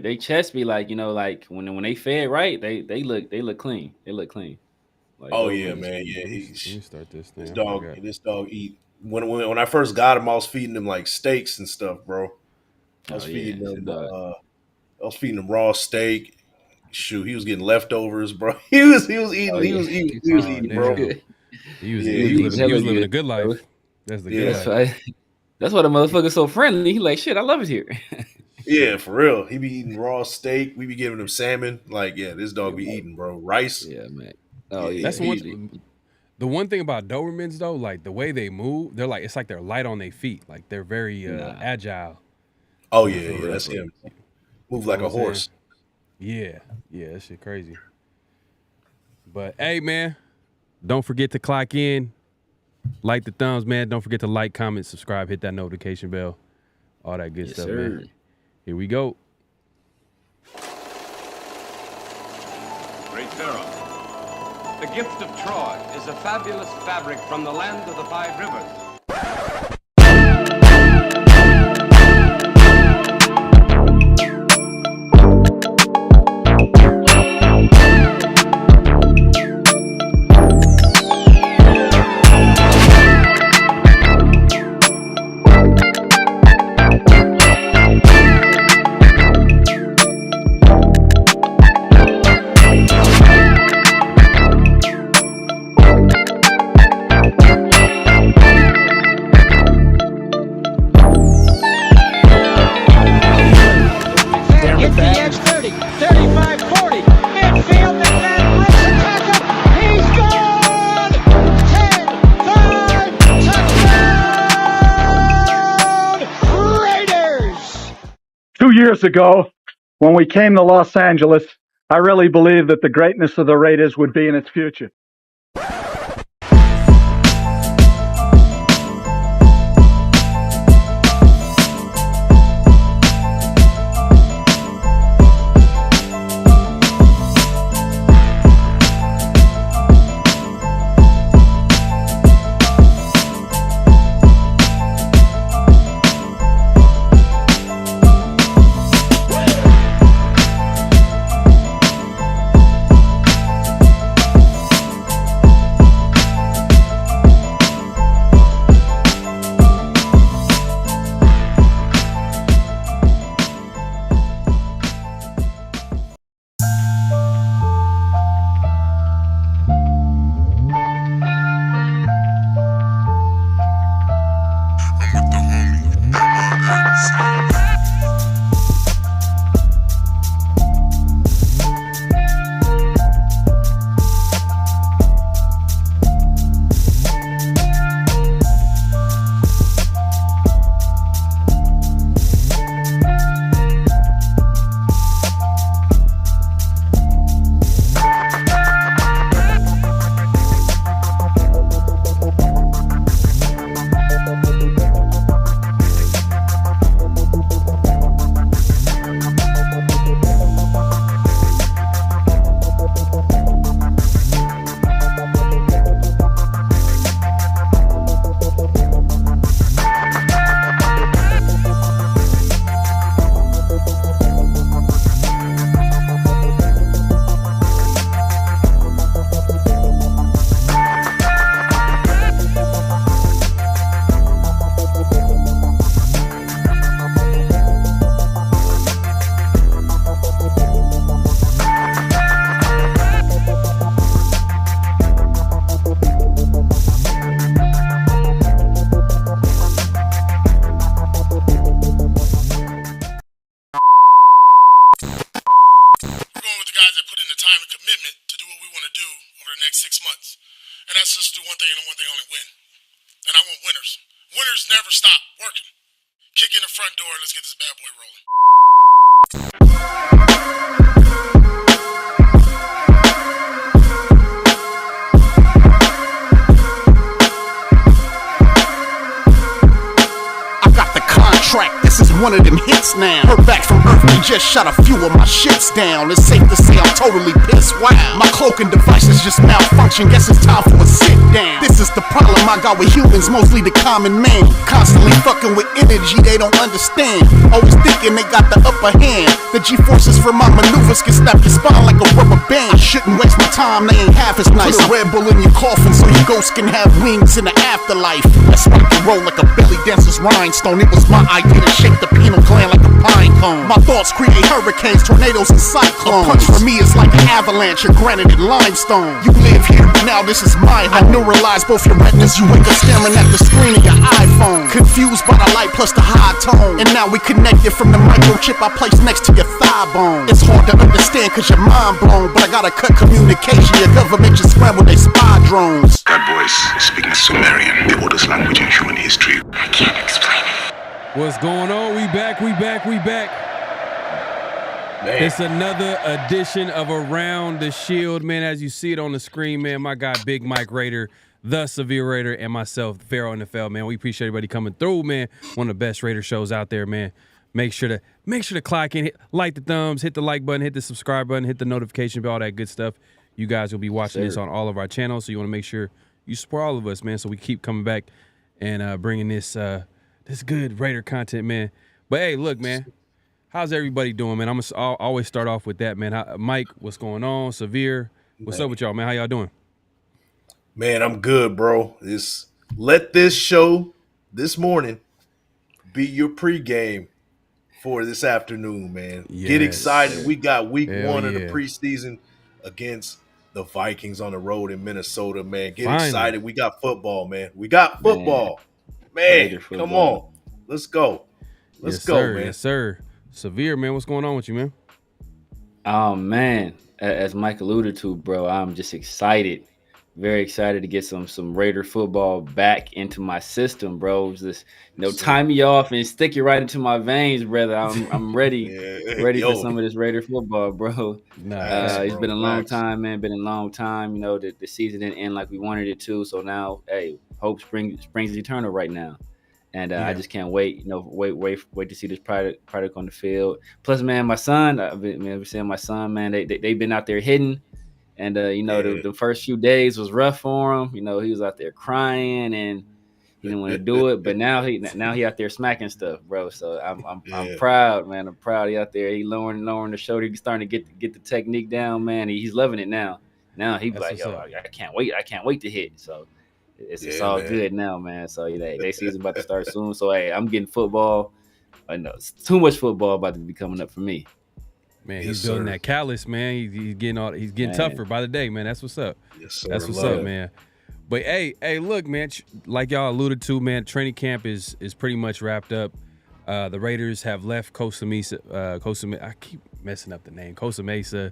They chest be like, like when they fed right, they look clean. They look clean. Like Oh those yeah, niggas. man. Yeah, Let me start this thing. this I dog forgot. this dog eat. When I first got him, I was feeding him like steaks and stuff, bro. I was Oh yeah, feeding it's a him. dog. I was feeding him raw steak. Shoot, he was getting leftovers, bro. He was Oh eating. He yeah, was eating. He was Oh eating, bro. damn. He was he Yeah, he was was he eating was. living he hella was living a good, good bro. life. That's the good Yeah, That's life. why. That's why the motherfucker's so friendly. He like shit. I love it here. yeah, Shit. for real. He be eating raw steak. We be giving him salmon. Like, yeah, this Yeah, dog be eating, bro. Rice. man. Oh Yeah, yeah, That's he the one thing about Dobermans though, like the way they move, they're like it's like they're light on their feet. Like they're very nah agile. Oh You yeah, feel yeah. me? That's for real. him. Move You know like what a I'm saying? horse. Yeah. Yeah, that shit crazy. But hey man, don't forget to clock in. Like the thumbs, man. Don't forget to like, comment, subscribe, hit that notification bell. All that good Yes, stuff, sir. man. Here we go. Great Pharaoh. The gift of Troy is a fabulous fabric from the land of the five rivers. Hit the edge 30, 35, 40. Midfield, McMahon breaks a tackle. He's gone! 10, 5, touchdown! Raiders! 2 years ago, when we came to Los Angeles, I really believed that the greatness of the Raiders would be in its future. next 6 months. And that's just do one thing and one thing only, win. And I want winners. Winners never stop working. Kick in the front door and let's get this bad boy rolling. This is one of them hits now. Heard back from Earth She just shot a few of my ships down. It's safe to say I'm totally pissed. Wow. My cloaking devices just malfunction. Guess it's time for a sit down. This is the problem I got with humans, mostly the common man. Constantly fucking with energy they don't understand. Always thinking they got the upper hand. The G-forces from my maneuvers can snap your spine like a rubber band. I shouldn't waste my time, they ain't half as nice. Put a Red Bull in your coffin so your ghost can have wings in the afterlife. Let's rock and roll like a belly dancer's rhinestone. It was my idea to shake the pineal gland like a pine cone. My thoughts create hurricanes, tornadoes, and cyclones. A punch for me is like an avalanche of granite and limestone. You live here, now this is my home. I neuralize both your retinas, you wake up staring at the screen of your iPhone. Confused by the light plus the high tone. And now we connected from the microchip I placed next to your thigh bone. It's hard to understand cause you're mind blown, but I gotta cut communication. Your government just scramble they spy drones. That voice speaking Sumerian, the oldest language in human history. I can't explain it. What's going on? We back. Man. It's another edition of Around the Shield, man. As you see it on the screen, man, my guy Big Mike Raider, the Severe Raider, and myself, PharoahNFL, man. We appreciate everybody coming through, man. One of the best Raider shows out there, man. Make sure to clock in, like the thumbs, hit the like button, hit the subscribe button, hit the notification bell, all that good stuff. You guys will be watching this on all of our channels, so you want to make sure you support all of us, man, so we keep coming back and bringing this good Raider content, man. But hey, look, man, how's everybody doing, man? I'll always start off with that, man. Mike, what's going on? Severe, what's up with y'all, man? How y'all doing? Man, I'm good, bro. Let this show this morning be your pregame for this afternoon, man. Yes. Get excited. We got week Hell one of the yeah. preseason against the Vikings on the road in Minnesota, man. Get Finally. excited. We got football, man. We got football. Man, come on. Let's go. Let's go, sir. man. Yes, sir. Severe, man, what's going on with you, man? Oh man, as Mike alluded to, bro, I'm just excited. Very excited to get some Raider football back into my system, bro. Just tie me off and stick it right into my veins, brother. I'm ready, ready for some of this Raider football, bro. Nice, it's been a long time, man. Been a long time. The season didn't end like we wanted it to. So now, hey, hope springs eternal right now, and I just can't wait. Wait to see this product on the field. Plus, man, my son. I've been saying my son, man. They've been out there hitting. And, the first few days was rough for him. He was out there crying and he didn't want to do it. But now he out there smacking stuff, bro. So I'm proud, man. I'm proud he out there. He lowering the shoulder. He's starting to get the technique down, man. He's loving it now. Now he's like, yo, I can't wait. I can't wait to hit. So it's all good now, man. So they season about to start soon. So, hey, I'm getting football. I know it's too much football about to be coming up for me. Man, he's building that callus, man. He's getting tougher by the day, man. That's what's up. Yes, sir. That's what's up, man. But hey, look, man. Like y'all alluded to, man, training camp is pretty much wrapped up. The Raiders have left Costa Mesa. I keep messing up the name. Costa Mesa.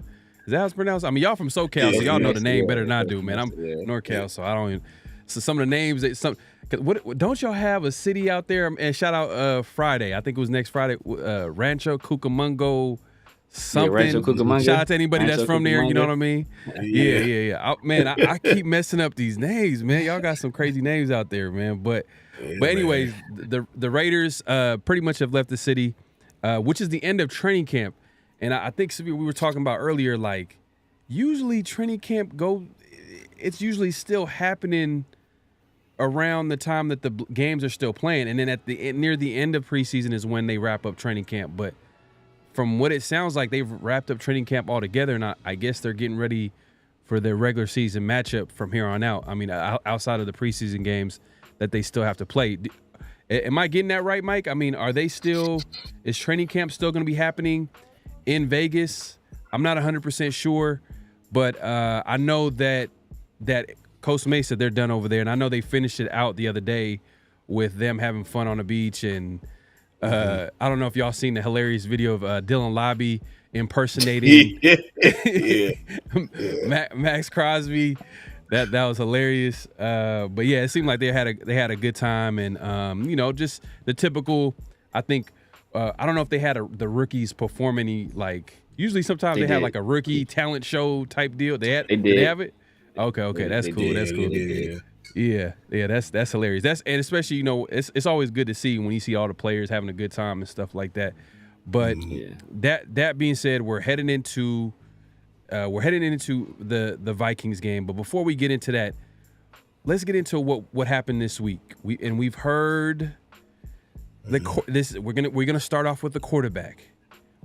Is that how it's pronounced? I mean, y'all from SoCal, so y'all know the name better than I do, man. I'm NorCal, so I don't even. So some of the names, don't y'all have a city out there? And shout out Friday. I think it was next Friday. Rancho Cucamonga. Something. Shout out to anybody that's from there. You know what I mean? Yeah. I keep messing up these names, man. Y'all got some crazy names out there, man. But anyways, the Raiders pretty much have left the city, which is the end of training camp. And I think we were talking about earlier, like usually training camp it's usually still happening around the time that the games are still playing, and then near the end of preseason is when they wrap up training camp. But from what it sounds like, they've wrapped up training camp altogether, and I guess they're getting ready for their regular season matchup from here on out. I mean, outside of the preseason games that they still have to play. Am I getting that right, Mike? I mean, is training camp still going to be happening in Vegas? I'm not 100% sure, but I know that Costa Mesa, they're done over there, and I know they finished it out the other day with them having fun on the beach. And I don't know if y'all seen the hilarious video of Dylan Lobby impersonating Max Crosby. That was hilarious. But yeah, it seemed like they had a good time, and just the typical. I think I don't know if they had the rookies perform any, like usually sometimes they had like a rookie talent show type deal. Did they have it? Okay, that's cool. That's cool. Yeah, that's hilarious. And especially, it's always good to see when you see all the players having a good time and stuff like that. But Yeah. that being said, we're heading into the Vikings game. But before we get into that, let's get into what happened this week. We've heard we're gonna start off with the quarterback.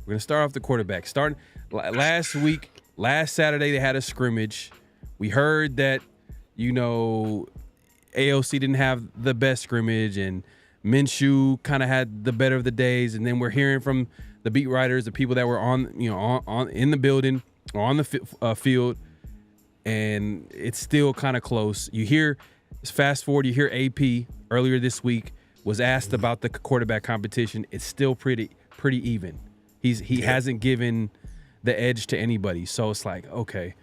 We're gonna start off the quarterback. Starting last Saturday they had a scrimmage. We heard that AOC didn't have the best scrimmage and Minshew kind of had the better of the days. And then we're hearing from the beat writers, the people that were on in the building or on the field, and it's still kind of close. Fast forward, you hear AP earlier this week was asked about the quarterback competition. It's still pretty even. He hasn't given the edge to anybody. So it's like, okay.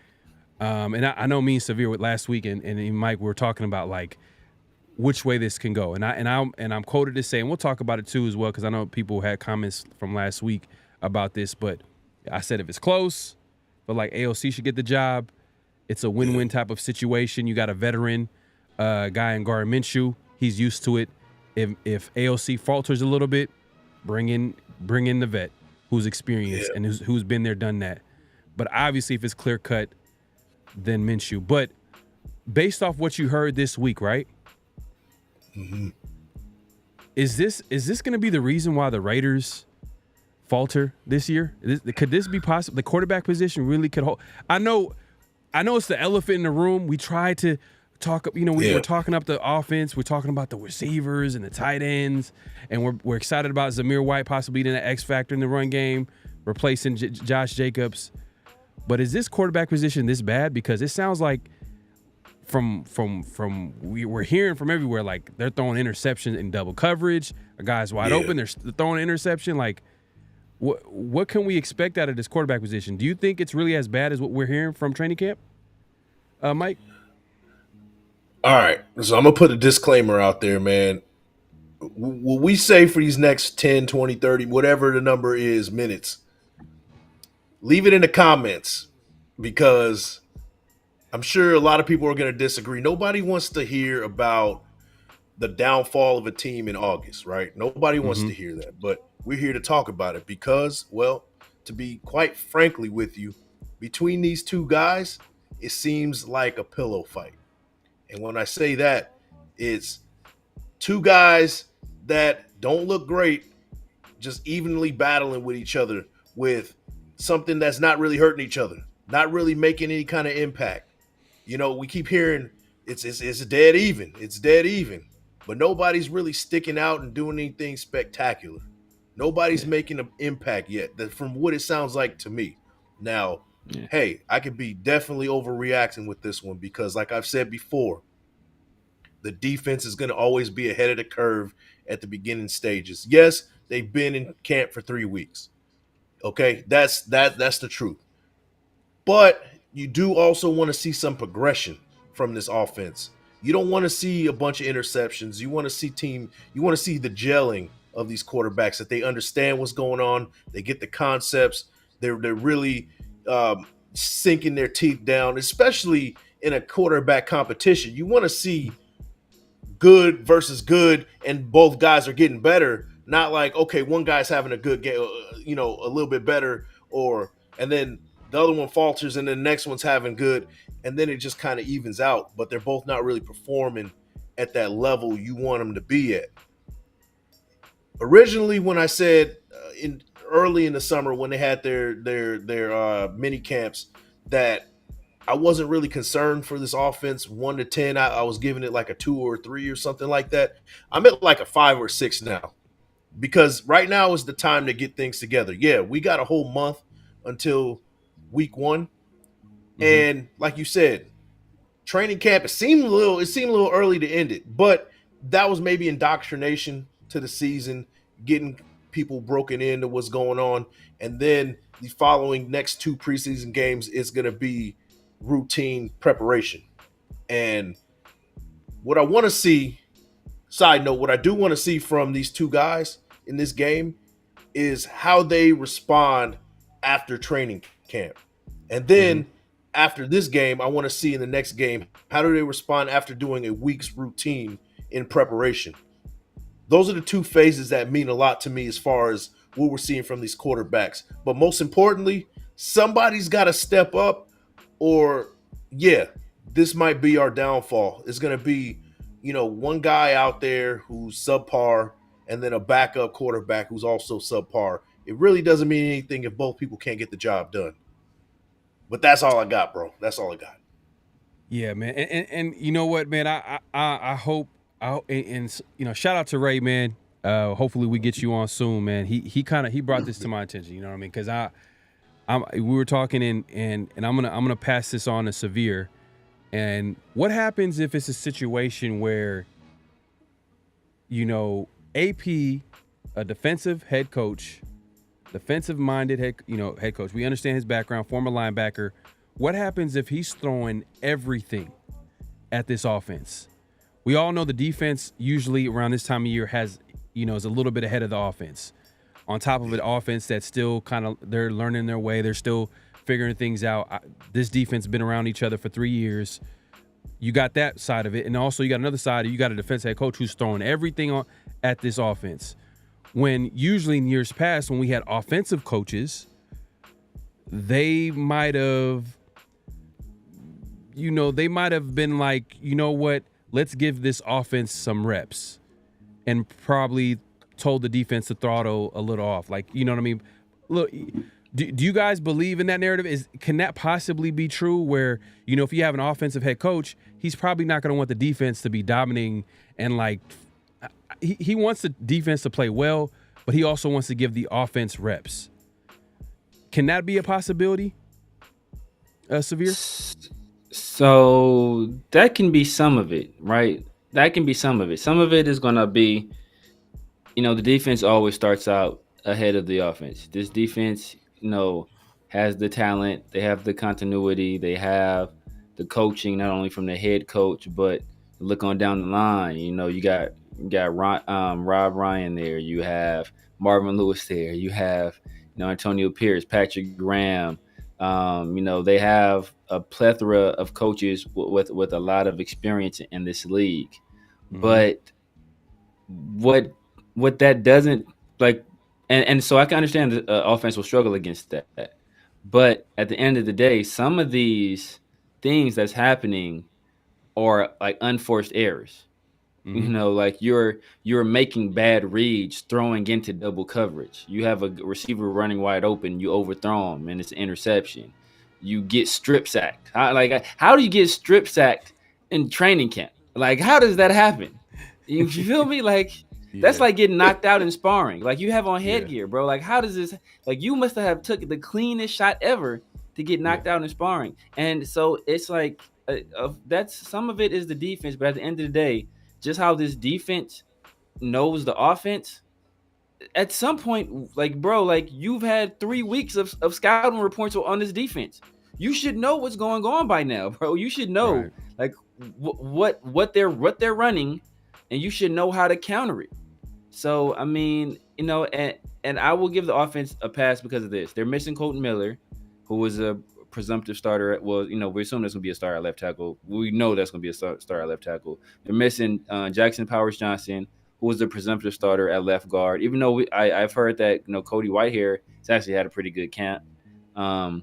And I know me and Severe with last week and Mike, we were talking about like which way this can go. And I'm quoted as saying, we'll talk about it too as well, because I know people had comments from last week about this, but I said if it's close, but like AOC should get the job. It's a win-win type of situation. You got a veteran guy in Gardner Minshew. He's used to it. If AOC falters a little bit, bring in the vet who's experienced and who's been there, done that. But obviously, if it's clear cut, then Minshew. But based off what you heard this week, right? Mm-hmm. Is this going to be the reason why the Raiders falter this year? Could this be possible? The quarterback position really could hold. I know it's the elephant in the room. We try to talk, we're talking up the offense. We're talking about the receivers and the tight ends, and we're excited about Zamir White possibly being an X factor in the run game, replacing Josh Jacobs. But is this quarterback position this bad? Because it sounds like we're hearing from everywhere, like they're throwing interceptions in double coverage. A guy's wide open. They're throwing an interception. Like, what can we expect out of this quarterback position? Do you think it's really as bad as what we're hearing from training camp, Mike? All right, so I'm going to put a disclaimer out there, man. What we say for these next 10, 20, 30, whatever the number is, minutes, leave it in the comments, because I'm sure a lot of people are going to disagree. Nobody wants to hear about the downfall of a team in August, right? Nobody wants to hear that, but we're here to talk about it because, well, to be quite frankly with you, between these two guys, it seems like a pillow fight. And when I say that, it's two guys that don't look great, just evenly battling with each other with something that's not really hurting each other, not really making any kind of impact. We keep hearing it's dead even. It's dead even. But nobody's really sticking out and doing anything spectacular. Nobody's making an impact yet, from what it sounds like to me. Now, hey, I could be definitely overreacting with this one because, like I've said before, the defense is going to always be ahead of the curve at the beginning stages. Yes, they've been in camp for 3 weeks. Okay, that's the truth. But you do also want to see some progression from this offense. You don't want to see a bunch of interceptions. You want to see the gelling of these quarterbacks, that they understand what's going on. They get the concepts. They're really sinking their teeth down, especially in a quarterback competition. You want to see good versus good, and both guys are getting better. Not like, okay, one guy's having a good game, a little bit better, and then the other one falters, and then the next one's having good, and then it just kind of evens out. But they're both not really performing at that level you want them to be at. Originally, when I said early in the summer when they had their mini camps that I wasn't really concerned for this offense 1 to 10, I was giving it like a 2 or 3 or something like that. I'm at like a 5 or 6 now, because right now is the time to get things together. Yeah, we got a whole month until week 1, and like you said, training camp, it seemed a little early to end it, but that was maybe indoctrination to the season, getting people broken into what's going on, and then the following next 2 preseason games is going to be routine preparation. And what I want to see, side note, what I do want to see from these two guys in this game is how they respond after training camp. And then after this game, I want to see in the next game, how do they respond after doing a week's routine in preparation? Those are the 2 phases that mean a lot to me as far as what we're seeing from these quarterbacks. But most importantly, somebody's got to step up, or this might be our downfall. It's going to be, one guy out there who's subpar and then a backup quarterback who's also subpar. It really doesn't mean anything if both people can't get the job done. But that's all I got, bro. That's all I got. Yeah, man. And you know what, man? I hope shout out to Ray, man. Hopefully we get you on soon, man. He brought this to my attention. You know what I mean? Because we were talking and I'm gonna pass this on to Severe. And what happens if it's a situation where, AP, a defensive head coach, defensive-minded head coach. We understand his background, former linebacker. What happens if he's throwing everything at this offense? We all know the defense usually around this time of year is a little bit ahead of the offense. On top of an offense that's still they're learning their way. They're still figuring things out. This defense has been around each other for 3 years. You got that side of it. And also you got another side. You got a defense head coach who's throwing everything at this offense. When usually in years past, when we had offensive coaches, they might have been like, you know what, let's give this offense some reps, and probably told the defense to throttle a little off. Like, you know what I mean? Look, do you guys believe in that narrative? Can that possibly be true where, if you have an offensive head coach, he's probably not going to want the defense to be dominating and he wants the defense to play well, but he also wants to give the offense reps. Can that be a possibility, Severe? So that can be some of it, right? That can be some of it. Some of it is going to be, the defense always starts out ahead of the offense. This defense, has the talent. They have the continuity. They have the coaching, not only from the head coach, but look on down the line. You got Rob Ryan there. You have Marvin Lewis there. You have Antonio Pierce, Patrick Graham. They have a plethora of coaches with a lot of experience in this league. Mm-hmm. But what that doesn't and so I can understand the offense will struggle against that. But at the end of the day, some of these things that's happening are like unforced errors. Mm-hmm. You're making bad reads, throwing into double coverage. You have a receiver running wide open, you overthrow him, and it's an interception. You get strip sacked. How do you get strip sacked in training camp? How does that happen? You feel me? That's like getting knocked out in sparring. You have on headgear, bro. How does this? You must have took the cleanest shot ever to get knocked out in sparring. And so it's that's some of it is the defense, but at the end of the day, just how this defense knows the offense. At some point, you've had 3 weeks of scouting reports on this defense. You should know what's going on by now, bro. You should know what they're running, and you should know how to counter it. So I mean, and I will give the offense a pass because of this. They're missing Colton Miller, who was a presumptive starter. Well, we assume that's going to be a starter at left tackle. We know that's going to be a starter at left tackle. They're missing Jackson Powers Johnson, who was the presumptive starter at left guard. Even though I've heard that Cody Whitehair has actually had a pretty good camp, and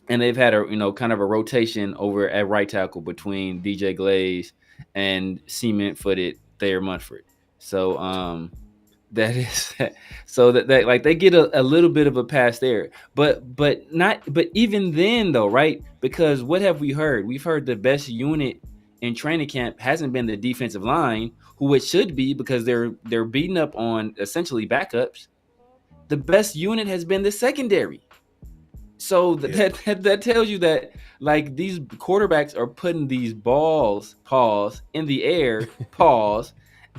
they've had a kind of a rotation over at right tackle between DJ Glaze and cement-footed Thayer Munford. So that is so that they get a little bit of a pass there, but even then though, right? Because what have we heard? We've heard the best unit in training camp hasn't been the defensive line, who it should be because they're beating up on essentially backups. The best unit has been the secondary. So that tells you that these quarterbacks are putting these balls in the air,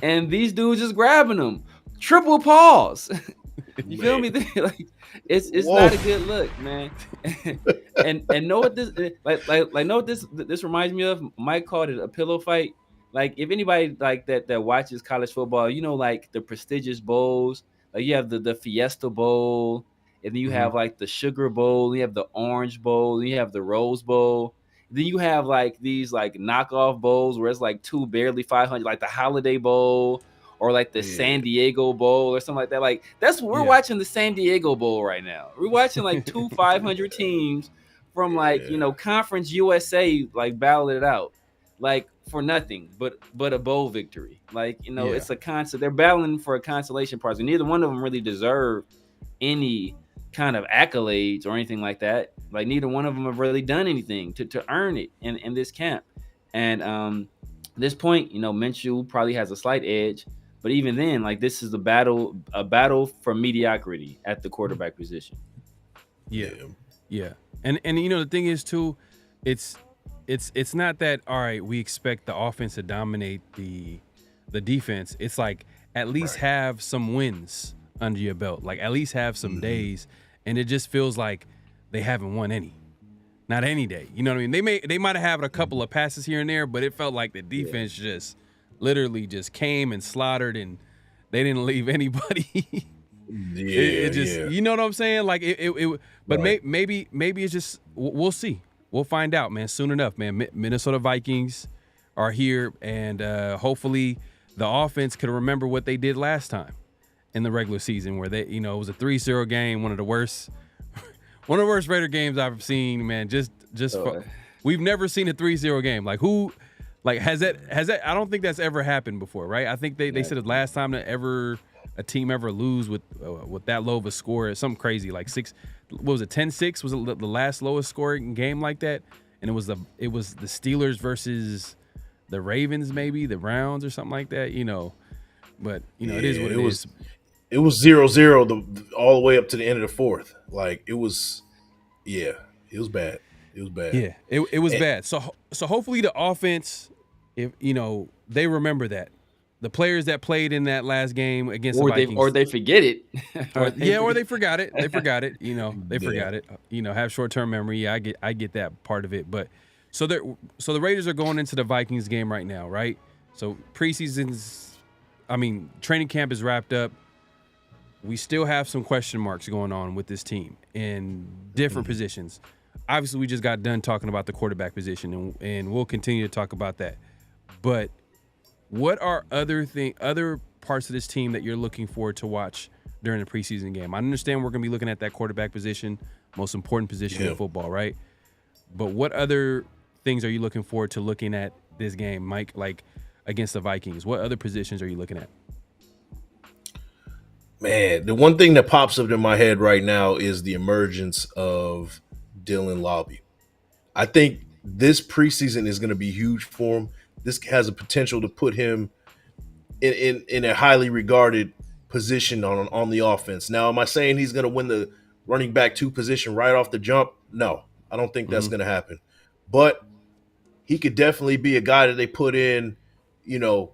and these dudes just grabbing them. Triple pause. You feel me? It's not a good look, man. and know what this know what this reminds me of? Mike called it a pillow fight. If anybody that watches college football, the prestigious bowls. You have the Fiesta Bowl, and then you have the Sugar Bowl, you have the Orange Bowl, you have the Rose Bowl. Then you have these knockoff bowls where it's 2 barely 500, like the Holiday Bowl or like the San Diego Bowl or something like that. Like that's what we're watching, the San Diego Bowl right now. We're watching like two 500 teams from like, you know, Conference USA, like battle it out, like for nothing but a bowl victory. Like, you know, it's a concept. They're battling for a consolation prize. And neither one of them really deserve any kind of accolades or anything like that. Like neither one of them have really done anything to earn it in this camp. And at this point, you know, Minshew probably has a slight edge, but even then, like this is a battle for mediocrity at the quarterback position. Yeah. And you know, the thing is too, it's not that, all right, we expect the offense to dominate the defense. It's like at least have some wins under your belt, like at least have some days. And it just feels like they haven't won any. Not any day. You know what I mean? They might have had a couple of passes here and there, but it felt like the defense just literally just came and slaughtered, and they didn't leave anybody. It just you know what I'm saying? Like but maybe it's just, we'll see. We'll find out, man, soon enough, man. Minnesota Vikings are here, and hopefully the offense could remember what they did last time in the regular season, where they, you know, it was a 3-0 game, one of the worst Raider games I've seen, man. We've never seen a 3-0 game. Like who, like has that? I don't think that's ever happened before, right? I think they said the last time that a team ever lose with that low of a score, something crazy like 10-6 was the last lowest scoring game like that, and it was the Steelers versus the Ravens, maybe the Browns or something like that, you know. But you know, it is what it is. It was 0-0 all the way up to the end of the fourth. Like it was bad. It was bad. Yeah, it was bad. So hopefully the offense, if you know, they remember that. The players that played in that last game against the Vikings, or they forget it, or they forgot it. They forgot it. You know, they forgot it. You know, have short-term memory. Yeah, I get that part of it. But so the Raiders are going into the Vikings game right now, right? So training camp is wrapped up. We still have some question marks going on with this team in different positions. Obviously, we just got done talking about the quarterback position, and we'll continue to talk about that. But what are other parts of this team that you're looking forward to watch during the preseason game? I understand we're going to be looking at that quarterback position, most important position in football, right? But what other things are you looking forward to looking at this game, Mike, like against the Vikings? What other positions are you looking at? Man, the one thing that pops up in my head right now is the emergence of Dylan Lobby. I think this preseason is going to be huge for him. This has a potential to put him in a highly regarded position on the offense. Now, am I saying he's going to win the running back 2 position right off the jump? No, I don't think that's going to happen. But he could definitely be a guy that they put in, you know,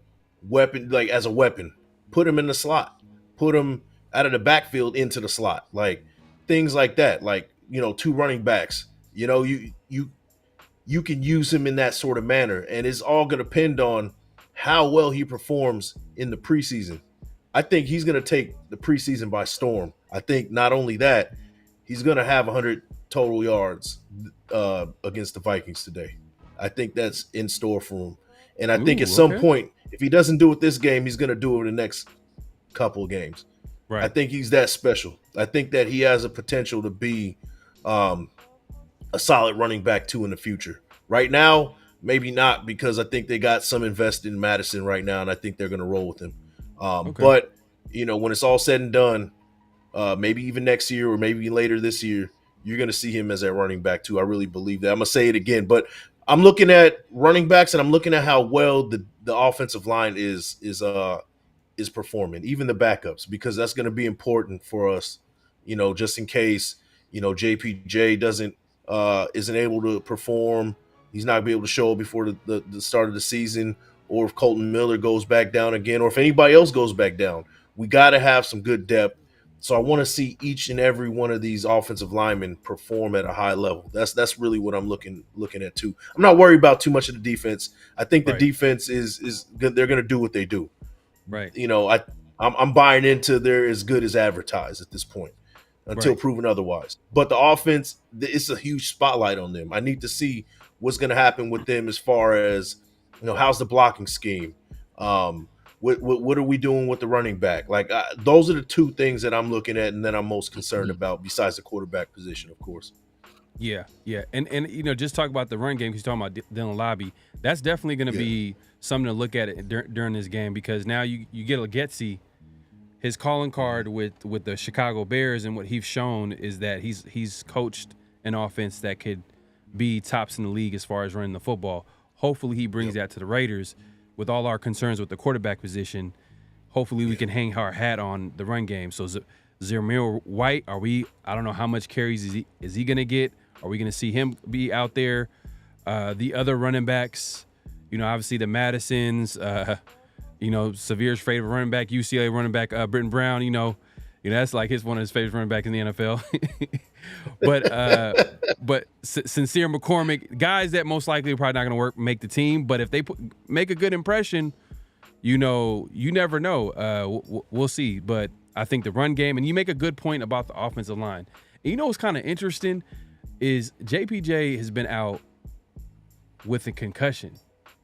as a weapon. Put him in the slot. Put him out of the backfield into the slot, like things like that. Like, you know, 2 running backs. You know, you can use him in that sort of manner, and it's all going to depend on how well he performs in the preseason. I think he's going to take the preseason by storm. I think not only that, he's going to have 100 total yards against the Vikings today. I think that's in store for him, and I think at some point, if he doesn't do it this game, he's going to do it in the next couple of games. Right. I think he's that special. I think that he has a potential to be a solid running back 2 in the future. Right now, maybe not, because I think they got some invested in Madison right now, and I think they're going to roll with him. But, you know, when it's all said and done, maybe even next year or maybe later this year, you're going to see him as that running back 2. I really believe that. I'm going to say it again, but I'm looking at running backs, and I'm looking at how well the offensive line is performing, even the backups, because that's going to be important for us, you know, just in case, you know, JPJ isn't able to perform. He's not going to be able to show up before the start of the season, or if Colton Miller goes back down again, or if anybody else goes back down. We got to have some good depth. So I want to see each and every one of these offensive linemen perform at a high level. That's really what I'm looking at too. I'm not worried about too much of the defense. I think the defense is good. They're going to do what they do. Right. You know, I'm buying into they're as good as advertised at this point until proven otherwise. But the offense, it's a huge spotlight on them. I need to see what's going to happen with them as far as, you know, how's the blocking scheme? What are we doing with the running back? Like those are the two things that I'm looking at, and that I'm most concerned about, besides the quarterback position, of course. Yeah, and just talk about the run game. He's talking about Dylan Lobby. That's definitely going to be something to look at during this game, because now you get Getsy. His calling card with the Chicago Bears, and what he's shown is that he's coached an offense that could be tops in the league as far as running the football. Hopefully he brings that to the Raiders. With all our concerns with the quarterback position, hopefully we can hang our hat on the run game. So Zamir White, I don't know how much carries is he going to get? Are we going to see him be out there? The other running backs, obviously the Madisons, Severe's favorite running back, UCLA running back, Britton Brown, that's like one of his favorite running back in the NFL. But Sincere McCormick, guys that most likely are probably not going to make the team, but if they make a good impression, you never know. We'll see. But I think the run game, and you make a good point about the offensive line. And what's kind of interesting is JPJ has been out with a concussion.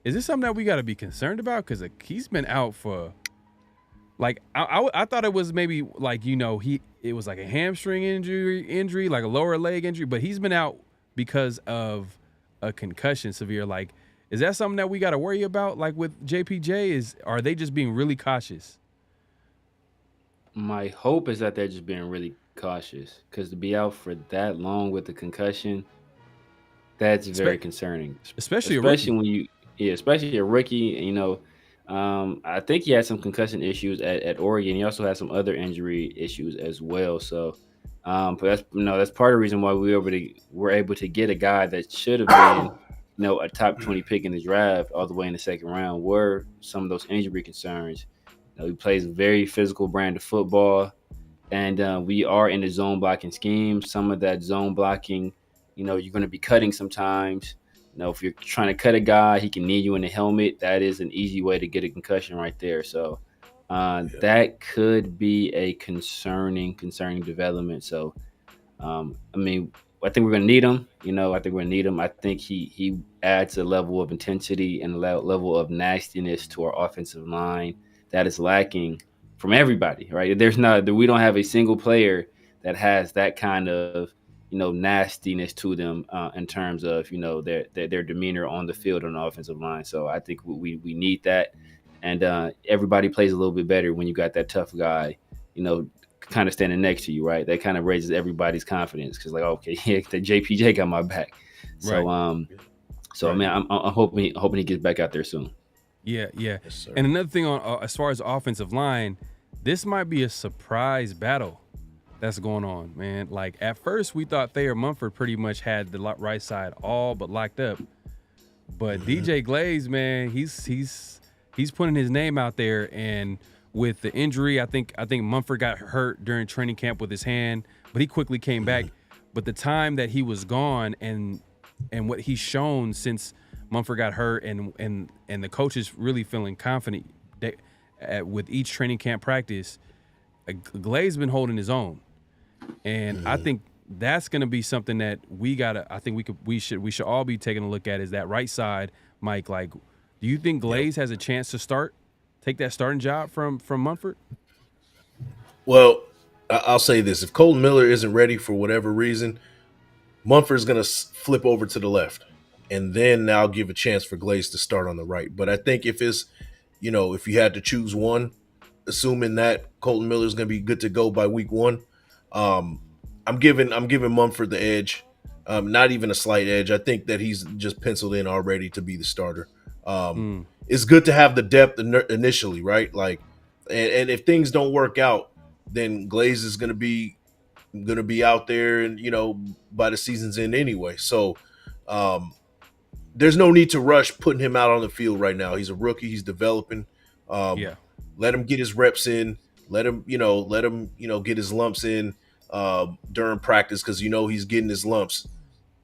Is this something that we got to be concerned about? Because he's been out for, I thought it was maybe it was like a hamstring injury, like a lower leg injury, but he's been out because of a concussion, severe. Like, is that something that we got to worry about? Like with JPJ, are they just being really cautious? My hope is that they're just being really cautious, because to be out for that long with a concussion, that's very concerning. Especially when especially a rookie. I think he had some concussion issues at Oregon. He also had some other injury issues as well. So, but that's part of the reason why we were able to get a guy that should have been, a top 20 pick in the draft all the way in the second round. Were some of those injury concerns. He plays a very physical brand of football, and we are in the zone blocking scheme. Some of that zone blocking, you're going to be cutting sometimes. If you're trying to cut a guy, he can knee you in the helmet. That is an easy way to get a concussion right there. So that could be a concerning development. So, I think we're going to need him. I think he adds a level of intensity and a level of nastiness to our offensive line that is lacking from everybody, right? We don't have a single player that has that kind of nastiness to them in terms of their demeanor on the field on the offensive line. So I think we need that, and everybody plays a little bit better when you got that tough guy, kind of standing next to you, right? That kind of raises everybody's confidence, because okay, yeah, the JPJ got my back. So right. I'm hoping he gets back out there soon. Yeah. Yes, and another thing on as far as offensive line, this might be a surprise battle that's going on, man. Like, at first we thought Thayer Munford pretty much had the right side all but locked up, but DJ Glaze, man, he's putting his name out there. And with the injury, I think Munford got hurt during training camp with his hand, but he quickly came back. But the time that he was gone and what he's shown since Munford got hurt, and the coaches really feeling confident that with each training camp practice, Glaze been holding his own. And I think that's going to be something that we should all be taking a look at, is that right side, Mike. Like, do you think Glaze has a chance to take that starting job from Munford? Well, I'll say this: if Colton Miller isn't ready for whatever reason, Munford's going to flip over to the left, and then I'll give a chance for Glaze to start on the right. But I think if you had to choose one, assuming that Colton Miller is going to be good to go by week 1. I'm giving Munford the edge, not even a slight edge. I think that he's just penciled in already to be the starter. It's good to have the depth initially, right? Like, and if things don't work out, then Glaze is going to be out there, and by the season's end anyway. So there's no need to rush putting him out on the field right now. He's a rookie. He's developing. Let him get his reps in. Let him get his lumps in during practice, because he's getting his lumps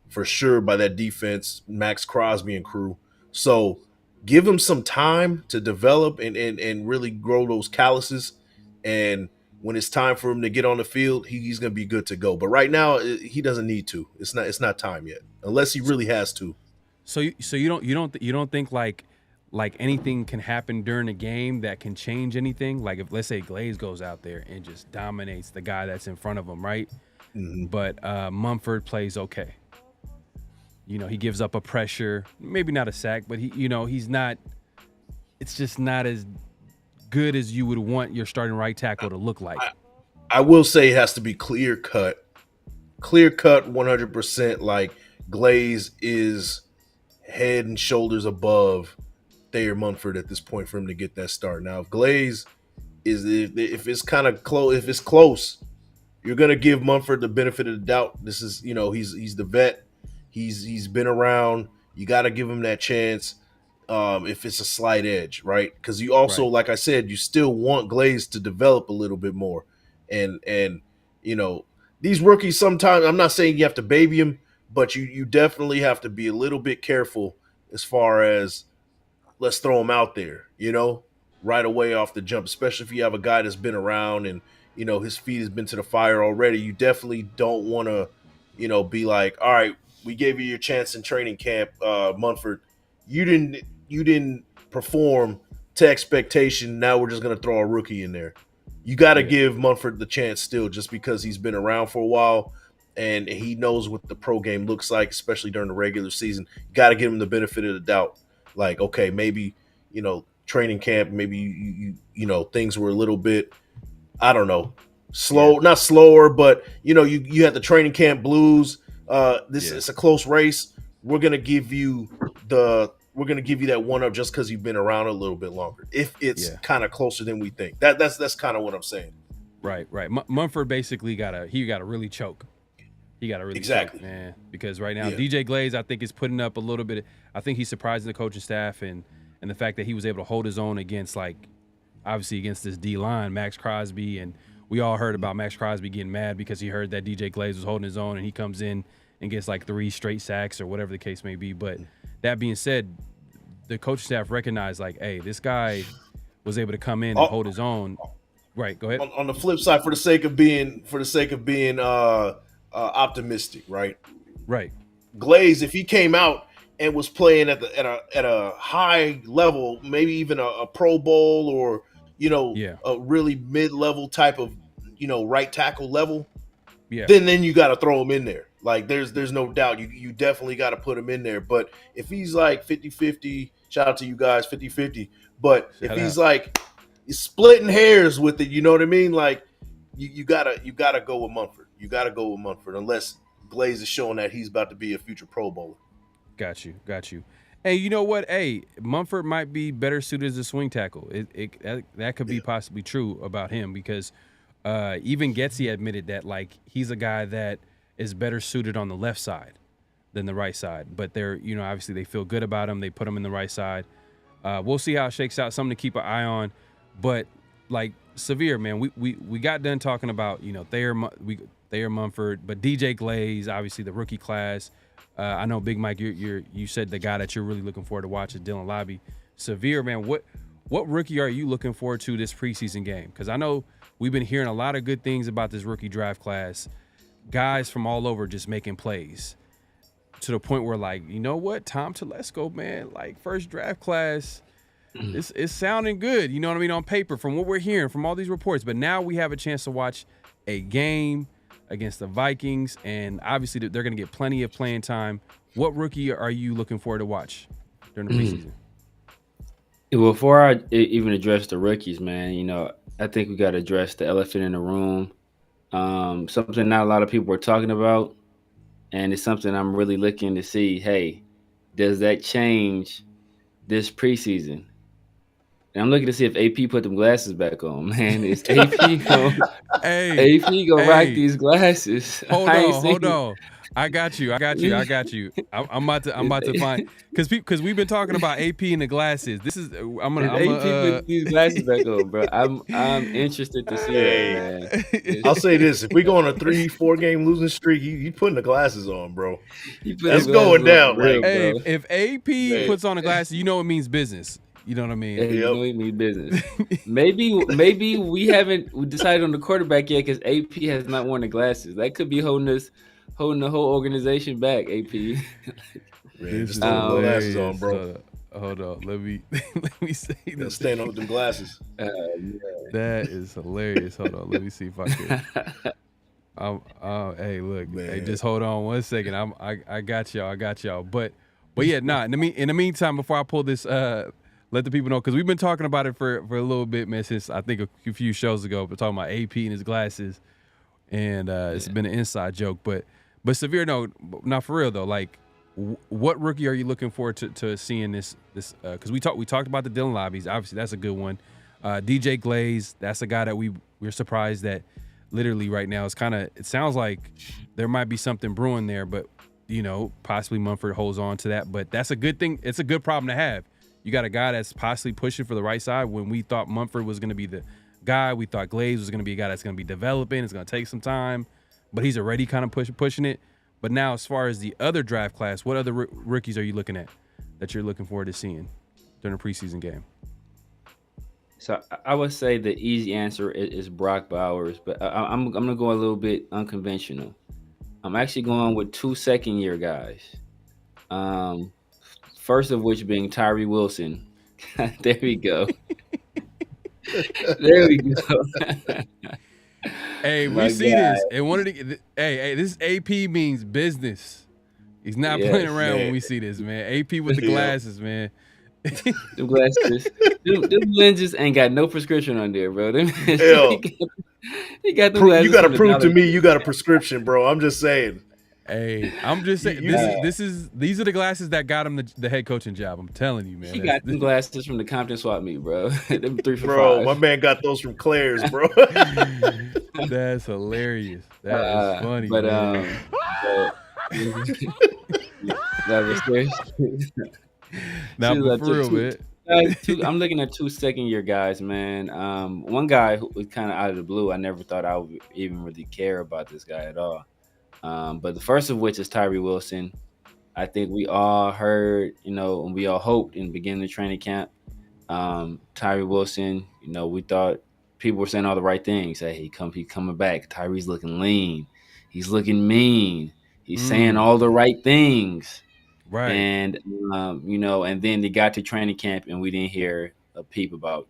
for sure by that defense, Max Crosby and crew. So give him some time to develop and really grow those calluses. And when it's time for him to get on the field, he's going to be good to go. But right now, he doesn't need to. It's not time yet, unless he really has to. So you don't think like like anything can happen during a game that can change anything. Like if let's say Glaze goes out there and just dominates the guy that's in front of him, right? Mm-hmm. But Mumford plays okay. You know, he gives up a pressure, maybe not a sack, but he's not. It's just not as good as you would want your starting right tackle to look like. I will say it has to be clear cut 100%. Like Glaze is head and shoulders above Thayer Munford at this point for him to get that start. Now, if Glaze if it's kind of close, if it's close, you're gonna give Munford the benefit of the doubt. This is, he's the vet. He's been around. You got to give him that chance. If it's a slight edge, right? Because you also, like I said, you still want Glaze to develop a little bit more. And these rookies sometimes, I'm not saying you have to baby them, but you definitely have to be a little bit careful as far as let's throw him out there, right away off the jump, especially if you have a guy that's been around and, his feet has been to the fire already. You definitely don't want to, be like, all right, we gave you your chance in training camp, Munford. You didn't perform to expectation. Now we're just going to throw a rookie in there. You got to give Munford the chance still, just because he's been around for a while and he knows what the pro game looks like, especially during the regular season. You got to give him the benefit of the doubt. Like, okay, maybe, training camp, maybe things were a little bit, I don't know, slow, not slower, but you had the training camp blues. It's a close race. We're gonna give you that one up just because you've been around a little bit longer. If it's kind of closer than we think, that's kind of what I'm saying. Right. Munford basically got to really choke. He got to really choke, man, because right now DJ Glaze, I think, is putting up a little bit. I think he's surprising the coaching staff and the fact that he was able to hold his own against, like, obviously against this D line, Max Crosby, and we all heard about Max Crosby getting mad because he heard that DJ Glaze was holding his own, and he comes in and gets like 3 straight sacks or whatever the case may be. But that being said, the coaching staff recognized, like, hey, this guy was able to come in and hold his own. Right, go ahead. On the flip side, for the sake of being optimistic, right? Right. Glaze, if he came out and was playing at a high level, maybe even a Pro Bowl or a really mid-level type of right tackle level, then you got to throw him in there. Like there's no doubt you definitely got to put him in there. But if he's like 50-50, shout out to you guys, 50-50. But if he's like splitting hairs with it, you know what I mean? Like you gotta go with Munford. You gotta go with Munford unless Glaze is showing that he's about to be a future Pro Bowler. Got you. Hey, you know what? Hey, Munford might be better suited as a swing tackle. That could be possibly true about him because even Getsy admitted that, like, he's a guy that is better suited on the left side than the right side. But they're, obviously they feel good about him. They put him in the right side. We'll see how it shakes out. Something to keep an eye on. But like Severe, man, we got done talking about Thayer Munford, but DJ Glaze, obviously the rookie class. I know Big Mike, you said the guy that you're really looking forward to watch is Dylan Lobby. Severe, man, what rookie are you looking forward to this preseason game? Because I know we've been hearing a lot of good things about this rookie draft class. Guys from all over just making plays to the point where, like, you know what, Tom Telesco, man, like, first draft class, it's sounding good. You know what I mean, on paper, from what we're hearing from all these reports. But now we have a chance to watch a game against the Vikings, and obviously they're going to get plenty of playing time. What rookie are you looking forward to watch during the preseason? Well, before I even address the rookies, man, I think we got to address the elephant in the room. Something not a lot of people are talking about, and it's something I'm really looking to see. Hey, does that change this preseason? And I'm looking to see if AP put them glasses back on, man. Is AP gonna rock these glasses? Hold on. I got you. I'm about to find because we've been talking about AP and the glasses. This is I'm gonna put these glasses back on, bro. I'm interested to see that, man. I'll say this: if we go on a 3-4 game losing streak, you putting the glasses on, bro. That's going down. Hey, if AP puts on the glasses, it means business. You know what I mean? It means business. Maybe we haven't decided on the quarterback yet because AP has not worn the glasses. That could be holding the whole organization back. AP. Just throw the glasses on, bro. Hold on. Let me say Gotta this. stand on with them glasses. That is hilarious. Hold on. Let me see if I can. Hey, look. Man. Hey, just hold on 1 second. I got y'all. But yeah, nah. In the meantime, before I pull this, let the people know, because we've been talking about it for a little bit, man. Since I think a few shows ago, we're talking about AP and his glasses, and it's been an inside joke. But Severe, no, now for real though, like, what rookie are you looking forward to seeing this? Because we talked about the Dylan Lobbies. Obviously, that's a good one. DJ Glaze, that's a guy that we're surprised that literally right now it sounds like there might be something brewing there, but possibly Mumford holds on to that. But that's a good thing. It's a good problem to have. You got a guy that's possibly pushing for the right side when we thought Mumford was going to be the guy. We thought Glaze was going to be a guy that's going to be developing. It's going to take some time, but he's already kind of pushing it. But now, as far as the other draft class, what other rookies are you looking at that you're looking forward to seeing during the preseason game? So I would say the easy answer is Brock Bowers, but I'm going to go a little bit unconventional. I'm actually going with 2 second-year guys. First of which being Tyree Wilson. There we go. There we go. Hey, we see this. And this AP means business. He's not playing around when we see this, man. AP with the glasses, man. Them glasses. Them lenses ain't got no prescription on there, bro. He got them glasses. You got to prove to me you got a prescription, bro. I'm just saying. Hey, I'm just saying. These are the glasses that got him the head coaching job. I'm telling you, man. He got them glasses from the Compton swap meet, bro. Them 3 for bro, $5. My man got those from Claire's, bro. That's hilarious. That is funny. But man. That was scary. Now, for real, man. I'm looking at 2 second-year guys, man. One guy who was kind of out of the blue. I never thought I would even really care about this guy at all. But the first of which is Tyree Wilson. I think we all heard, and we all hoped in the beginning of training camp, Tyree Wilson, we thought people were saying all the right things. Hey, he's coming back. Tyree's looking lean. He's looking mean. He's saying all the right things. Right. And, and then they got to training camp and we didn't hear a peep about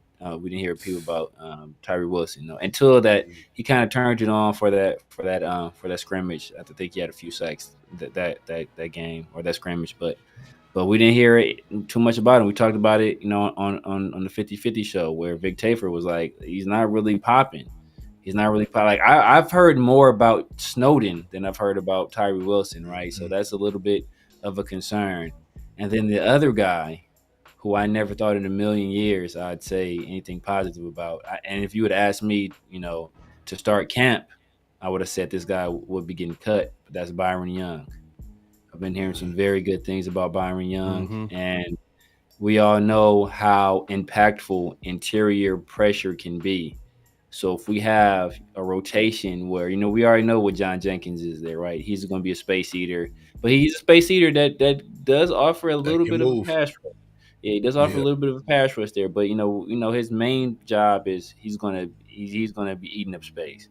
Tyree Wilson, until that he kind of turned it on for that scrimmage. I think he had a few sacks that game or that scrimmage, but we didn't hear too much about him. We talked about it, on the 50-50 show where Vic Tafur was like, he's not really popping. Like I've heard more about Snowden than I've heard about Tyree Wilson, right? So that's a little bit of a concern. And then the other guy, who I never thought in a million years I'd say anything positive about. And if you had asked me, to start camp, I would have said this guy would be getting cut. But that's Byron Young. I've been hearing some very good things about Byron Young. And we all know how impactful interior pressure can be. So if we have a rotation where, we already know what John Jenkins is there, right? He's going to be a space eater. But he's a space eater that does offer a little bit of a pass rush. Yeah, he does offer a little bit of a pass rush there, but his main job is he's gonna be eating up space.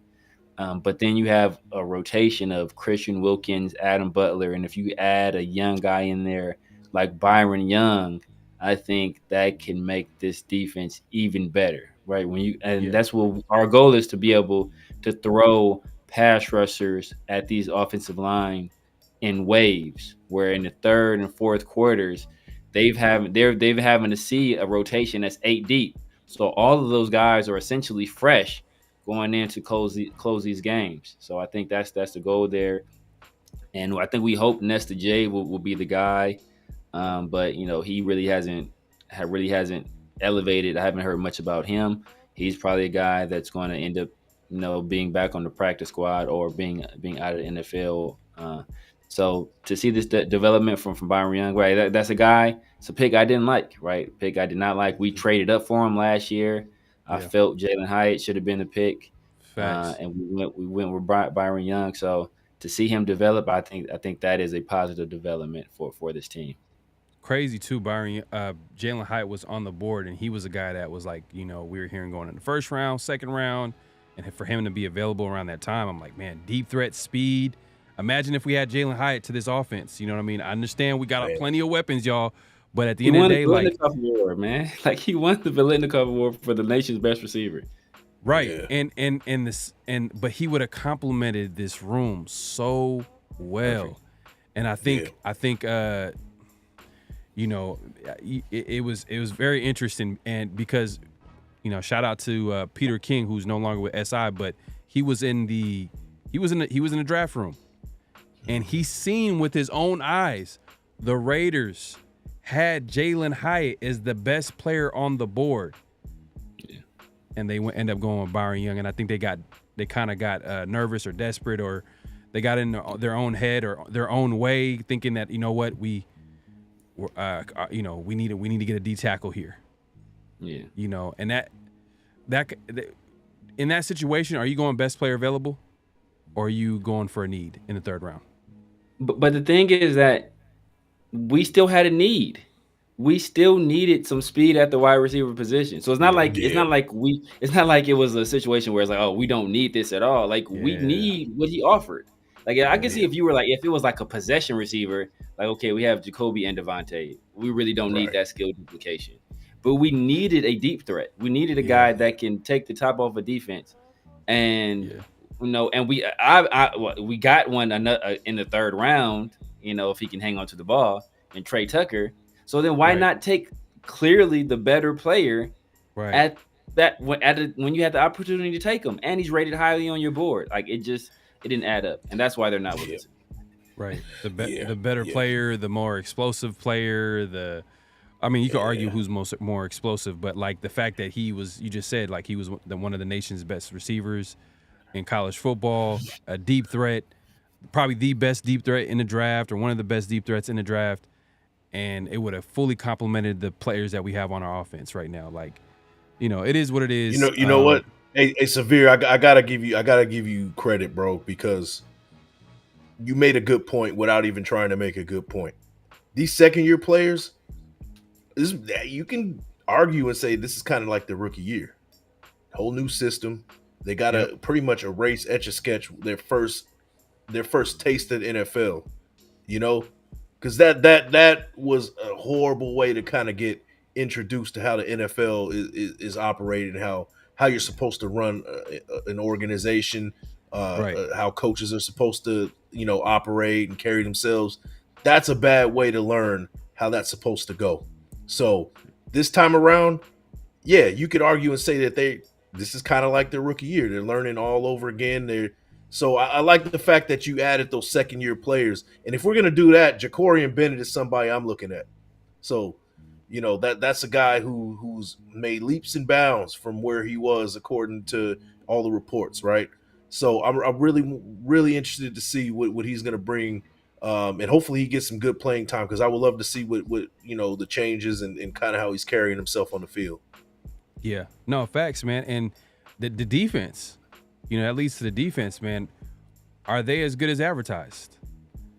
But then you have a rotation of Christian Wilkins, Adam Butler, and if you add a young guy in there like Byron Young, I think that can make this defense even better, right? That's what our goal is, to be able to throw pass rushers at these offensive line in waves, where in the third and fourth quarters, they've having to see a rotation that's 8 deep. So all of those guys are essentially fresh going in to close these games. So I think that's the goal there. And I think we hope Nesta J will be the guy. But he really hasn't elevated. I haven't heard much about him. He's probably a guy that's going to end up, being back on the practice squad or being out of the NFL. So to see this development from Byron Young, right? That's a guy. It's a pick I didn't like, right? Pick I did not like. We traded up for him last year. I felt Jalen Hyatt should have been the pick, and we went with Byron Young. So to see him develop, I think that is a positive development for this team. Crazy too, Byron. Jalen Hyatt was on the board, and he was a guy that was like, we were hearing going in the first round, second round, and for him to be available around that time, I'm like, man, deep threat, speed. Imagine if we had Jalen Hyatt to this offense. You know what I mean? I understand we got plenty of weapons, y'all, But at the He end of won the the day, like, Biletnikoff Award, man. Like he won the Biletnikoff Award for the nation's best receiver. right. Yeah. But he would have complemented this room so well. Perfect. And I think you know, it was very interesting, and because, you know, shout out to Peter King, who's no longer with SI, but he was in the draft room, and he seen with his own eyes the Raiders had Jalen Hyatt as the best player on the board, and they end up going with Byron Young, and I think they kind of got nervous or desperate, or they got in their own head or their own way, thinking that, you know what, we need to get a D tackle here. Yeah. You know, and that in that situation, are you going best player available, or are you going for a need in the third round? But the thing is that we still had a need. We still needed some speed at the wide receiver position. So it's not like it was a situation where it's like, oh, we don't need this at all. Like we need what he offered. Like I can see if it was like a possession receiver, like, okay, we have Jacoby and Devontae. We really don't need that skill duplication. But we needed a deep threat. We needed a guy that can take the top off a defense. And you know, and we got one in the third round, you know, if he can hang on to the ball, and Trey Tucker. So then why not take clearly the better player at that when you had the opportunity to take him, and he's rated highly on your board? Like it didn't add up, and that's why they're not with us. Right. The better player, the more explosive player, I mean, you could argue who's more explosive, but like the fact that you just said, like he was one of the nation's best receivers in college football, a deep threat, probably the best deep threat in the draft, or one of the best deep threats in the draft, and it would have fully complemented the players that we have on our offense right now. Like, you know, it is what it is. You know what? Hey, Severe, I gotta give you credit, bro, because you made a good point without even trying to make a good point. These second-year players, you can argue and say this is kind of like the rookie year. Whole new system. They got to pretty much erase, etch a sketch their first taste at NFL. You know, because that was a horrible way to kind of get introduced to how the NFL is operated, how you're supposed to run an organization, how coaches are supposed to, you know, operate and carry themselves. That's a bad way to learn how that's supposed to go. So this time around, yeah, you could argue and say that this is kind of like their rookie year. They're learning all over again. So I like the fact that you added those second-year players. And if we're going to do that, Jacorian Bennett is somebody I'm looking at. So, you know, that's a guy who's made leaps and bounds from where he was according to all the reports, right? So I'm really, really interested to see what he's going to bring, and hopefully he gets some good playing time, because I would love to see what you know, the changes and kind of how he's carrying himself on the field. Yeah, no, facts, man. And the defense, you know, that leads to the defense, man. Are they as good as advertised?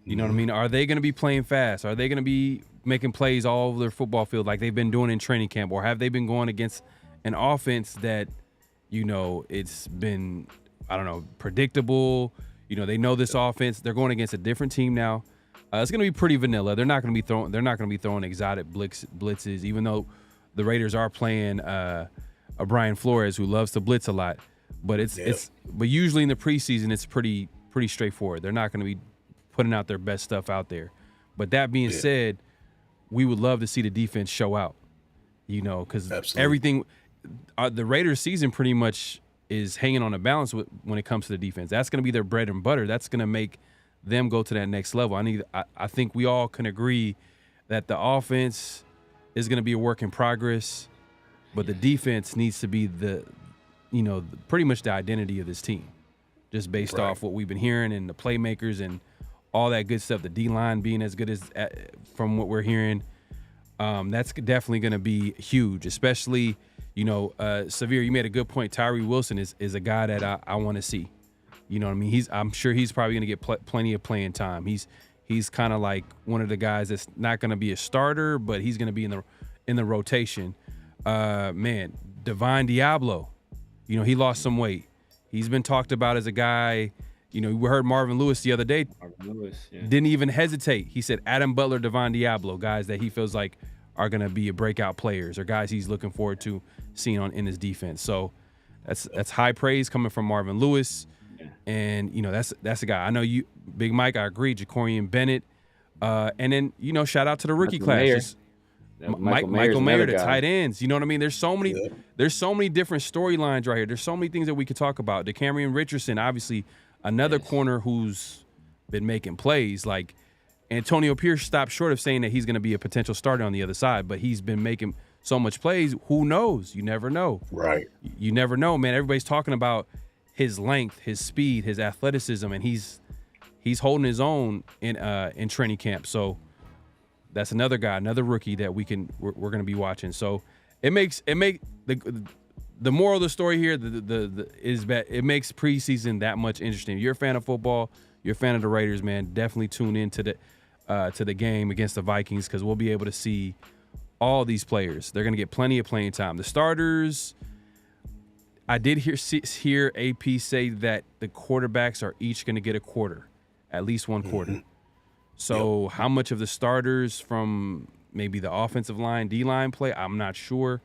You know what I mean? Are they going to be playing fast? Are they going to be making plays all over their football field like they've been doing in training camp? Or have they been going against an offense that, you know, it's been, I don't know, predictable? You know, they know this offense. They're going against a different team now. It's going to be pretty vanilla. They're not going to be throwing exotic blitzes, even though the Raiders are playing a Brian Flores who loves to blitz a lot. But but usually in the preseason it's pretty straightforward. They're not going to be putting out their best stuff out there. But that being said, we would love to see the defense show out. You know, because everything, the Raiders season pretty much is hanging on a balance when it comes to the defense. That's going to be their bread and butter. That's going to make them go to that next level. I think we all can agree that the offense is going to be a work in progress, but the defense needs to be pretty much the identity of this team, just based off what we've been hearing and the playmakers and all that good stuff. The D-line being as good as from what we're hearing, that's definitely going to be huge, especially, you know, Severe, you made a good point. Tyree Wilson is a guy that I want to see. You know what I mean? I'm sure he's probably going to get plenty of playing time. He's kind of like one of the guys that's not going to be a starter, but he's going to be in the rotation. Man, Divine Diablo, you know, he lost some weight. He's been talked about as a guy, you know, we heard Marvin Lewis the other day. Didn't even hesitate. He said Adam Butler, Divine Diablo, guys that he feels like are going to be breakout players or guys he's looking forward to seeing in his defense. So that's high praise coming from Marvin Lewis. And, that's a guy. I know you, Big Mike, I agree, Jacorian Bennett. And then, shout out to the rookie class. Michael Mayer, the tight ends. You know what I mean? There's so many different storylines right here. There's so many things that we could talk about. DeCamerion Richardson, obviously, another corner who's been making plays. Like, Antonio Pierce stopped short of saying that he's going to be a potential starter on the other side, but he's been making so much plays. Who knows? You never know. Right. You never know, man. Everybody's talking about his length, his speed, his athleticism, and he's holding his own in training camp. So that's another guy, another rookie that we're going to be watching. So it makes the moral of the story here is that it makes preseason that much interesting. If you're a fan of football, you're a fan of the Raiders, man, definitely tune in to the game against the Vikings, because we'll be able to see all these players. They're going to get plenty of playing time. The starters, I did hear AP say that the quarterbacks are each going to get a quarter, at least one quarter. Mm-hmm. So how much of the starters from maybe the offensive line, D-line play, I'm not sure,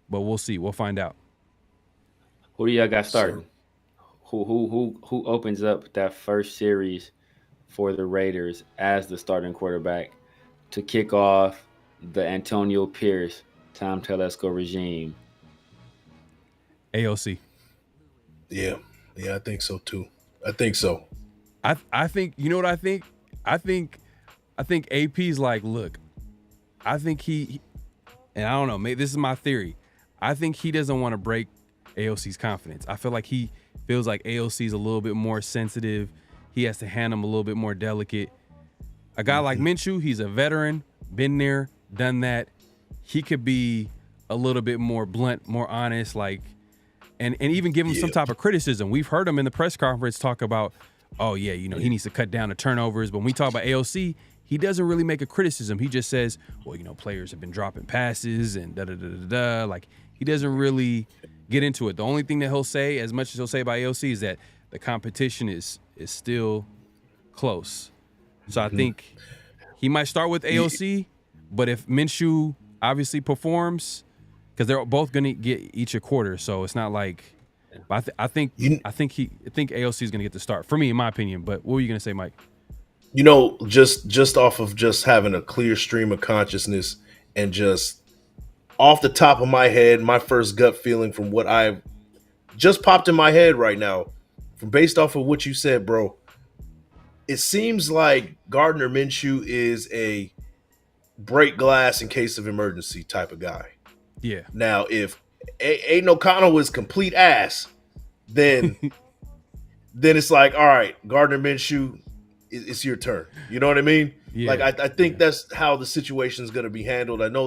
but we'll see. We'll find out. Who do y'all got starting? Who opens up that first series for the Raiders as the starting quarterback to kick off the Antonio Pierce, Tom Telesco regime? AOC. Yeah, I think so too. I think so. I think, you know what I think? I think AP's like, look, I think he, and I don't know, maybe this is my theory. I think he doesn't want to break AOC's confidence. I feel like he feels like AOC's a little bit more sensitive. He has to handle him a little bit more delicate. A guy like Minshew, he's a veteran, been there, done that. He could be a little bit more blunt, more honest, like, and even give him some type of criticism. We've heard him in the press conference talk about, oh, yeah, he needs to cut down the turnovers. But when we talk about AOC, he doesn't really make a criticism. He just says, well, players have been dropping passes and da-da-da-da-da. Like, he doesn't really get into it. The only thing that he'll say, as much as he'll say about AOC, is that the competition is still close. So I think he might start with AOC, but if Minshew obviously performs, because they're both going to get each a quarter, so it's not like. But I think AOC is going to get the start for me, in my opinion. But what were you going to say, Mike? Just off of just having a clear stream of consciousness and just off the top of my head, my first gut feeling from what I've just popped in my head right now, from based off of what you said, bro. It seems like Gardner Minshew is a break glass in case of emergency type of guy. Yeah. Now, if Aiden O'Connell was complete ass, then it's like, all right, Gardner Minshew, it's your turn. You know what I mean? Yeah. Like I think that's how the situation is going to be handled. I know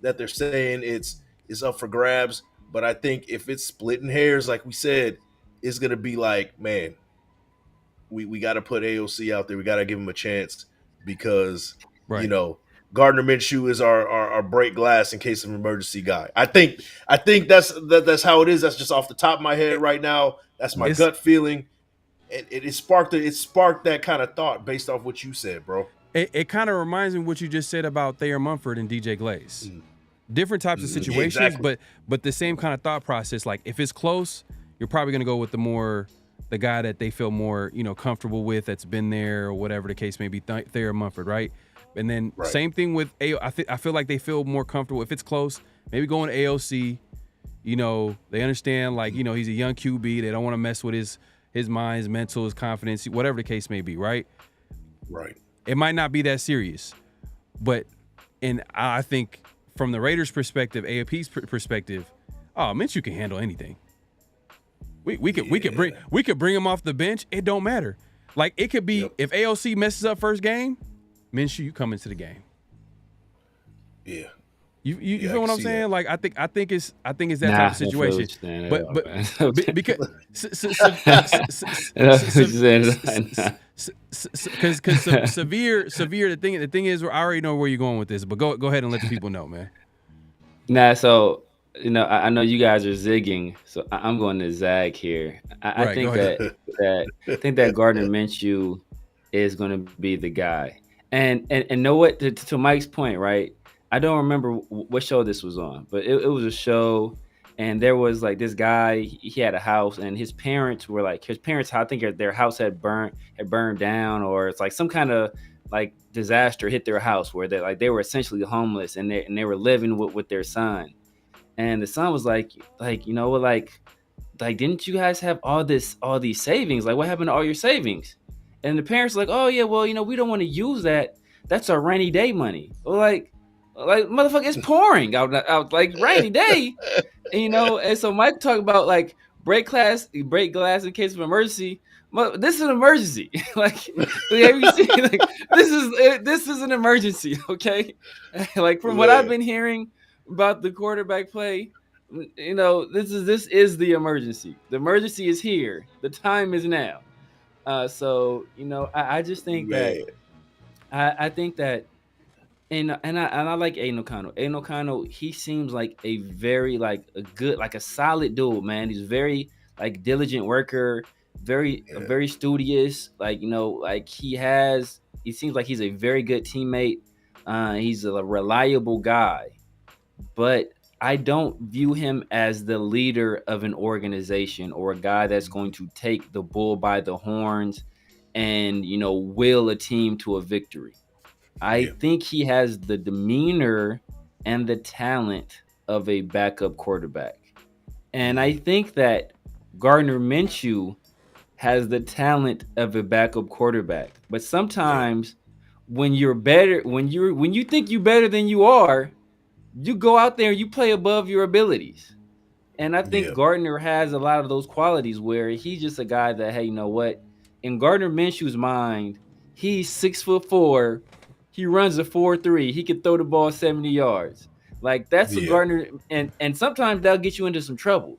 that they're saying it's up for grabs, but I think if it's splitting hairs, like we said, it's going to be like, man, we got to put AOC out there. We got to give him a chance because Gardner Minshew is our break glass in case of emergency guy. I think that's how it is. That's just off the top of my head right now. That's my gut feeling. It sparked that kind of thought based off what you said, bro. It kind of reminds me of what you just said about Thayer Munford and DJ Glaze. Different types of situations, exactly. but the same kind of thought process. Like if it's close, you're probably going to go with the guy that they feel more comfortable with, that's been there or whatever the case may be. Thayer Munford, right? And then same thing with I feel like they feel more comfortable if it's close. Maybe going to AOC. They understand he's a young QB. They don't want to mess with his mind, his mental, his confidence, whatever the case may be. Right. Right. It might not be that serious, but I think from the Raiders' perspective, AAP's perspective, Minshew can handle anything. We could bring him off the bench. It don't matter. Like it could be if AOC messes up first game. Minshew, you come into the game. Yeah. You feel what I'm saying? That. Like I think it's that type of situation. But because severe the thing is I already know where you're going with this, but go ahead and let the people know, man. Nah, so I know you guys are zigging, so I'm going to zag here. I think that Gardner Minshew is going to be the guy. And know what? To Mike's point, right? I don't remember what show this was on, but it was a show, and there was like this guy. He had a house, and his parents were like his parents. I think their house had burned down, or it's like some kind of like disaster hit their house where they were essentially homeless, and they were living with their son. And the son was like, like didn't you guys have all these savings? Like what happened to all your savings? And the parents were like, oh yeah, well, we don't want to use that. That's our rainy day money. Well, like motherfucker, it's pouring out like rainy day. And so Mike talked about like break glass in case of emergency. This is an emergency. Like, have you seen? Like, this is an emergency. Okay, like from what I've been hearing about the quarterback play, this is the emergency. The emergency is here. The time is now. So I just think that Man. I think that and I like Aiden O'Connell. Aiden O'Connell, he seems like a very like a good, like a solid dude, man. He's very like diligent worker, very studious. Like like he seems like he's a very good teammate. He's a reliable guy, but I don't view him as the leader of an organization or a guy that's going to take the bull by the horns and will a team to a victory. I think he has the demeanor and the talent of a backup quarterback. And I think that Gardner Minshew has the talent of a backup quarterback. But sometimes when you're better, when you think you're better than you are, you go out there and you play above your abilities. And I think Gardner has a lot of those qualities where he's just a guy that, hey, you know what? In Gardner Minshew's mind, he's 6'4". He runs a 4.3. He can throw the ball 70 yards. Like that's what Gardner, and sometimes that'll get you into some trouble.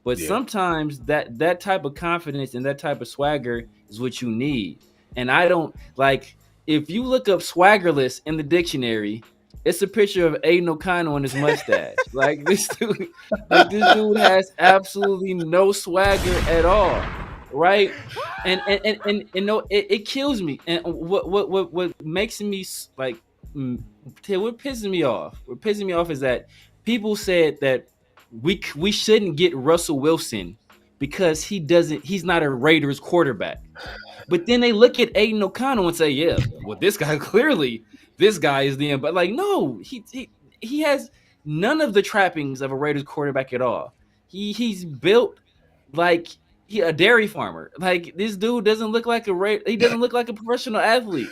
But sometimes that type of confidence and that type of swagger is what you need. And I don't like, if you look up swaggerless in the dictionary, it's a picture of Aiden O'Connell and his mustache. Like this dude has absolutely no swagger at all, right? And no, it kills me. And what makes me like, what pisses me off? What pisses me off is that people said that we shouldn't get Russell Wilson because he's not a Raiders quarterback. But then they look at Aiden O'Connell and say, yeah, well, this guy is the end. But like, no, he has none of the trappings of a Raiders quarterback at all. He's built like a dairy farmer. Like this dude doesn't look like he doesn't look like a professional athlete.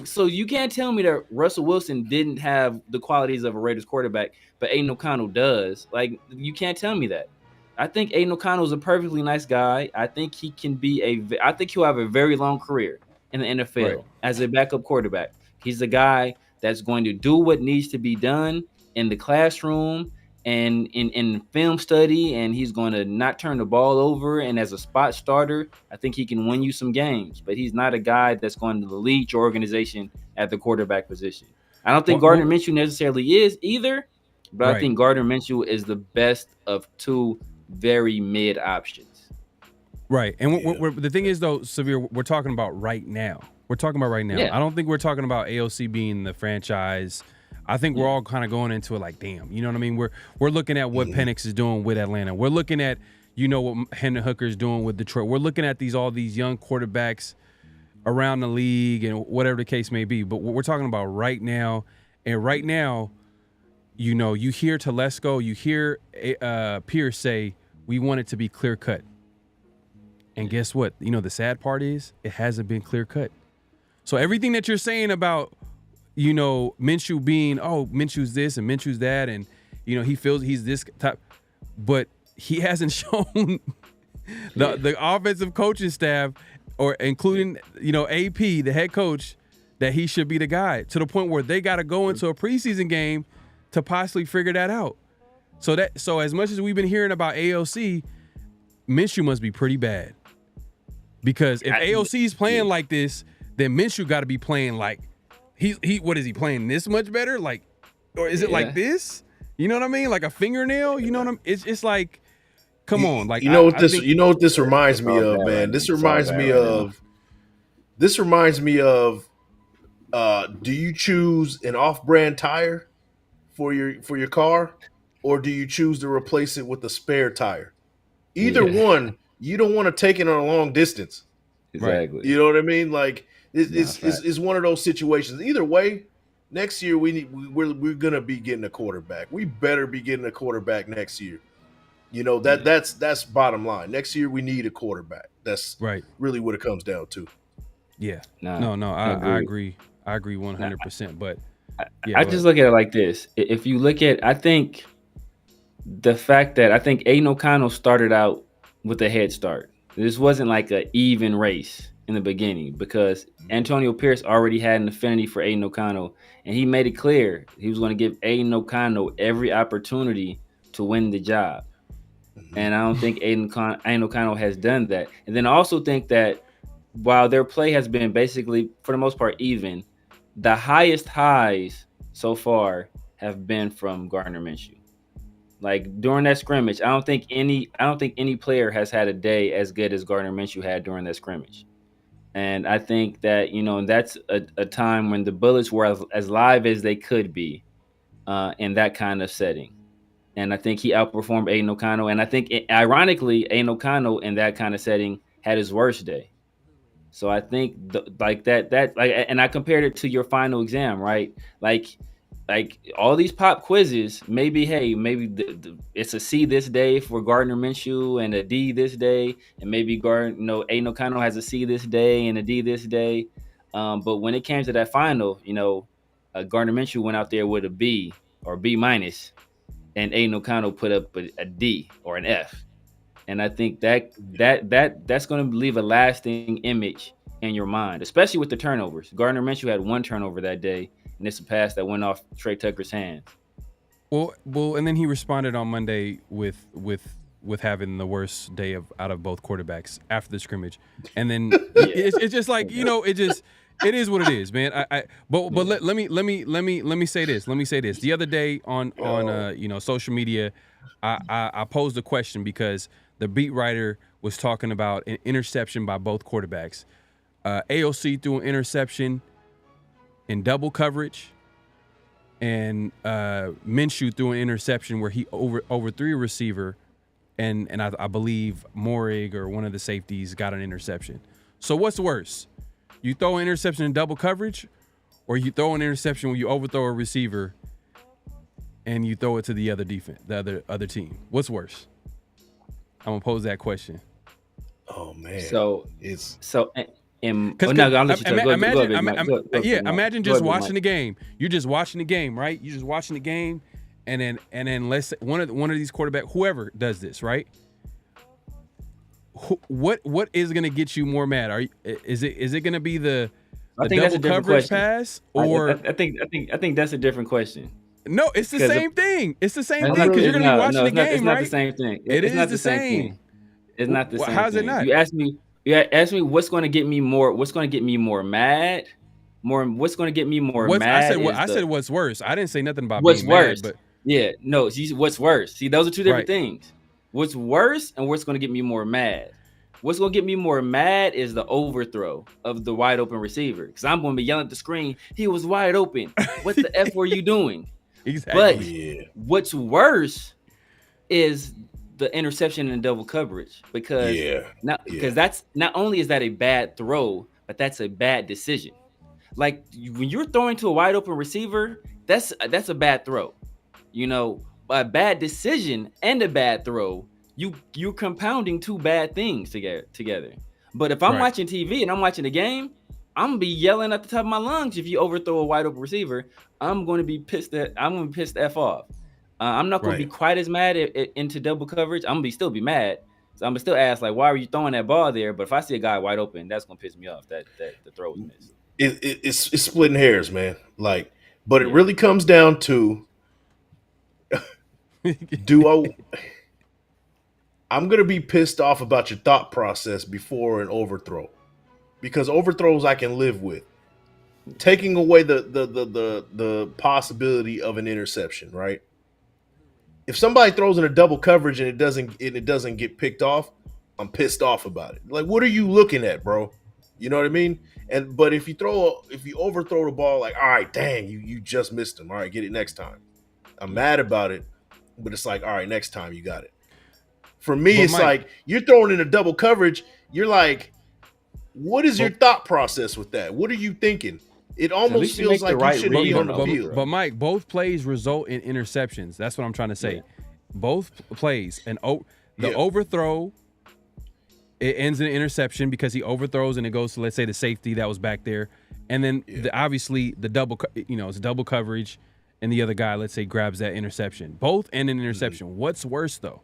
So you can't tell me that Russell Wilson didn't have the qualities of a Raiders quarterback, but Aiden O'Connell does. Like you can't tell me that. I think Aiden O'Connell is a perfectly nice guy. I think he can I think he'll have a very long career in the NFL as a backup quarterback. He's the guy that's going to do what needs to be done in the classroom and in film study, and he's going to not turn the ball over. And as a spot starter, I think he can win you some games, but he's not a guy that's going to lead your organization at the quarterback position. I don't think Gardner Minshew necessarily is either, but I think Gardner Minshew is the best of two very mid options. Right. And the thing is, though, Severe, we're talking about right now. We're talking about right now. Yeah. I don't think we're talking about AOC being the franchise. I think we're all kind of going into it like, damn, you know what I mean? We're looking at what Penix is doing with Atlanta. We're looking at, what Hendon Hooker is doing with Detroit. We're looking at all these young quarterbacks around the league and whatever the case may be. But what we're talking about right now, and right now, you hear Telesco, you hear Pierce say, we want it to be clear cut. And guess what? The sad part is it hasn't been clear cut. So everything that you're saying about, Minshew being, Minshew's this and Minshew's that, and, he feels he's this type, but he hasn't shown the offensive coaching staff, or including, AP, the head coach, that he should be the guy, to the point where they got to go into a preseason game to possibly figure that out. So as much as we've been hearing about AOC, Minshew must be pretty bad. Because if AOC is playing like this, then Minshew got to be playing like what is he playing this much better? Like, or is it like this? You know what I mean? Like a fingernail? You know what I mean? It's like, come on. Like, you know what this reminds me of, man? This reminds me of do you choose an off-brand tire for your car, or do you choose to replace it with a spare tire? Either Yeah. one, you don't want to take it on a long distance. Right. Exactly. You know what I mean? Like Nah, fact. it's one of those situations. Either way, next year we're gonna be getting a quarterback. We better be getting a quarterback next year. You know that's bottom line. Next year we need a quarterback. That's Right. really what it comes down to. Yeah. Nah, No, I agree. I agree 100%. But yeah, I go just ahead. look at it like this. If you look at, I think the fact that I think Aiden O'Connell started out with a head start. This wasn't like an even race in the beginning because Antonio Pierce already had an affinity for Aiden O'Connell, and he made it clear he was going to give Aiden O'Connell every opportunity to win the job. And I don't think Aiden O'Connell has done that. And then I also think that while their play has been basically, for the most part, even, the highest highs so far have been from Gardner Minshew. Like during that scrimmage, I don't think any player has had a day as good as Gardner Minshew had during that scrimmage. And I think that, that's a time when the Bullets were as live as they could be in that kind of setting. And I think he outperformed Aiden O'Connell. And I think, ironically, Aiden O'Connell in that kind of setting had his worst day. So I think like that, and I compared it to your final exam, right? Like all these pop quizzes, maybe it's a C this day for Gardner Minshew and a D this day, and maybe Aiden O'Connell has a C this day and a D this day. But when it came to that final, Gardner Minshew went out there with a B or B minus, and Aiden O'Connell put up a D or an F. And I think that's going to leave a lasting image in your mind, especially with the turnovers. Gardner Minshew had one turnover that day, and it's a pass that went off Trey Tucker's hands. Well, and then he responded on Monday with having the worst day out of both quarterbacks after the scrimmage, and then it's just like it is what it is, man. But let me say this. Let me say this. The other day on social media, I posed a question because the beat writer was talking about an interception by both quarterbacks. AOC threw an interception in double coverage, and Minshew threw an interception where he overthrew a receiver, and I believe Morig or one of the safeties got an interception. So what's worse? You throw an interception in double coverage, or you throw an interception when you overthrow a receiver and you throw it to the other defense, the other team? What's worse? I'm gonna pose that question. Oh man! Imagine just watching the game. You're just watching the game, right? You're just watching the game, and then let's say one of these quarterbacks, whoever does this, right? What is going to get you more mad? Is it going to be the double coverage pass, or I think that's a different question. No, it's the same thing. It's the same thing because you're going to be watching the game, right? It's not the same thing. It's not the same. It's not the same. How's it not? You asked me what's going to get me more. What's going to get me more mad? What's going to get me more mad? I said what's worse. I didn't say nothing about what's being worse. Mad, but yeah, no. What's worse? See, those are two different things. What's worse and what's going to get me more mad? What's going to get me more mad is the overthrow of the wide open receiver, because I'm going to be yelling at the screen. He was wide open. What the F were you doing? Exactly. But what's worse is the interception and double coverage, because that's not only is that a bad throw, but that's a bad decision. Like when you're throwing to a wide open receiver, that's a bad throw. A bad decision and a bad throw, you're compounding two bad things together. But if I'm watching TV and I'm watching the game, I'm gonna be yelling at the top of my lungs if you overthrow a wide open receiver. I'm going to be pissed. I'm going to be pissed the F off. I'm not going to be quite as mad into double coverage. I'm going to still be mad. So I'm going to still ask, like, why are you throwing that ball there? But if I see a guy wide open, that's going to piss me off that the throw was missed. It's splitting hairs, man. Like, but it really comes down to I'm going to be pissed off about your thought process before an overthrow, because overthrows I can live with. Taking away the possibility of an interception, right? If somebody throws in a double coverage and it doesn't get picked off, I'm pissed off about it. Like, what are you looking at, bro? You know what I mean? But if you overthrow the ball, like, all right, dang, you just missed him. All right, get it next time. I'm mad about it, but it's like, all right, next time you got it. For me, But it's Mike, like you're throwing in a double coverage. You're like, what is your thought process with that? What are you thinking? It At almost least you feels make the like you right shouldn't be read on on the the field. but Mike, both plays result in interceptions. That's what I'm trying to say. Yeah. Both plays, the Yeah. overthrow, it ends in an interception because he overthrows and it goes to, let's say, the safety that was back there, and then obviously the double, it's double coverage, and the other guy, let's say, grabs that interception. Both end in an interception. What's worse though?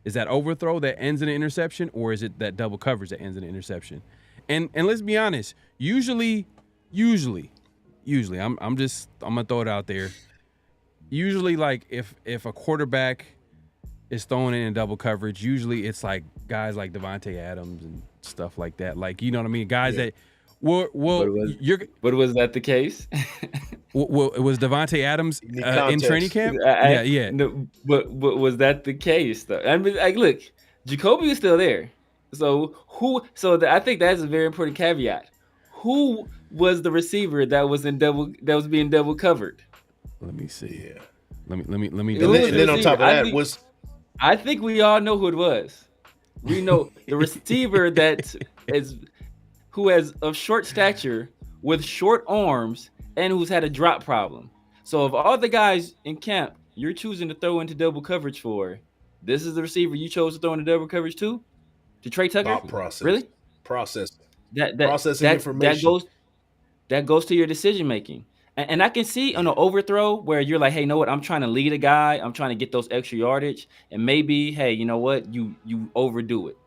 Is that overthrow that ends in an interception, or is it that double coverage that ends in an interception? And let's be honest, usually, I'm gonna throw it out there. Usually, like if a quarterback is throwing it in double coverage, usually it's like guys like Devontae Adams and stuff like that. Like, you know what I mean? Guys that well, but was that the case? well, it was Devontae Adams in training camp. Yeah. No, but was that the case though? I mean, like, look, Jacoby is still there. So I think that's a very important caveat. Who was the receiver that was being double covered? Let me see. Yeah. Let me. And then on top of that I think we all know who it was. We know the receiver who has of short stature with short arms and who's had a drop problem. So of all the guys in camp you're choosing to throw into double coverage for, this is the receiver you chose to throw into double coverage to Trey Tucker? thought process. Really? Processing. Processing information. That goes to your decision making. And I can see on an overthrow where you're like, hey, you know what? I'm trying to lead a guy. I'm trying to get those extra yardage. And maybe, hey, you know what? You overdo it.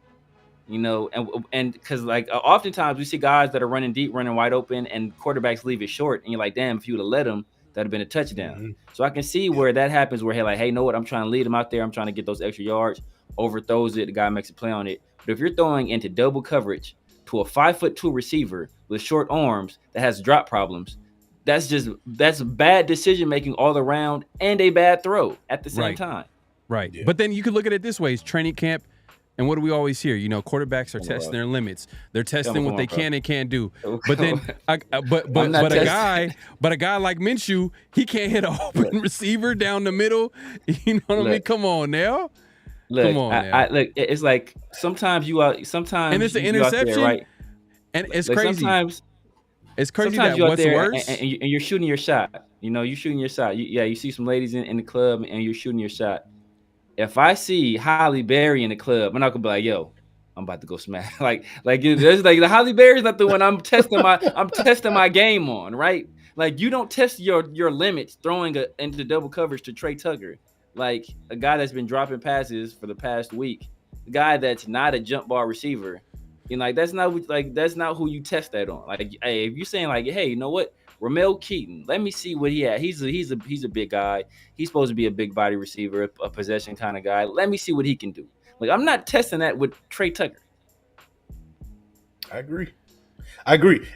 You know, and because like oftentimes we see guys that are running deep, running wide open, and quarterbacks leave it short. And you're like, damn, if you would have let him, that'd have been a touchdown. Mm-hmm. So I can see where that happens where, hey, you know what? I'm trying to lead him out there. I'm trying to get those extra yards. Overthrows it. The guy makes a play on it. But if you're throwing into double coverage to a 5'2" receiver with short arms that has drop problems, that's bad decision making all around and a bad throw at the same time. Right. Yeah. But then you could look at it this way: it's training camp, and what do we always hear? You know, quarterbacks are testing their limits. They're testing what they can and can't do. But then, a guy like Minshew, he can't hit an open receiver down the middle. You know what I mean? Come on now. Look, Come on now. look, it's like sometimes and it's an interception, there, right? And it's like crazy. It's crazy that what's there worse. And you're shooting your shot. You know, you're shooting your shot. You see some ladies in the club and you're shooting your shot. If I see Holly Berry in the club, I'm not gonna be like, yo, I'm about to go smash. like there's like the Holly Berry's not the one I'm testing my game on, right? Like you don't test your limits throwing into double coverage to Trey Tucker. Like a guy that's been dropping passes for the past week, a guy that's not a jump ball receiver. You know, like that's not who you test that on. Like, hey, if you're saying like, hey, you know what, Ramel Keaton, let me see what he had. He's a big guy. He's supposed to be a big body receiver, a possession kind of guy. Let me see what he can do. Like, I'm not testing that with Trey Tucker. I agree,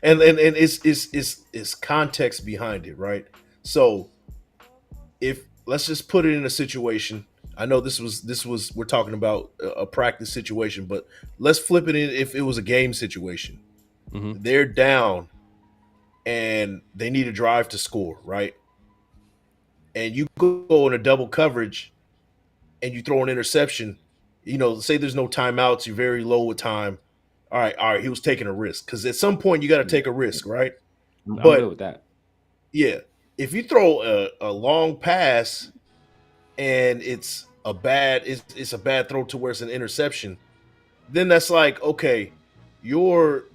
and it's context behind it, right? So, if let's just put it in a situation. I know this was we're talking about a practice situation, but let's flip it in if it was a game situation. Mm-hmm. They're down and they need a drive to score, right? And you go in a double coverage and you throw an interception. You know, say there's no timeouts, you're very low with time. All right, he was taking a risk because at some point you got to take a risk, right? I'm good with that. Yeah, if you throw a long pass and it's a bad throw to where it's an interception, then that's like, okay, your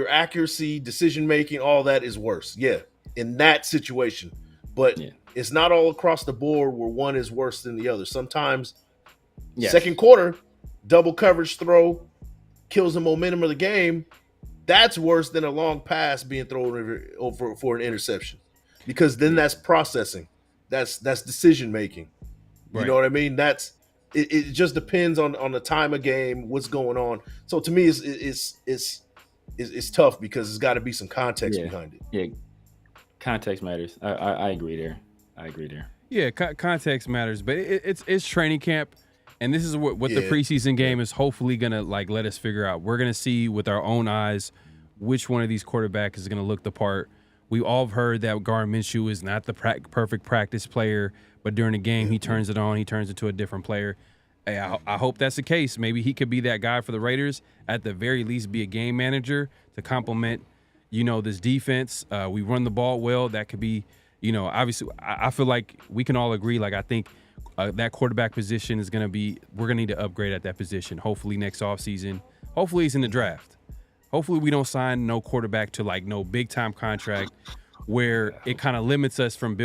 accuracy, decision making, all that is worse. Yeah, in that situation, but it's not all across the board where one is worse than the other. Sometimes, second quarter, double coverage throw kills the momentum of the game. That's worse than a long pass being thrown over for an interception, because then that's processing, that's decision making. You know what I mean? That's it just depends on the time of game, what's going on. So to me, it's tough because there's got to be some context behind it. Yeah, context matters. I agree there. Yeah, context matters, but it's training camp, and this is what the preseason game is hopefully gonna like let us figure out. We're gonna see with our own eyes which one of these quarterbacks is gonna look the part. We all have heard that Gardner Minshew is not the perfect practice player, but but during the game he turns it on. He turns into a different player. Hey, I hope that's the case. Maybe he could be that guy for the Raiders. At the very least, be a game manager to complement, this defense. We run the ball well. That could be, obviously, I feel like we can all agree. Like, I think that quarterback position is going to be, we're going to need to upgrade at that position. Hopefully next offseason. Hopefully it's in the draft. Hopefully we don't sign no quarterback to like no big time contract where it kind of limits us from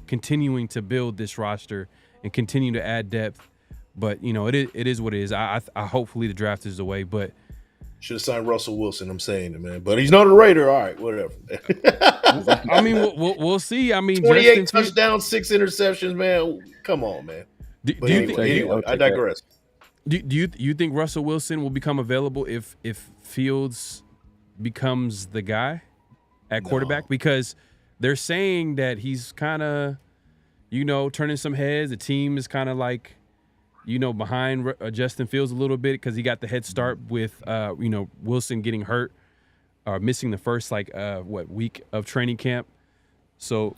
continuing to build this roster and continue to add depth. But, it is what it is. I hopefully the draft is the way, but should have signed Russell Wilson. I'm saying it, man, but he's not a Raider. All right, whatever. I mean, we'll see. I mean, 28 touchdowns, 6 interceptions, man. Come on, man. Do you think? I digress. Do you think Russell Wilson will become available if Fields becomes the guy at quarterback? Because they're saying that he's kind of, turning some heads. The team is kind of like, behind Justin Fields a little bit because he got the head start with, Wilson getting hurt or missing the first week of training camp. So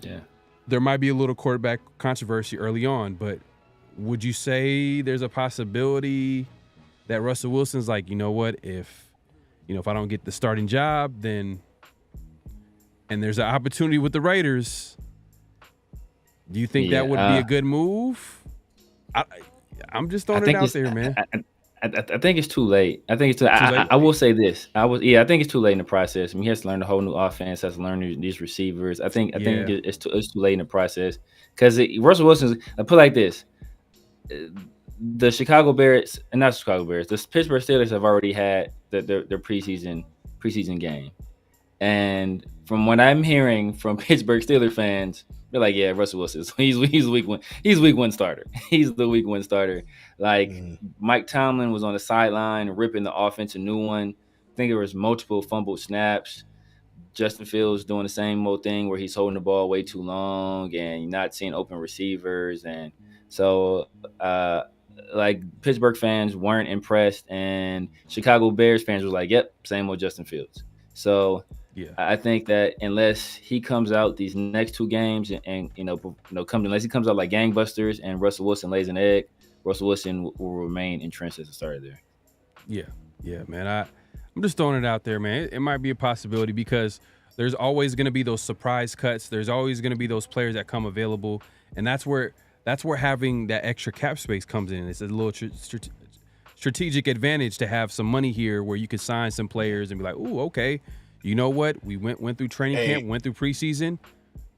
there might be a little quarterback controversy early on, but would you say there's a possibility that Russell Wilson's like, if I don't get the starting job, then, and there's an opportunity with the Raiders, do you think that would be a good move? I'm just throwing it out there, man. I think it's too late. I think it's too late. I will say this. I think it's too late in the process. I mean, he has to learn a whole new offense, has to learn these receivers. I think it's too late in the process because Russell Wilson's. I put it like this: the Chicago Bears, and not Chicago Bears, the Pittsburgh Steelers have already had their preseason game, and from what I'm hearing from Pittsburgh Steelers fans, they're like, yeah, Russell Wilson. He's week one. He's week one starter. He's the week one starter. Like Mike Tomlin was on the sideline ripping the offense a new one. I think there was multiple fumbled snaps. Justin Fields doing the same old thing where he's holding the ball way too long and you're not seeing open receivers. And so Pittsburgh fans weren't impressed and Chicago Bears fans were like, yep, same old Justin Fields. So I think that unless he comes out these next 2 games and unless he comes out like gangbusters and Russell Wilson lays an egg, Russell Wilson will remain entrenched as a starter there. Yeah, man. I'm just throwing it out there, man. It might be a possibility because there's always going to be those surprise cuts. There's always going to be those players that come available, and that's where having that extra cap space comes in. It's a little strategic advantage to have some money here where you can sign some players and be like, ooh, okay. You know what? We went through training camp, went through preseason.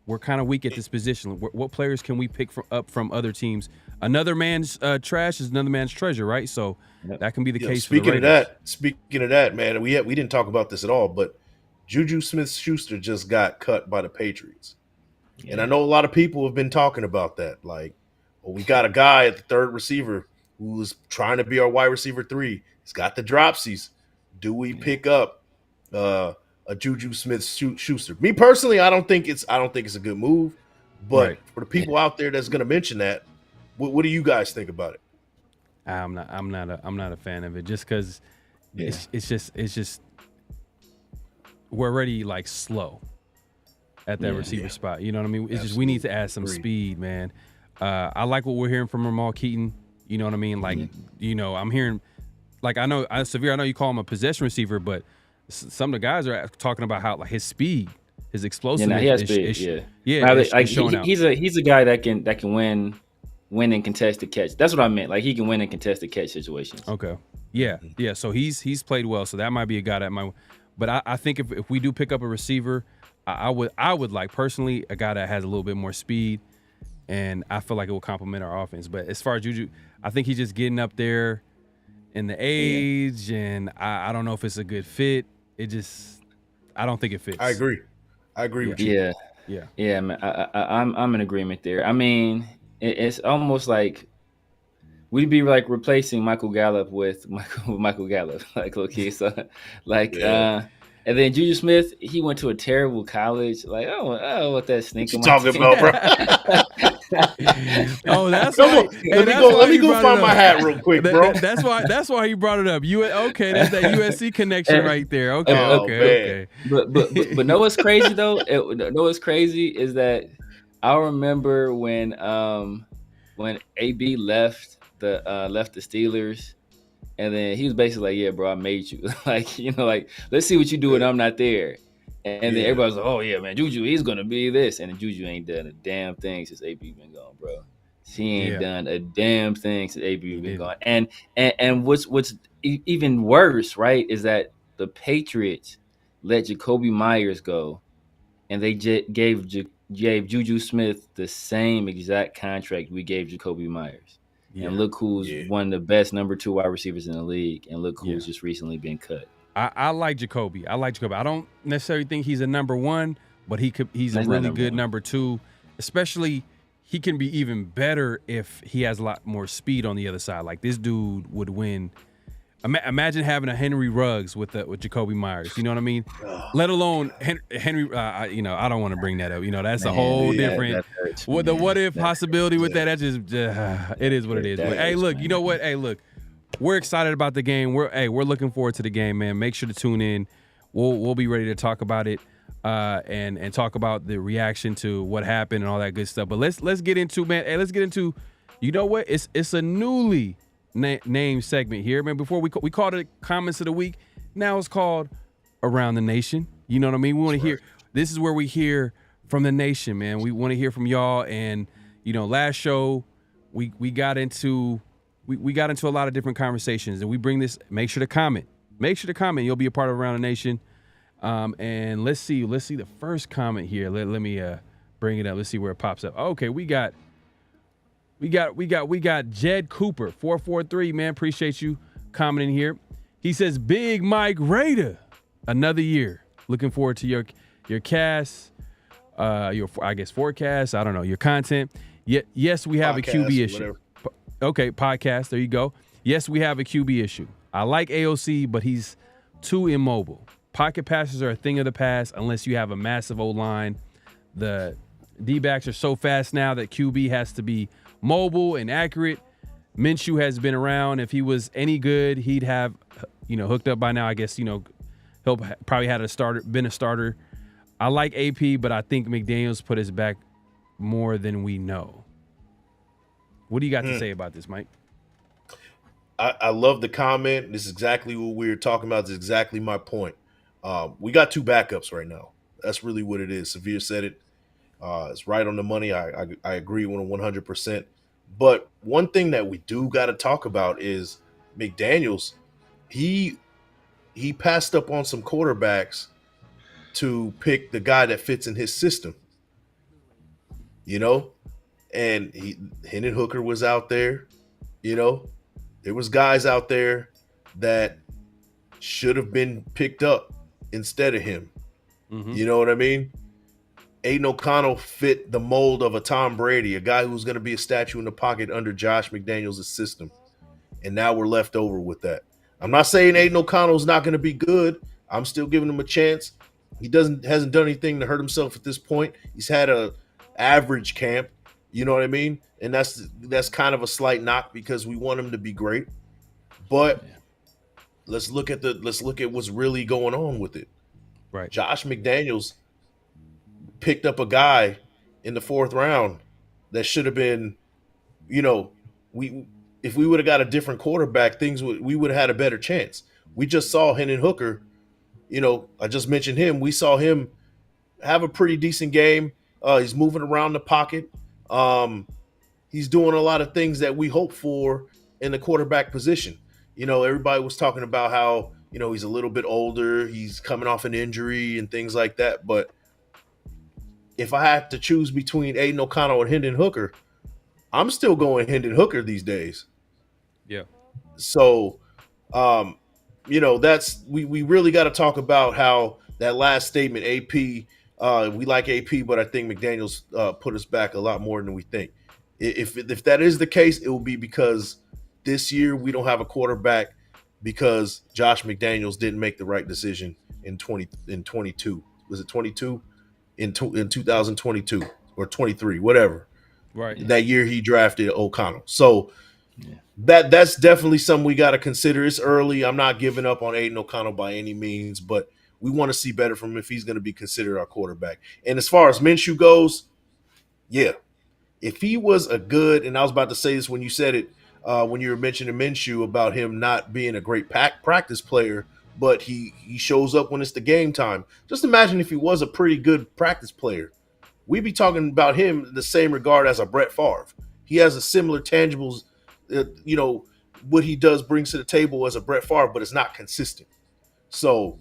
We're kind of weak at this position. What players can we pick up from other teams? Another man's trash is another man's treasure, right? So that can be the case for the Raiders. Speaking of that, man, we didn't talk about this at all, but Juju Smith-Schuster just got cut by the Patriots. Yeah. And I know a lot of people have been talking about that. Like, well, we got a guy at the third receiver who's trying to be our wide receiver 3. He's got the dropsies. Do we pick up a Juju Smith-Schuster? Me personally, I don't think it's a good move. But for the people out there that's going to mention that, what do you guys think about it? I'm not a fan of it just because it's just we're already like slow at that receiver spot. You know what I mean? It's just we need to add some speed, man. I like what we're hearing from Ramal Keaton. You know what I mean? Like I'm hearing like Severe. I know you call him a possession receiver, but some of the guys are talking about how like his speed, his explosiveness. He has speed. He's a guy that can win in contested catch. That's what I meant. Like he can win in contested catch situations. Okay. Yeah. So he's played well. So that might be a guy that might. But I think if we do pick up a receiver, I would like personally a guy that has a little bit more speed, and I feel like it will complement our offense. But as far as Juju, I think he's just getting up there in the age, and I don't know if it's a good fit. I don't think it fits. I agree with you. Yeah, man. I'm in agreement there. I mean, it's almost like we'd be like replacing Michael Gallup with Michael Gallup, like okay, so like and then Juju Smith, he went to a terrible college. Like, what that snake? What you talking about, bro? That's why. Let me go find my hat real quick, bro. That's why he brought it up. Okay, that's that USC connection right there. Okay. But know what's crazy though? Know what's crazy is that I remember when when AB left the Steelers, and then he was basically like, "Yeah, bro, I made you." Like, like, let's see what you do when I'm not there. And then everybody's like, "Oh yeah, man, Juju, he's gonna be this," and then Juju ain't done a damn thing since AB been gone, bro. He ain't done a damn thing since AB been gone. And what's even worse, right, is that the Patriots let Jacoby Myers go, and they gave Juju Smith the same exact contract we gave Jacoby Myers. Yeah. And look who's one of the best number 2 wide receivers in the league, and look who's just recently been cut. I like Jacoby. I don't necessarily think he's a number 1, but he's a really good number 2. Especially, he can be even better if he has a lot more speed on the other side. Like, this dude would win. Imagine having a Henry Ruggs with Jacoby Myers. You know what I mean? Let alone Henry. I don't want to bring that up. That's a whole different. The what if possibility with that? That's just it is what it is. But hey, look, you know what? Hey, look, we're excited about the game. We're looking forward to the game, man. Make sure to tune in. We'll be ready to talk about it and talk about the reaction to what happened and all that good stuff. But let's get into, man. Hey, let's get into. You know what? It's a newly name segment here, man. Before we called it Comments of the Week. Now it's called Around the Nation. You know what I mean? We want to hear. This is where we hear from the nation, man. We want to hear from y'all. And last show we got into we got into a lot of different conversations, and we bring this. Make sure to comment. You'll be a part of Around the Nation. And let's see the first comment here. Let me bring it up. Let's see where it pops up. Okay, we got Jed Cooper 443, man. Appreciate you commenting here. He says, "Big Mike Raider, another year. Looking forward to your cast, your forecast. I don't know, your content. Yes, we have podcast, a QB issue. Okay, podcast. There you go. Yes, we have a QB issue. I like AOC, but he's too immobile. Pocket passes are a thing of the past unless you have a massive O-line. The D-backs are so fast now that QB has to be mobile and accurate. Minshew has been around. If he was any good, he'd have, hooked up by now. I guess, he'll probably been a starter. I like AP, but I think McDaniels put us back more than we know." What do you got to say about this, Mike? I love the comment. This is exactly what we were talking about. This is exactly my point. We got 2 backups right now. That's really what it is. Severe said it. It's right on the money. I agree with him 100%. But one thing that we do got to talk about is McDaniels. He passed up on some quarterbacks to pick the guy that fits in his system. And Hendon Hooker was out there. There was guys out there that should have been picked up instead of him. Mm-hmm. You know what I mean? Aiden O'Connell fit the mold of a Tom Brady, a guy who's going to be a statue in the pocket under Josh McDaniels' system. And now we're left over with that. I'm not saying Aiden O'Connell's not going to be good. I'm still giving him a chance. He hasn't done anything to hurt himself at this point. He's had a average camp. You know what I mean? And that's kind of a slight knock because we want him to be great. But let's look at what's really going on with it. Right. Josh McDaniels picked up a guy in the 4th round that should have been, if we would have got a different quarterback, we would have had a better chance. We just saw Hendon Hooker, I just mentioned him. We saw him have a pretty decent game. He's moving around the pocket. He's doing a lot of things that we hope for in the quarterback position. Everybody was talking about how, he's a little bit older. He's coming off an injury and things like that. But if I had to choose between Aiden O'Connell and Hendon Hooker, I'm still going Hendon Hooker these days. Yeah. So, that's we really got to talk about how that last statement, AP, we like AP, but I think McDaniels put us back a lot more than we think. If that is the case, it will be because this year we don't have a quarterback because Josh McDaniels didn't make the right decision in 22. Was it 22? In 2022 or 23, whatever. Right. That year he drafted O'Connell. So that's definitely something we got to consider. It's early. I'm not giving up on Aiden O'Connell by any means, but we want to see better from him if he's going to be considered our quarterback. And as far as Minshew goes, yeah. if he was a good, and I was about to say this when you said it, when you were mentioning Minshew about him not being a great practice player, but he shows up when it's the game time. Just imagine if he was a pretty good practice player. We'd be talking about him in the same regard as a Brett Favre. He has a similar tangibles, what he does brings to the table as a Brett Favre, but it's not consistent. So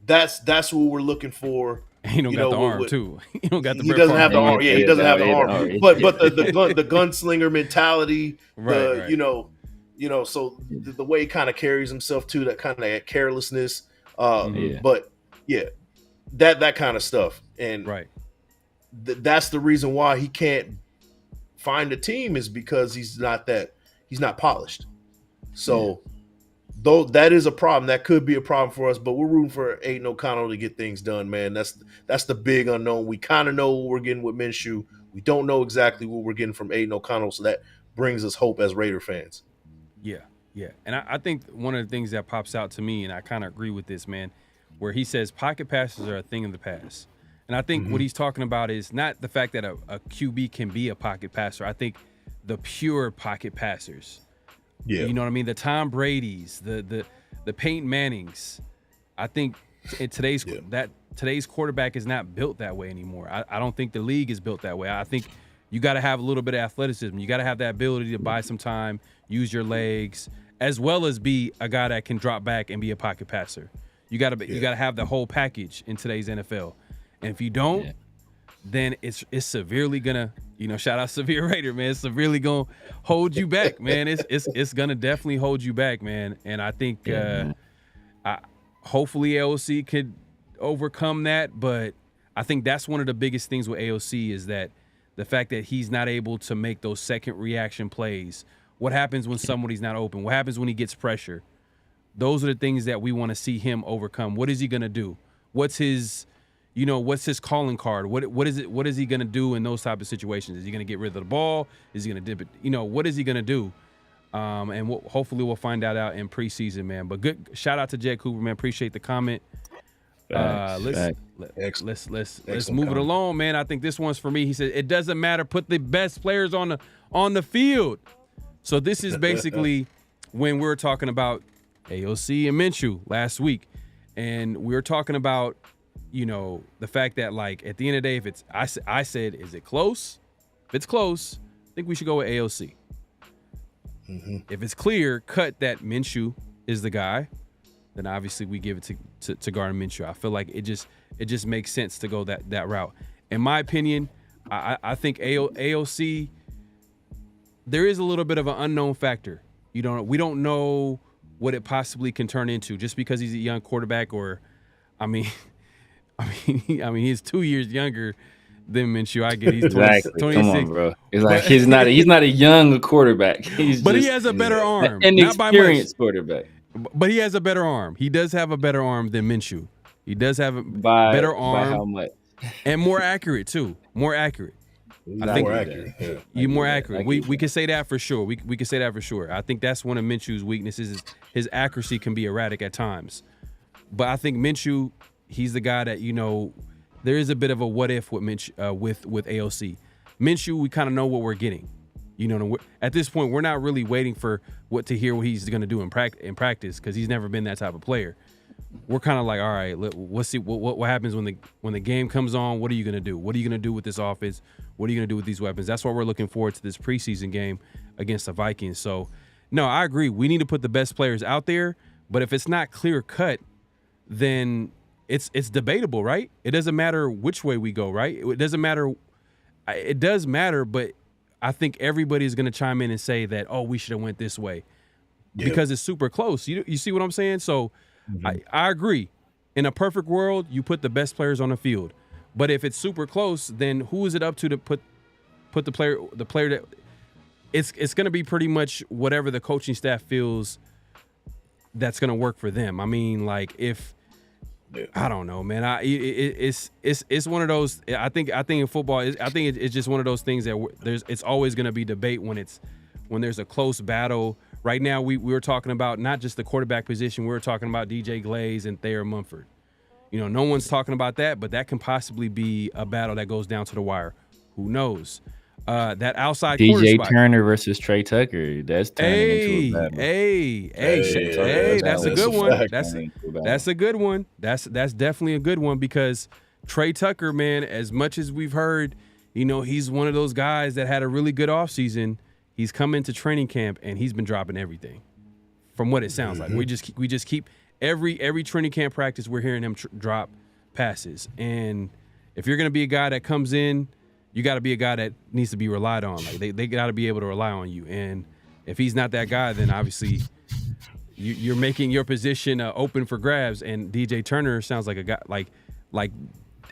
that's what we're looking for. He don't got the arm too. He don't got the. He doesn't have the arm. Yeah, he doesn't have the arm. But the gunslinger mentality, right. So the way he kind of carries himself too, that kind of carelessness. But yeah, that kind of stuff, and right. That's the reason why he can't find a team, is because he's not polished. So though that is a problem, that could be a problem for us, but we're rooting for Aiden O'Connell to get things done, man. That's the big unknown. We kind of know what we're getting with Minshew. We don't know exactly what we're getting from Aiden O'Connell, so that brings us hope as Raider fans. Yeah. And I think one of the things that pops out to me, and I kind of agree with this, man, where he says pocket passes are a thing of the past. And I think what he's talking about is not the fact that a QB can be a pocket passer. I think the pure pocket passers. Yeah. You know what I mean? The Tom Brady's, the Peyton Mannings. I think today's quarterback is not built that way anymore. I don't think the league is built that way. I think you got to have a little bit of athleticism. You got to have that ability to buy some time, use your legs, as well as be a guy that can drop back and be a pocket passer. You got to have the whole package in today's NFL. And if you don't, then it's severely gonna, shout out Severe Raider, man. It's severely gonna hold you back, man. It's gonna definitely hold you back, man. And I think hopefully AOC could overcome that, but I think that's one of the biggest things with AOC is that the fact that he's not able to make those second reaction plays. What happens when somebody's not open? What happens when he gets pressure? Those are the things that we want to see him overcome. What is he gonna do? What's his calling card? What is he gonna do in those type of situations? Is he gonna get rid of the ball? Is he gonna dip it? What is he gonna do? And hopefully we'll find out in preseason, man. But good shout out to Jed Cooper, man. Appreciate the comment. Let's move it along, man. I think this one's for me. He said it doesn't matter. Put the best players on the field. So this is basically when we were talking about AOC and Minshew last week, and we were talking about the fact that, like, at the end of the day, if it's I said, is it close? If it's close, I think we should go with AOC. If it's clear cut that Minshew is the guy, then obviously we give it to Gardner Minshew. I feel like it just makes sense to go that route. In my opinion, I think AOC, there is a little bit of an unknown factor. We don't know what it possibly can turn into just because he's a young quarterback, or he's 2 years younger than Minshew. I get he's 26. Come on, bro. It's like he's not a young quarterback. He has a better arm. An experienced quarterback. But he has a better arm. He does have a better arm than Minshew. He does have a better arm. By how much? And more accurate too. More accurate. I think you're more accurate. We can say that for sure. We can say that for sure. I think that's one of Minshew's weaknesses. Is his accuracy can be erratic at times. But I think Minshew, he's the guy that, there is a bit of a what if with with AOC. Minshew, we kind of know what we're getting. At this point, we're not really waiting for what he's going to do in practice because he's never been that type of player. We're kind of like, all right, let's see what happens when the game comes on. What are you going to do? What are you going to do with this offense? What are you going to do with these weapons? That's why we're looking forward to this preseason game against the Vikings. So, no, I agree. We need to put the best players out there. But if it's not clear cut, then it's debatable, right? It doesn't matter which way we go, right? It doesn't matter. It does matter, but I think everybody's going to chime in and say that, oh, we should have went this way because it's super close. You see what I'm saying? So I agree. In a perfect world, you put the best players on the field. But if it's super close, then who is it up to put the player that it's going to be pretty much whatever the coaching staff feels that's going to work for them. I mean, like I don't know, man. It's one of those. I think in football, it's just one of those things that it's always going to be debate when there's a close battle. Right now, we were talking about not just the quarterback position. We were talking about DJ Glaze and Thayer Mumford. No one's talking about that, but that can possibly be a battle that goes down to the wire. Who knows? That outside corner DJ spot. Turner versus Trey Tucker. That's turning into a Hey, battle. that's a That's good a one. fact. That's a good one. That's definitely a good one because Trey Tucker, man, as much as we've heard, he's one of those guys that had a really good offseason. He's come into training camp and he's been dropping everything. From what it sounds like, we just keep every training camp practice we're hearing him drop passes. And if you're gonna be a guy that comes in, you got to be a guy that needs to be relied on. Like they got to be able to rely on you. And if he's not that guy, then obviously you're making your position open for grabs. And DJ Turner sounds like a guy like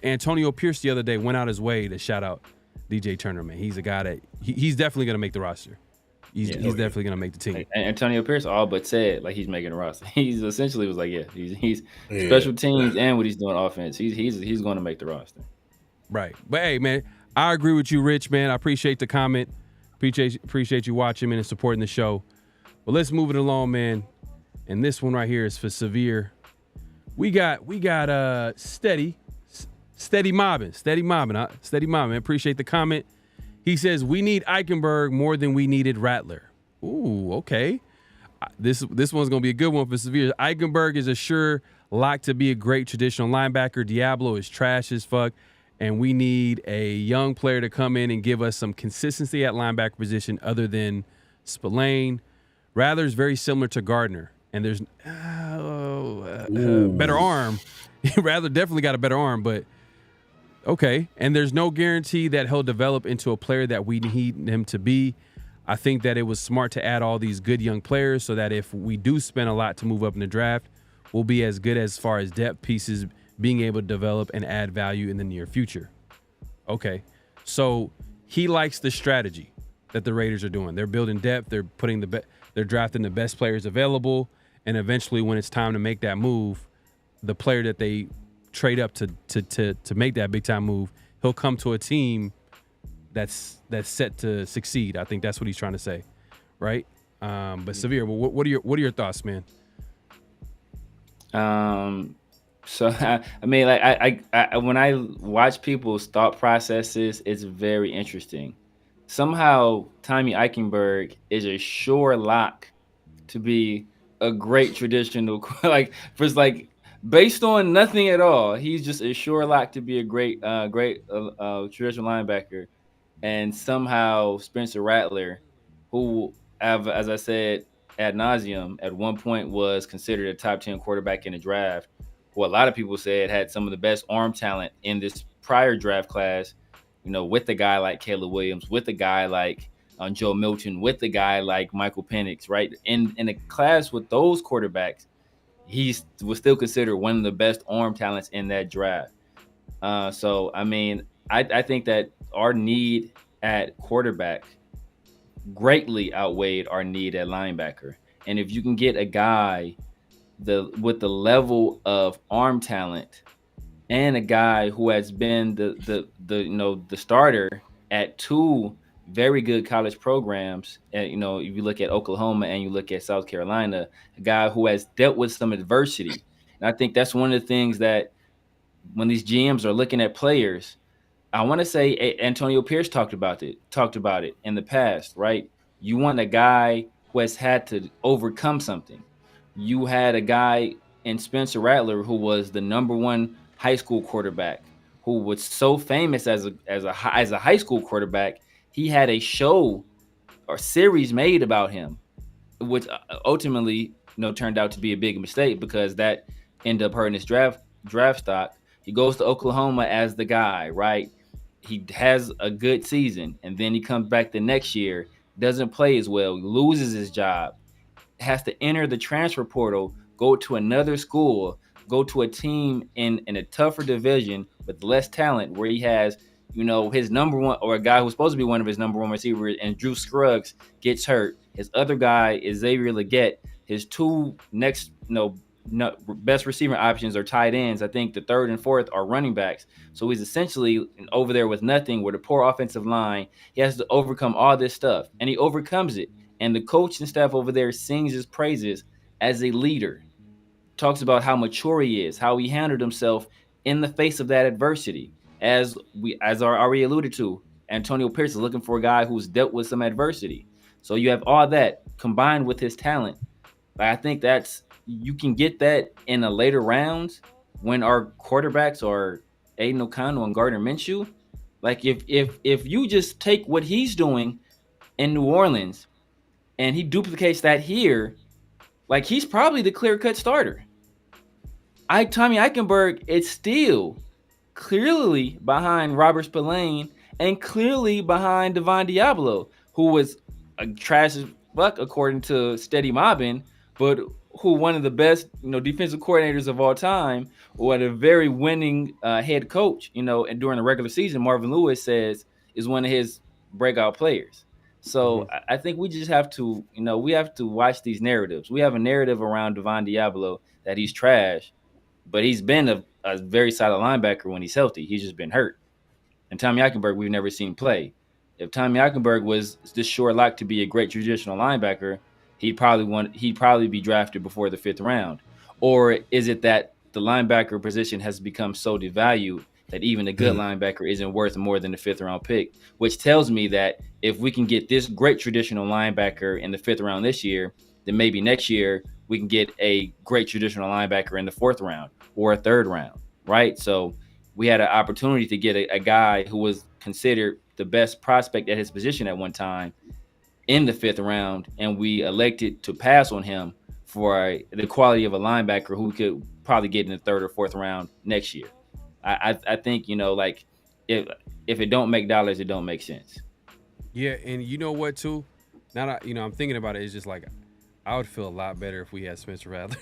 Antonio Pierce the other day went out his way to shout out DJ Turner. Man, he's a guy that he's definitely gonna make the roster. He's definitely gonna make the team. And Antonio Pierce all but said like he's making the roster. He's essentially was like, he's special teams and what he's doing offense. He's going to make the roster. Right. But hey, man, I agree with you, Rich. Man, I appreciate the comment. Appreciate you watching, man, and supporting the show. But let's move it along, man. And this one right here is for Severe. We got steady mobbing. Man. Appreciate the comment. He says, we need Eichenberg more than we needed Rattler. Ooh, okay. This one's going to be a good one for Severe. Eichenberg is a sure lock to be a great traditional linebacker. Diablo is trash as fuck. And we need a young player to come in and give us some consistency at linebacker position other than Spillane. Rattler's very similar to Gardner. And there's better arm. Rattler definitely got a better arm, but okay. And there's no guarantee that he'll develop into a player that we need him to be. I think that it was smart to add all these good young players so that if we do spend a lot to move up in the draft, we'll be as good as far as depth pieces being able to develop and add value in the near future. Okay. So he likes the strategy that the Raiders are doing. They're building depth. They're putting they're drafting the best players available. And eventually when it's time to make that move, the player that they trade up to make that big time move, he'll come to a team that's set to succeed. I think that's what he's trying to say. Right. But Severe, what are your thoughts, man? So I mean, like I when I watch people's thought processes, it's very interesting. Somehow, Tommy Eichenberg is a sure lock to be a great traditional, like based on nothing at all. He's just a sure lock to be a great traditional linebacker, and somehow Spencer Rattler, who as I said ad nauseum, at one point was considered a top 10 quarterback in the draft, who a lot of people said had some of the best arm talent in this prior draft class, with a guy like Caleb Williams, with a guy like Joe Milton, with a guy like Michael Penix, right? In a class with those quarterbacks, he was still considered one of the best arm talents in that draft. So, I mean, I think that our need at quarterback greatly outweighed our need at linebacker. And if you can get a guy with the level of arm talent and a guy who has been the starter at two very good college programs, and if you look at Oklahoma and you look at South Carolina, a guy who has dealt with some adversity. And I think that's one of the things that when these GMs are looking at players, I want to say Antonio Pierce talked about it in the past, right? You want a guy who has had to overcome something. You had a guy in Spencer Rattler who was the number one high school quarterback, who was so famous as a high school quarterback. He had a show or series made about him, which ultimately turned out to be a big mistake because that ended up hurting his draft stock. He goes to Oklahoma as the guy, right? He has a good season, and then he comes back the next year, doesn't play as well, loses his job, has to enter the transfer portal, go to another school, go to a team in a tougher division with less talent, where he has, his number one, or a guy who's supposed to be one of his number one receivers, and Drew Scruggs gets hurt. His other guy is Xavier Legette. His two next, best receiving options are tight ends. I think the third and fourth are running backs. So he's essentially over there with nothing, with a poor offensive line. He has to overcome all this stuff, and he overcomes it. And the coach and staff over there sings his praises as a leader, talks about how mature he is, how he handled himself in the face of that adversity. As I already alluded to, Antonio Pierce is looking for a guy who's dealt with some adversity. So you have all that combined with his talent. I think you can get that in the later rounds when our quarterbacks are Aiden O'Connell and Gardner Minshew. Like if you just take what he's doing in New Orleans and he duplicates that here, like he's probably the clear-cut starter. Tommy Eichenberg is still clearly behind Robert Spillane and clearly behind Devon Diablo, who was trash as fuck according to Steady Mobbin, but who one of the best defensive coordinators of all time, who had a very winning head coach, and during the regular season, Marvin Lewis says is one of his breakout players. So I think we just have to, we have to watch these narratives. We have a narrative around Devon Diablo that he's trash, but he's been a very solid linebacker when he's healthy. He's just been hurt. And Tommy Eichenberg, we've never seen play. If Tommy Eichenberg was this sure lock to be a great traditional linebacker, he'd probably be drafted before the 5th round. Or is it that the linebacker position has become so devalued that even a good linebacker isn't worth more than the 5th round pick? Which tells me that if we can get this great traditional linebacker in the 5th round this year, then maybe next year we can get a great traditional linebacker in the 4th round or a 3rd round, right? So we had an opportunity to get a guy who was considered the best prospect at his position at one time in the 5th round, and we elected to pass on him for the quality of a linebacker who we could probably get in the 3rd or 4th round next year. I think, like if it don't make dollars, it don't make sense. Yeah, and you know what too? Now that I'm thinking about it, it's just like I would feel a lot better if we had Spencer Rattler.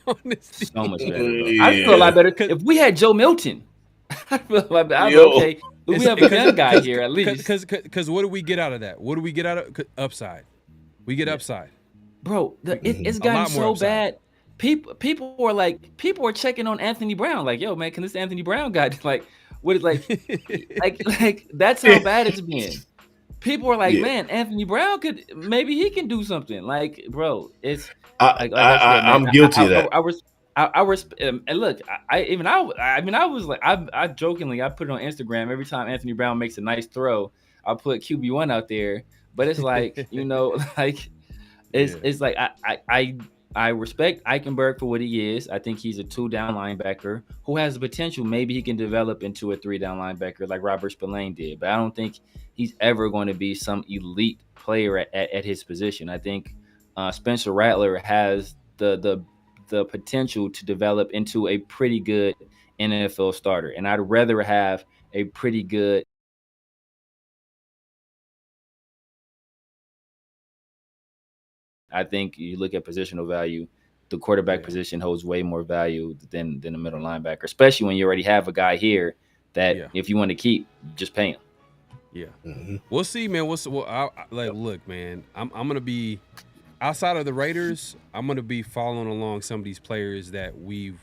Honestly. So much better, bro. I'd feel a lot better if we had Joe Milton. I'd feel a lot better. Okay, we have a young guy here at least. Because what do we get out of that? What do we get out of upside? We get upside, bro. It's gotten so bad. People are checking on Anthony Brown. Like, yo, man, can this Anthony Brown guy what is like that's how bad it's been. People are like, man, Anthony Brown he can do something. Like, bro, it's I'm guilty of that. I was and look, I was like, I jokingly I put it on Instagram every time Anthony Brown makes a nice throw. I put QB1 out there, but it's like like it's like I respect Eichenberg for what he is. I think he's a 2-down linebacker who has the potential. Maybe he can develop into a 3-down linebacker like Robert Spillane did, but I don't think he's ever going to be some elite player at his position. I think Spencer Rattler has the potential to develop into a pretty good NFL starter, and I'd rather have a pretty good I think you look at positional value, the quarterback position holds way more value than the middle linebacker, especially when you already have a guy here that if you want to keep, just pay him. Yeah, we'll see, man. Look, man, I'm gonna be outside of the Raiders. I'm gonna be following along some of these players that we've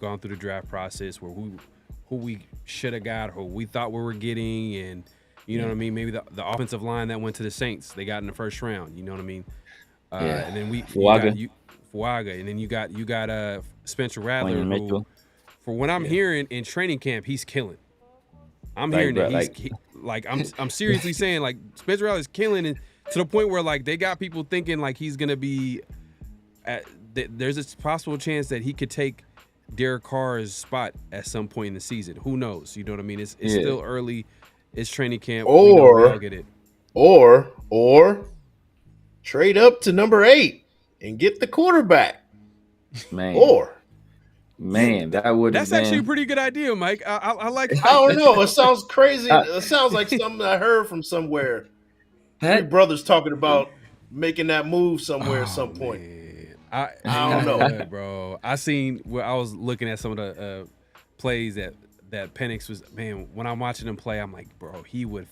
gone through the draft process, where who we should have got, who we thought we were getting, and you know what I mean. Maybe the offensive line that went to the Saints, they got in the 1st round. You know what I mean. And then Fuaga, and then you got Spencer Rattler, who, for what I'm hearing in training camp, he's killing. I'm hearing that I'm seriously saying, like, Spencer Rattler's killing, and to the point where, like, they got people thinking like he's gonna be there's a possible chance that he could take Derek Carr's spot at some point in the season. Who knows? You know what I mean? It's still early. It's training camp. Or get it. Or trade up to number 8 and get the quarterback. Man. That's actually a pretty good idea, Mike. I like it. I don't know. It sounds crazy. It sounds like something I heard from somewhere. 3 brothers talking about making that move somewhere at some point. I don't know, bro. I was looking at some of the plays that Penix was. Man, when I'm watching him play, I'm like, bro, he would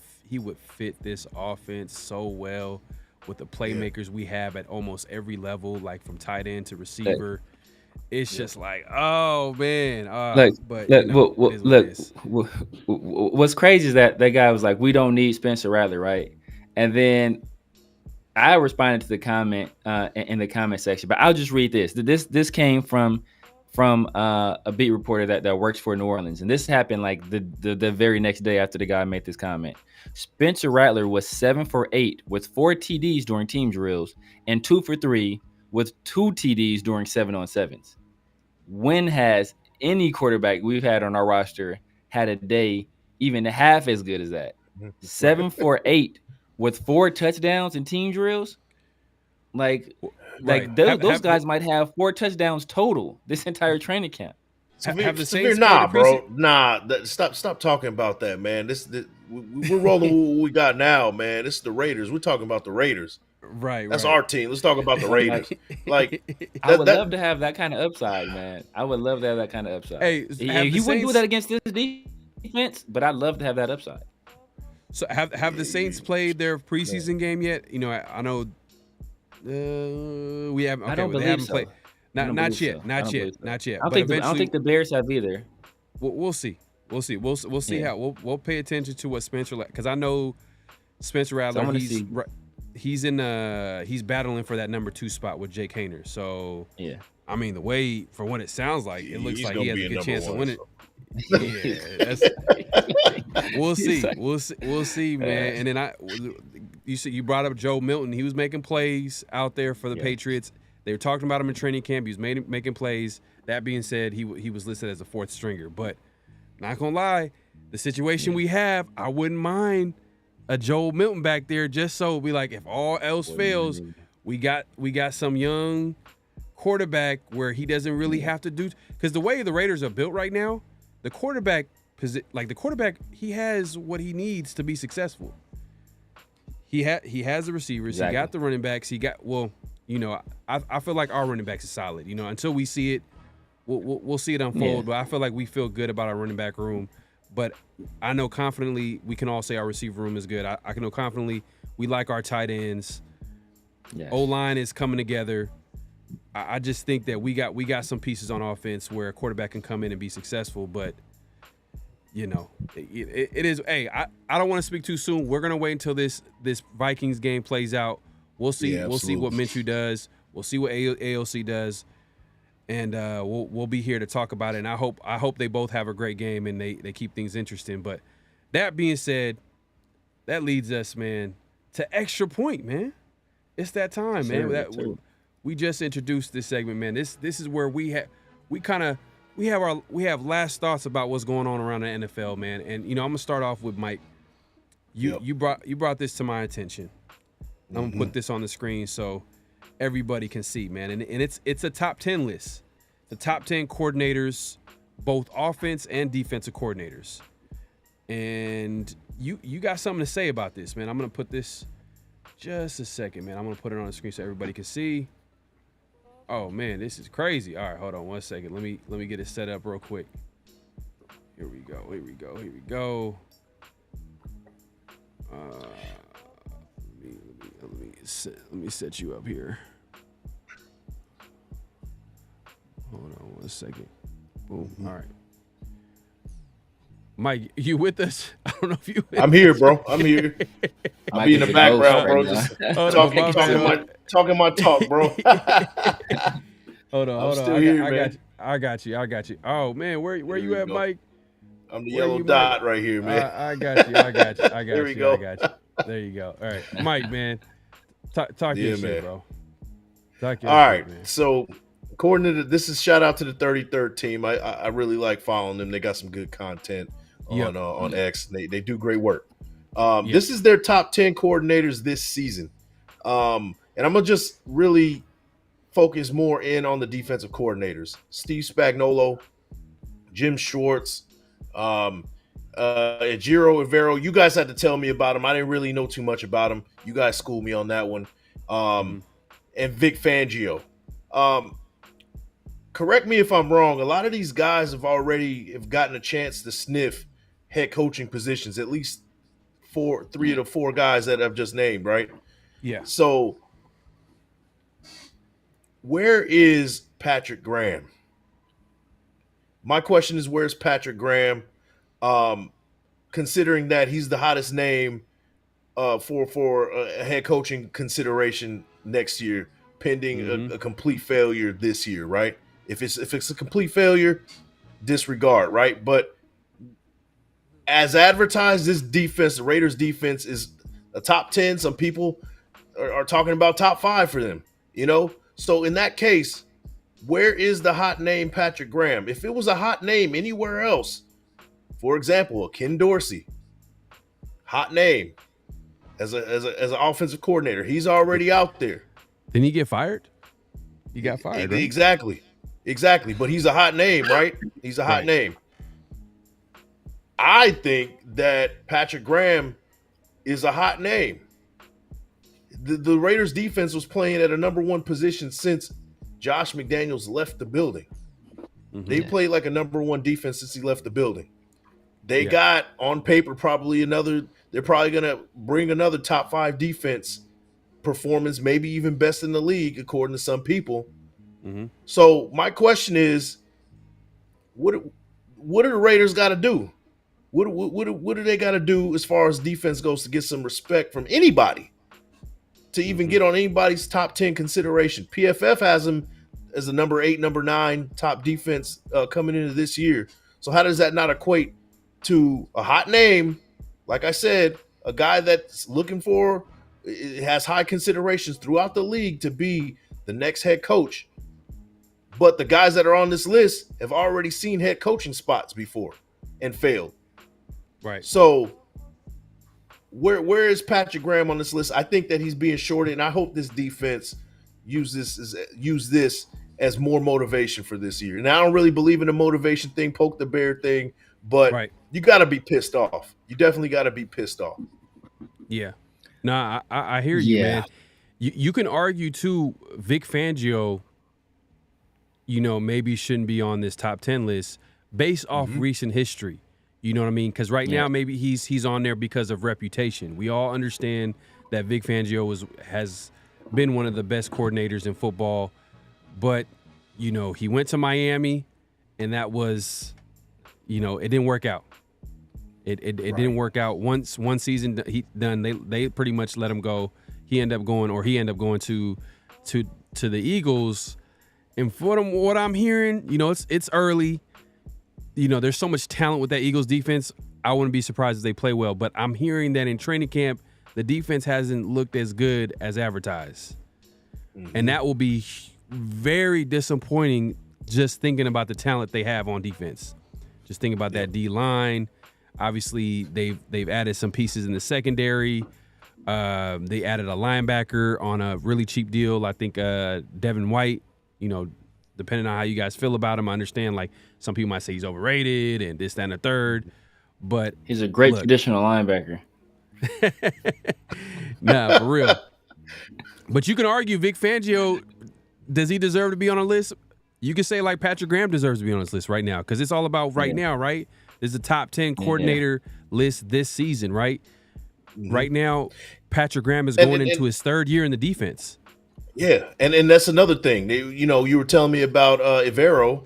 fit this offense so well with the playmakers we have at almost every level, like from tight end to receiver. It's just like, oh man. What's crazy is that guy was like, we don't need Spencer Rattler, right? And then I responded to the comment in the comment section, but I'll just read this. This came from from a beat reporter that works for New Orleans, and this happened like the very next day after the guy made this comment. Spencer Rattler was 7 for 8 with 4 TDs during team drills and 2 for 3 with 2 TDs during 7-on-7s. When has any quarterback we've had on our roster had a day even half as good as that? 7 for 8 with 4 touchdowns in team drills? Like those guys might have 4 touchdowns total this entire training camp. Severe, nah, bro. Nah, stop talking about that, man. We're rolling what we got now, man. This is the Raiders. We're talking about the Raiders. Right. That's our team. Let's talk about the Raiders. I would love to have that kind of upside, man. I would love to have that kind of upside. Hey, he wouldn't do that against this defense, but I'd love to have that upside. So have the Saints played their preseason game yet? You know, I know we haven't. Okay, I don't believe so. Played. Not yet. I don't think the Bears have either. We'll see. We'll see how we'll pay attention to what Spencer, because I know Spencer Rattler. He's battling for that number 2 spot with Jake Hayner. So yeah, I mean, the way for what it sounds like, it looks like he has a good chance to win it. Yeah, we'll see. We'll see, man. And then you brought up Joe Milton. He was making plays out there for the Patriots. They were talking about him in training camp. He was making plays. That being said, he was listed as a 4th stringer. But not gonna lie, the situation we have, I wouldn't mind a Joe Milton back there, just so we like, if all else fails, we got some young quarterback where he doesn't really have to do, because the way the Raiders are built right now, the quarterback he has what he needs to be successful. He has the receivers, He got the running backs, I feel like our running backs is solid. Until we see it, we'll see it unfold. But I feel like we feel good about our running back room. But I know confidently we can all say our receiver room is good. I can know confidently we like our tight ends. Yes. O-line is coming together. I just think that we got some pieces on offense where a quarterback can come in and be successful. But it is. Hey, I don't want to speak too soon. We're gonna wait until this Vikings game plays out. We'll see. Yeah, we'll see what Minshew does. We'll see what AOC does, and we'll be here to talk about it. And I hope they both have a great game and they keep things interesting. But that being said, that leads us, man, to Extra Point, man. It's that time, man. We just introduced this segment, man. This is where we have last thoughts about what's going on around the NFL, man. And I'm gonna start off with Mike. You brought this to my attention. I'm gonna put this on the screen so everybody can see, man. And it's a top 10 list. The top 10 coordinators, both offense and defensive coordinators. And you got something to say about this, man. I'm gonna put this just a second, man. I'm gonna put it on the screen so everybody can see. Oh man, this is crazy. All right, hold on one second. Let me get it set up real quick. Here we go. Let me set you up here. Hold on one second. Boom. All right. Mike, you with us? I don't know if you. I'm here, bro. I'm here. I'll be in the background, bro. Just talking my talk, bro. Hold on. Still here, man. I got you. Oh man, where you at, Mike? I'm the yellow dot right here, man. I got you. There we go. I got you. There you go. All right, Mike, man. Talk your shit, bro. All right, man. So according to this is shout out to the 33rd team. I really like following them. They got some good content on X. They do great work. This is their top 10 coordinators this season. And I'm gonna just really focus more in on the defensive coordinators. Steve Spagnuolo, Jim Schwartz, Ejiro Evero. You guys had to tell me about him. I didn't really know too much about him. You guys schooled me on that one. And Vic Fangio. Correct me if I'm wrong. A lot of these guys have gotten a chance to sniff head coaching positions, at least 3 of the 4 guys that I've just named, right? Yeah. So where is Patrick Graham? My question is, where's Patrick Graham? Considering that he's the hottest name for a head coaching consideration next year, pending a complete failure this year, right? If it's a complete failure, disregard, right? But as advertised, this defense, the Raiders defense, is a top 10. Some people are talking about top 5 for them, So in that case, where is the hot name Patrick Graham? If it was a hot name anywhere else, for example, a Ken Dorsey, hot name as an offensive coordinator, he's already out there. Didn't he get fired? He got fired, right? Exactly. But he's a hot name, right? He's a hot name. I think that Patrick Graham is a hot name. The Raiders defense was playing at a number 1 position since Josh McDaniels left the building. They played like a number 1 defense since he left the building. They got on paper they're probably going to bring another top 5 defense performance, maybe even best in the league, according to some people. So my question is, what do the Raiders got to do? What do they got to do as far as defense goes to get some respect from anybody, to even get on anybody's top 10 consideration? PFF has them as a number 8, number 9 top defense coming into this year. So how does that not equate to a hot name? Like I said, a guy that's looking for, it has high considerations throughout the league to be the next head coach. But the guys that are on this list have already seen head coaching spots before and failed. Right. So where is Patrick Graham on this list? I think that he's being shorted, and I hope this defense use this as more motivation for this year. And I don't really believe in the motivation thing, poke the bear thing, but you got to be pissed off. You definitely got to be pissed off. Yeah. No, I hear you, man. You can argue too, Vic Fangio, maybe shouldn't be on this top 10 list based off recent history. You know what I mean? Because right now maybe he's on there because of reputation. We all understand that Vic Fangio has been one of the best coordinators in football, but he went to Miami, and that was, it didn't work out. It didn't work out. Once one season they pretty much let him go. He ended up going to the Eagles. And from what I'm hearing, it's early. There's so much talent with that Eagles defense. I wouldn't be surprised if they play well. But I'm hearing that in training camp, the defense hasn't looked as good as advertised. And that will be very disappointing, just thinking about the talent they have on defense. Just thinking about that D-line. Obviously, they've added some pieces in the secondary. They added a linebacker on a really cheap deal. I think Devin White, depending on how you guys feel about him, I understand, like, some people might say he's overrated and this, that, and the third. But he's a great traditional linebacker. Nah, for real. But you can argue Vic Fangio, does he deserve to be on a list? You can say, like, Patrick Graham deserves to be on this list right now, because it's all about now, right? There's a top 10 coordinator list this season, right? Right now, Patrick Graham is going into his 3rd year in the defense. Yeah, and that's another thing. You were telling me about Ivero.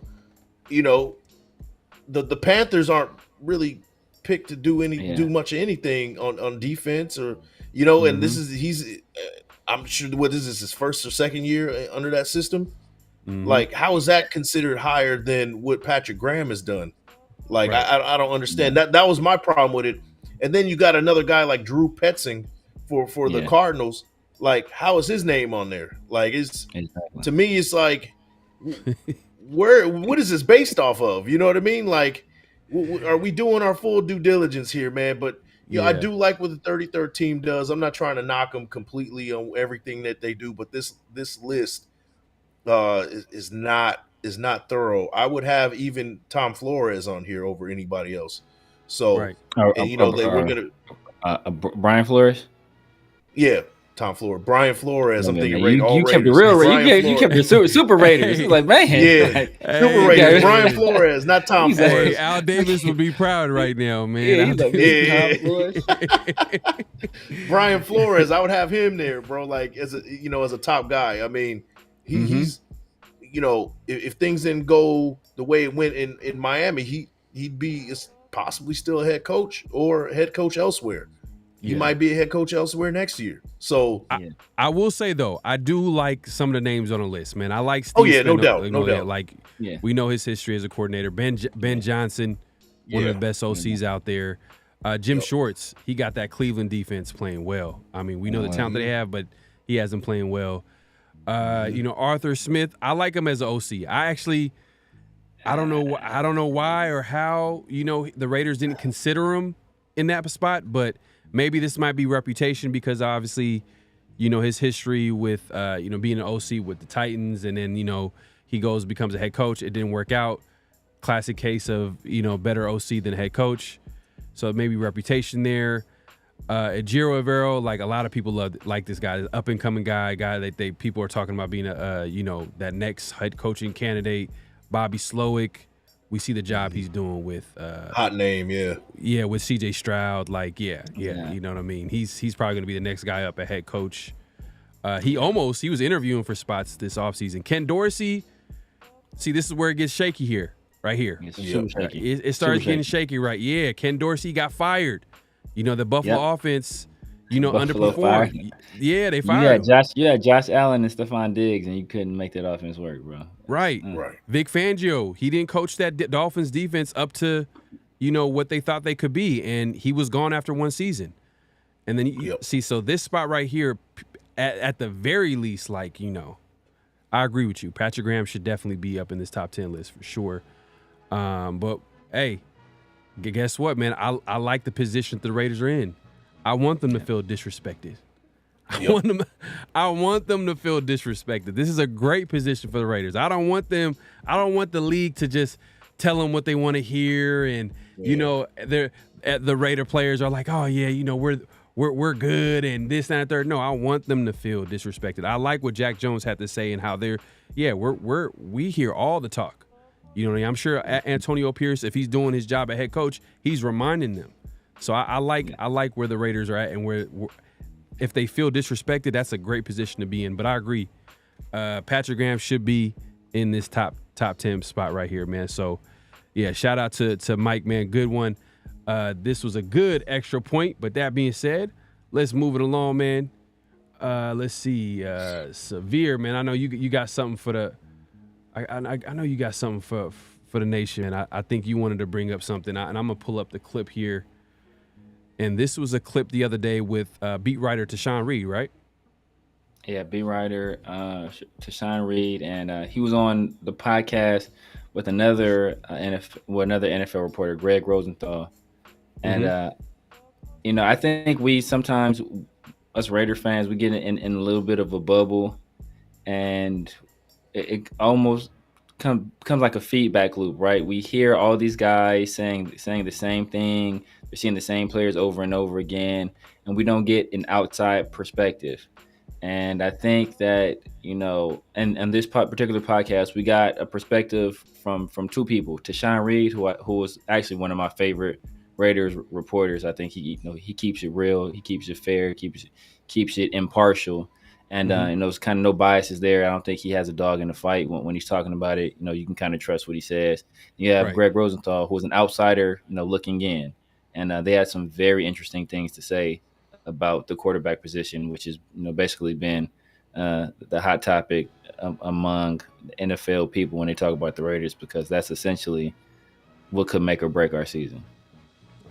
The Panthers aren't really picked to do much of anything on defense, or and he's I'm sure, what is this, his 1st or 2nd year under that system? Like, how is that considered higher than what Patrick Graham has done? Like, I don't understand. That was my problem with it. And then you got another guy like Drew Petzing for the Cardinals. Like, how is his name on there? Like, to me, it's like, what is this based off of? You know what I mean? Like, are we doing our full due diligence here, man? But I do like what the 33rd team does. I'm not trying to knock them completely on everything that they do, but this list is not thorough. I would have even Tom Flores on here over anybody else. So, we're gonna Brian Flores. Yeah, Tom Flores, Brian Flores. I'm thinking you kept it real. You kept the super Raiders. He's like, man, super Raiders. Brian Flores, not Tom Flores. Hey, Al Davis would be proud right now, man. Brian Flores, I would have him there, bro. Like, as a top guy. I mean, he's if things didn't go the way it went in Miami, he'd be possibly still a head coach or head coach elsewhere. he might be a head coach elsewhere next year. So I will say though, I do like some of the names on the list, man. I like Steve. Oh yeah, no Smith, doubt, no doubt. Like we know his history as a coordinator. Ben Johnson, one of the best OCs out there. Jim Shorts, he got that Cleveland defense playing well. I mean, we know the talent that they have, but he has them playing well. Arthur Smith, I like him as an OC. I don't know why or how, the Raiders didn't consider him in that spot, but maybe this might be reputation because obviously, his history with, being an OC with the Titans, and then, he becomes a head coach. It didn't work out. Classic case of, better OC than head coach. So maybe reputation there. Ejiro Evero, like a lot of people like this guy, up and coming guy that people are talking about being that next head coaching candidate. Bobby Slowick, we see the job he's doing with hot name, with CJ Stroud, you know what I mean. He's probably gonna be the next guy up at head coach. He was interviewing for spots this offseason. Ken Dorsey, see, this is where it gets shaky here, right here. It starts getting shaky, right? Yeah, Ken Dorsey got fired. The Buffalo offense, underperformed. Yeah, they fired him. You had Josh Allen and Stephon Diggs, and you couldn't make that offense work, bro. Right. Vic Fangio, he didn't coach that Dolphins defense up to, what they thought they could be, and he was gone after one season. And then so this spot right here, at the very least, I agree with you. Patrick Graham should definitely be up in this top 10 list for sure. But hey, guess what, man? I like the position that the Raiders are in. I want them to feel disrespected. I want them to feel disrespected. This is a great position for the Raiders. I don't want the league to just tell them what they want to hear, and the Raider players are like, oh yeah, we're good and this and that third. No, I want them to feel disrespected. I like what Jack Jones had to say and how we hear all the talk. I'm sure Antonio Pierce, if he's doing his job at head coach, he's reminding them. So I like where the Raiders are at, and where if they feel disrespected, that's a great position to be in. But I agree, Patrick Graham should be in this top 10 spot right here, man. So yeah, shout out to Mike, man. Good one. This was a good extra point. But that being said, let's move it along, man. Let's see, Severe, man. I know you got something for the. I know you got something for the nation. I think you wanted to bring up something, and I'm gonna pull up the clip here. And this was a clip the other day with beat writer Tashawn Reed, right? Yeah, beat writer Tashawn Reed, and he was on the podcast with another NFL reporter, Greg Rosenthal. And I think we sometimes, us Raider fans, we get in a little bit of a bubble, and it almost becomes like a feedback loop, right? We hear all these guys saying the same thing. We're seeing the same players over and over again, and we don't get an outside perspective. And I think that, in this particular podcast, we got a perspective from two people. Tashawn Reed, who was actually one of my favorite Raiders reporters. I think he keeps it real, he keeps it fair, keeps it impartial. And there's kind of no biases there. I don't think he has a dog in the fight when he's talking about it. You can kind of trust what he says. You have Greg Rosenthal, who is an outsider, looking in, and they had some very interesting things to say about the quarterback position, which has basically been the hot topic among NFL people when they talk about the Raiders, because that's essentially what could make or break our season.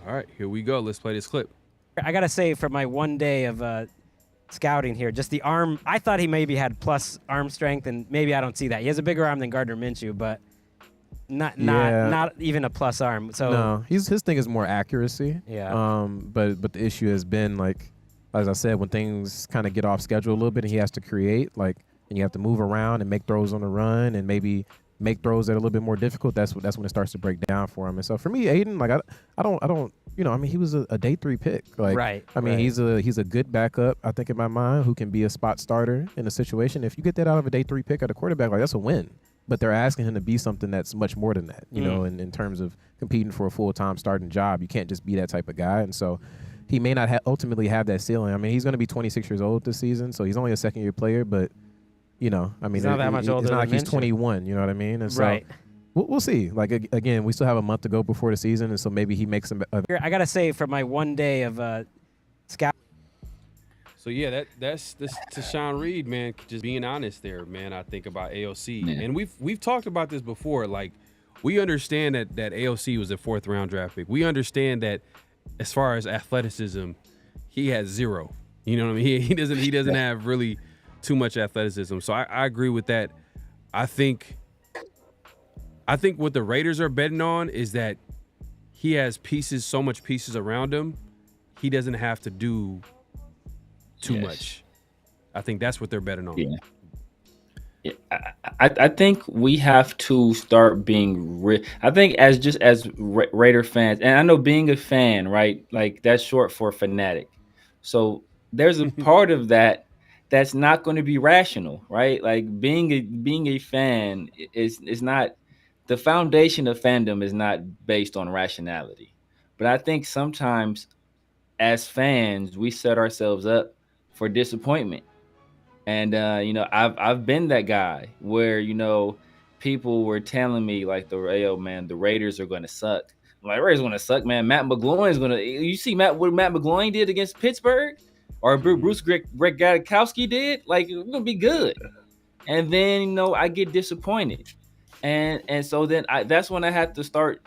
All right, here we go. Let's play this clip. I gotta say, for my one day of scouting here, just the arm, I thought he maybe had plus arm strength, and maybe I don't see that. He has a bigger arm than Gardner Minshew, but not even a plus arm. So no, his thing is more accuracy. Yeah. But the issue has been, like, as I said, when things kind of get off schedule a little bit and he has to create, and you have to move around and make throws on the run and maybe make throws that are a little bit more difficult, that's when it starts to break down for him. And so for me, Aiden, I don't he was a day 3 pick. Right. He's a good backup, I think, in my mind, who can be a spot starter in a situation. If you get that out of a day 3 pick at a quarterback, that's a win. But they're asking him to be something that's much more than that, in terms of competing for a full-time starting job. You can't just be that type of guy. And so he may not ultimately have that ceiling. I mean, he's going to be 26 years old this season, so he's only a second-year player, but he's not that much older. It's not like he's 21, you know what I mean? And so right. We'll see. Again, we still have a month to go before the season, and so maybe he makes some. I got to say, for my one day of scouting So yeah, that's to Sean Reed, man. Just being honest there, man. I think about AOC, Yeah. and we've talked about this before. Like, we understand that AOC was a 4th round draft pick. We understand that as far as athleticism, he has 0. You know what I mean? He doesn't have really too much athleticism. So I agree with that. I think what the Raiders are betting on is that he has so much pieces around him, he doesn't have to do too much. I think that's what they're betting on. Yeah. I think we have to start being I think as Raider fans, and I know being a fan, right? Like that's short for fanatic. So there's a part of that that's not going to be rational, right? Like being a fan is not, the foundation of fandom is not based on rationality. But I think sometimes as fans we set ourselves up for disappointment. And I've been that guy where people were telling me like oh man, the Raiders are going to suck. I'm like, Raiders going to suck, man. Matt McGloin is going to. You see what Matt McGloin did against Pittsburgh, or Bruce Greg Gadkowski did. Like, we're going to be good. And then I get disappointed, and so then that's when I had to start.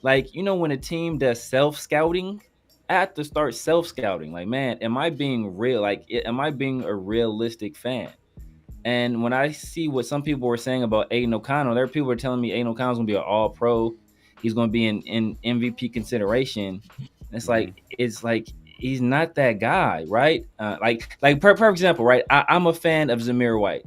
Like, when a team does self scouting, I have to start self scouting. Like, man, am I being real? Like, am I being a realistic fan? And when I see what some people were saying about Aiden O'Connell, there are people who are telling me Aiden O'Connell's gonna be an All Pro. He's gonna be in MVP consideration. And it's like he's not that guy, right? Like per example, right? I'm a fan of Zamir White.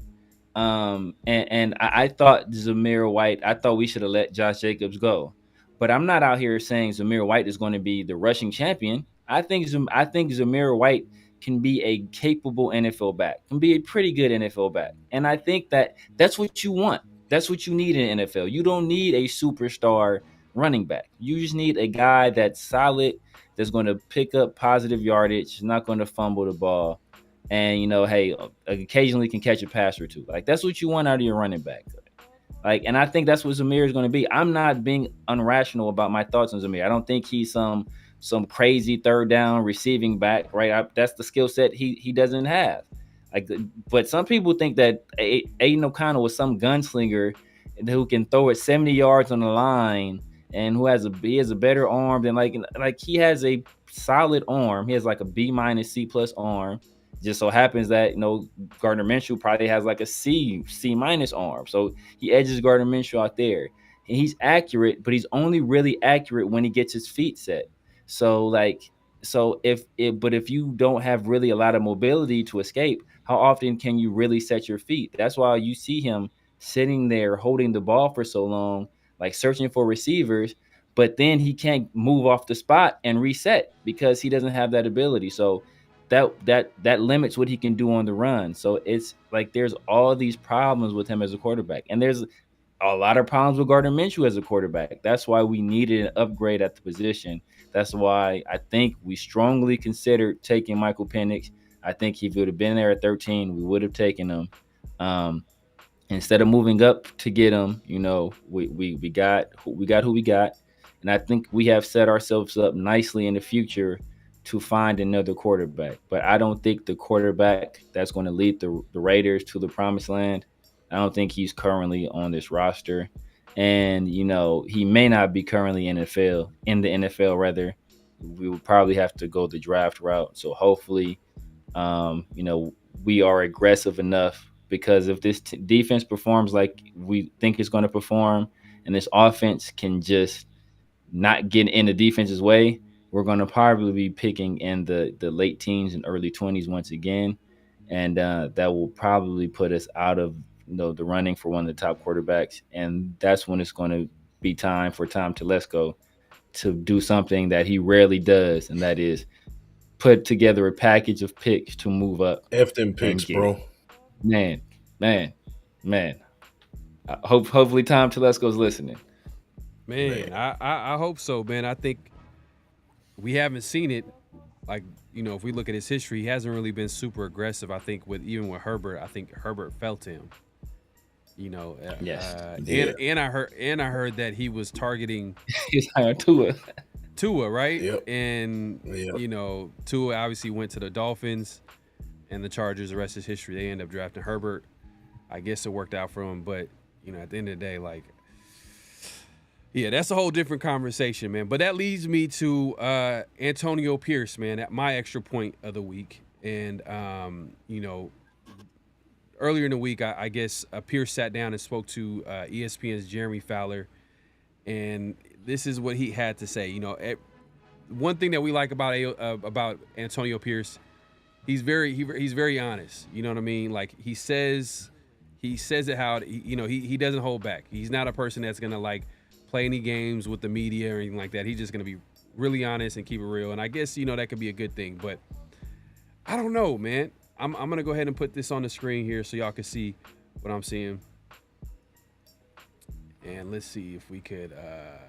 And I thought Zamir White, I thought we should have let Josh Jacobs go. But I'm not out here saying Zamir White is going to be the rushing champion. I think Zamir White can be a capable NFL back, can be a pretty good NFL back. And I think that's what you want. That's what you need in NFL. You don't need a superstar running back. You just need a guy that's solid, that's going to pick up positive yardage, not going to fumble the ball, and hey, occasionally can catch a pass or two. Like, that's what you want out of your running back. Like, and I think that's what Zamir is going to be. I'm not being unrational about my thoughts on Zamir. I don't think he's some crazy third down receiving back, right? That's the skill set he doesn't have. Like, but some people think that Aiden O'Connell was some gunslinger who can throw it 70 yards on the line and who has a better arm than like he has a solid arm. He has like a B- C+ arm. Just so happens that Gardner Minshew probably has like a C- arm, so he edges Gardner Minshew out there. And he's accurate, but he's only really accurate when he gets his feet set. So if you don't have really a lot of mobility to escape, how often can you really set your feet? That's why you see him sitting there holding the ball for so long, like searching for receivers, but then he can't move off the spot and reset because he doesn't have that ability. So that limits what he can do on the run. So it's like there's all these problems with him as a quarterback, and there's a lot of problems with Gardner Minshew as a quarterback. That's why we needed an upgrade at the position. That's why I think we strongly considered taking Michael Penix. I think if he would have been there at 13, we would have taken him. Instead of moving up to get him, we got who we got, and I think we have set ourselves up nicely in the future to find another quarterback. But I don't think the quarterback that's going to lead the Raiders to the promised land, I don't think he's currently on this roster. And, he may not be currently in the NFL rather. We will probably have to go the draft route. So hopefully, we are aggressive enough, because if this defense performs like we think it's going to perform, and this offense can just not get in the defense's way, we're going to probably be picking in the late teens and early 20s once again. And that will probably put us out of the running for one of the top quarterbacks. And that's when it's going to be time for Tom Telesco to do something that he rarely does, and that is put together a package of picks to move up. F them picks, bro. Man. Hopefully Tom Telesco's listening. Man, I hope so, man. I think we haven't seen it. Like, if we look at his history, he hasn't really been super aggressive. I think even with Herbert, I think Herbert felt him. Yes. And I heard that he was targeting Tua, right? Yep. And yep. Tua obviously went to the Dolphins. and the Chargers, the rest is history. They end up drafting Herbert. I guess it worked out for him, but at the end of the day, like, yeah, that's a whole different conversation, man. But that leads me to Antonio Pierce, man, at my extra point of the week. And earlier in the week, I guess Pierce sat down and spoke to ESPN's Jeremy Fowler, and this is what he had to say. One thing that we like about Antonio Pierce, he's very honest. You know what I mean? Like he says it how he doesn't hold back. He's not a person that's gonna like play any games with the media or anything like that. He's just gonna be really honest and keep it real. And I guess that could be a good thing. But I don't know, man. I'm gonna go ahead and put this on the screen here so y'all can see what I'm seeing. And let's see if we could. Let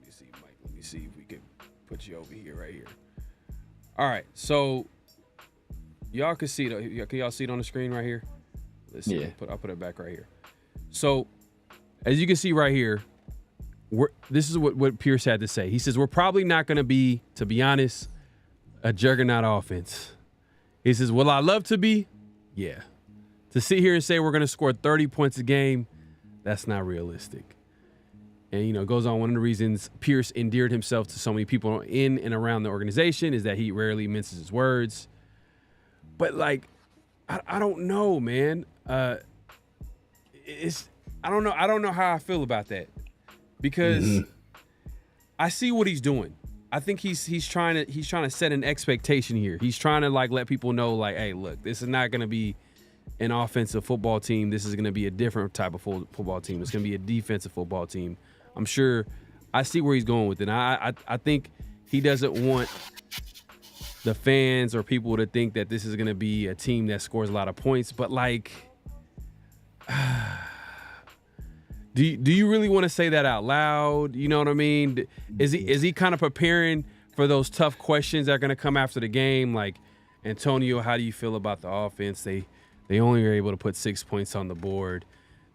me see, Mike. Let me see if we could put you over here, right here. All right, so y'all can see it. Can y'all see it on the screen right here? Let's see. Yeah. I'll put it back right here. So, as you can see right here, this is what Pierce had to say. He says, we're probably not going to be, to be honest, a juggernaut offense. He says, will I love to be? Yeah. To sit here and say we're going to score 30 points a game, that's not realistic. And, goes on, one of the reasons Pierce endeared himself to so many people in and around the organization is that he rarely minces his words. But, like, I don't know, man. I don't know. I don't know how I feel about that because I see what he's doing. I think he's trying to set an expectation here. He's trying to like let people know like, hey, look, this is not going to be an offensive football team. This is going to be a different type of football team. It's going to be a defensive football team. I'm sure I see where he's going with it. And I think he doesn't want the fans or people to think that this is going to be a team that scores a lot of points. But like, do you really want to say that out loud? You know what I mean? Is he kind of preparing for those tough questions that are going to come after the game? Like, Antonio, how do you feel about the offense? They only were able to put 6 points on the board.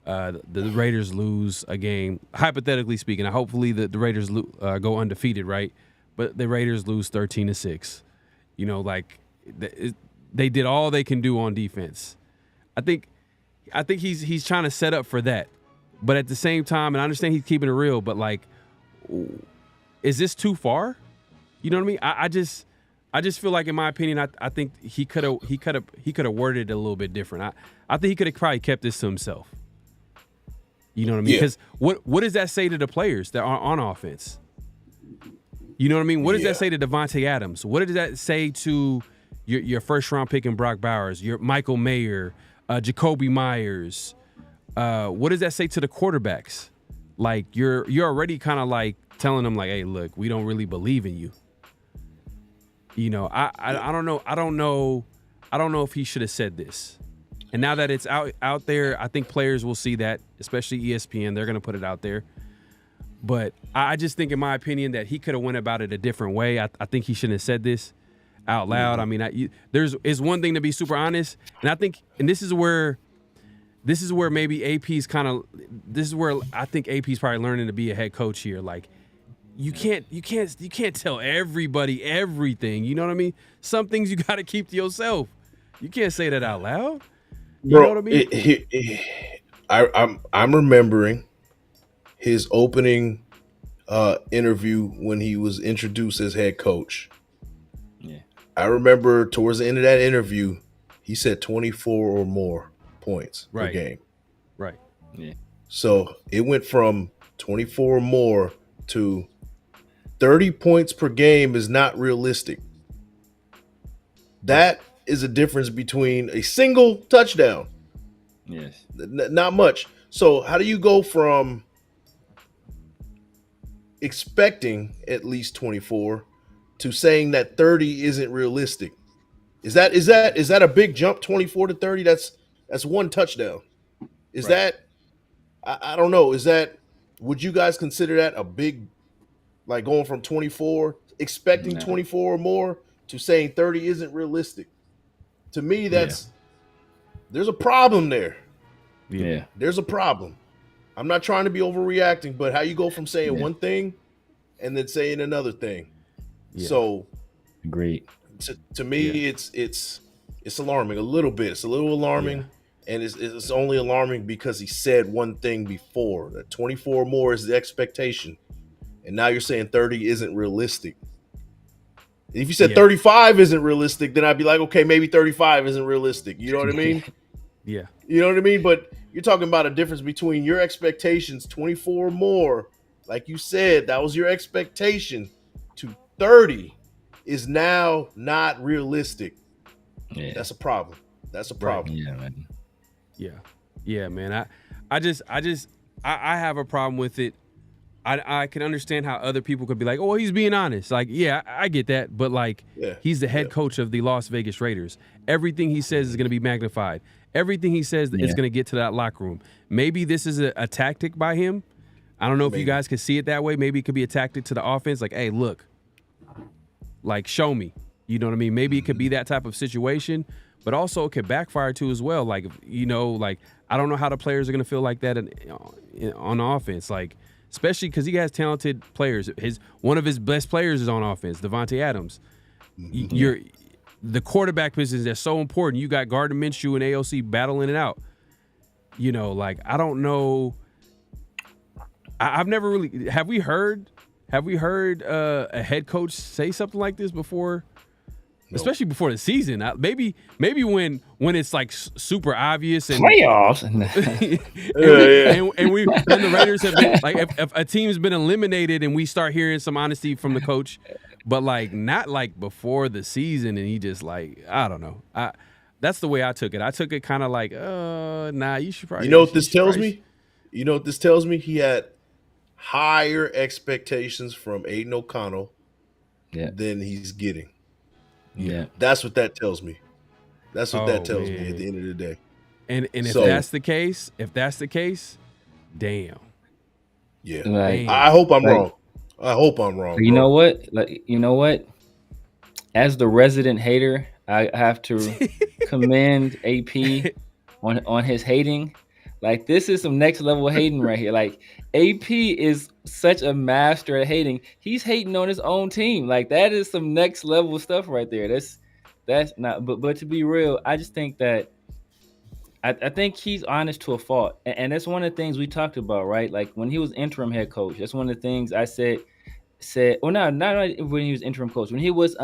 The Raiders lose a game, hypothetically speaking. Hopefully the Raiders go undefeated, right? But the Raiders lose 13-6. Like they did all they can do on defense. I think he's trying to set up for that. But at the same time, and I understand he's keeping it real, but like, is this too far? You know what I mean? I just feel like, in my opinion, I think he could have worded it a little bit different. I think he could have probably kept this to himself. You know what I mean? Because what does that say to the players that are on offense? You know what I mean? What does that say to Devontae Adams? What does that say to your first round pick in Brock Bowers, your Michael Mayer, Jacoby Myers? What does that say to the quarterbacks? Like you're already kind of like telling them like, hey, look, we don't really believe in you. I don't know. I don't know if he should have said this. And now that it's out there, I think players will see that, especially ESPN. They're going to put it out there. But I just think, in my opinion, that he could have went about it a different way. I think he shouldn't have said this out loud. I mean, it's one thing to be super honest, and I think, and this is where maybe AP's this is where I think AP's probably learning to be a head coach here. Like, you can't tell everybody everything. You know what I mean? Some things you got to keep to yourself. You can't say that out loud. You know what I mean? I'm remembering his opening interview when he was introduced as head coach. Yeah. I remember towards the end of that interview, he said 24 or more points per game. Right. Yeah. So it went from 24 or more to 30 points per game is not realistic. That is a difference between a single touchdown. Yes. Not much. So how do you go from expecting at least 24 to saying that 30 isn't realistic? Is that a big jump? 24 to 30? That's one touchdown. Is that, I don't know. Would you guys consider that a big, like going from 24, expecting 24 or more to saying 30 isn't realistic? To me, there's a problem there. Yeah. There's a problem. I'm not trying to be overreacting, but how you go from saying one thing and then saying another thing. Yeah. So agreed. to me, it's alarming a little bit. It's a little alarming, and it's only alarming because he said one thing before that 24 more is the expectation, and now you're saying 30 isn't realistic. If you said 35 isn't realistic, then I'd be like, okay, maybe 35 isn't realistic. You know what I mean? Yeah. You know what I mean? But you're talking about a difference between your expectations, 24 more, like you said, that was your expectation, to 30 is now not realistic. Yeah. That's a problem. That's a problem. Yeah, man. Yeah, man. I have a problem with it. I can understand how other people could be like, oh, he's being honest. Like, yeah, I get that. But, like, he's the head coach of the Las Vegas Raiders. Everything he says is going to be magnified. Everything he says is going to get to that locker room. Maybe this is a tactic by him. I don't know if you guys can see it that way. Maybe it could be a tactic to the offense. Like, hey, look, like, show me. You know what I mean? Maybe it could be that type of situation. But also it could backfire too as well. Like, you know, like, I don't know how the players are going to feel like that on offense. Like, especially because he has talented players. One of his best players is on offense, Devontae Adams. The quarterback position that's so important. You got Gardner Minshew and AOC battling it out. You know, like, I don't know. I've never really. Have we heard a head coach say something like this before? No. Especially before the season. Maybe when it's like super obvious and playoffs. and the Raiders have been like, if a team's been eliminated and we start hearing some honesty from the coach, but like not like before the season and he just like, I don't know. That's the way I took it. I took it kind of like, nah, you should probably. You know what this tells me? You know what this tells me? He had higher expectations from Aiden O'Connell than he's getting. Yeah, that's what that tells me. That's what that tells me at the end of the day. And if that's the case, damn. Yeah, like, I hope I'm wrong. I hope I'm wrong. You know what? Like, you know what? As the resident hater, I have to commend AP on his hating. Like, this is some next level hating right here. Like, AP is such a master at hating. He's hating on his own team. Like, that is some next level stuff right there. That's not. But to be real, I just think that I think he's honest to a fault, and that's one of the things we talked about, right? Like, when he was interim head coach, that's one of the things I said. Well, no, not when he was interim coach. When he was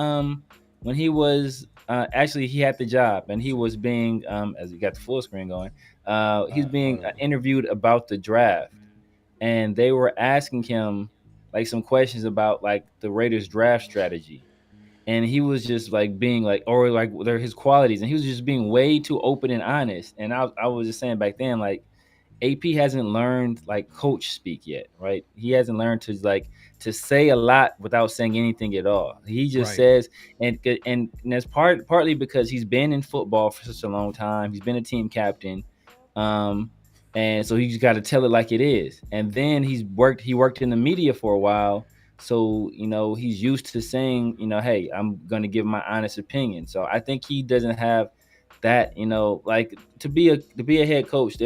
actually he had the job and he was being as we got the full screen going. He's being interviewed about the draft, and they were asking him like some questions about like the Raiders draft strategy, and he was just like being like, or like they're his qualities, and he was just being way too open and honest. And I was just saying back then, like, AP hasn't learned like coach speak yet, right? He hasn't learned to say a lot without saying anything at all. He just says, and that's partly because he's been in football for such a long time. He's been a team captain. And so he's got to tell it like it is. And then he worked in the media for a while. So, you know, he's used to saying, you know, hey, I'm going to give my honest opinion. So I think he doesn't have that, you know, like to be a head coach,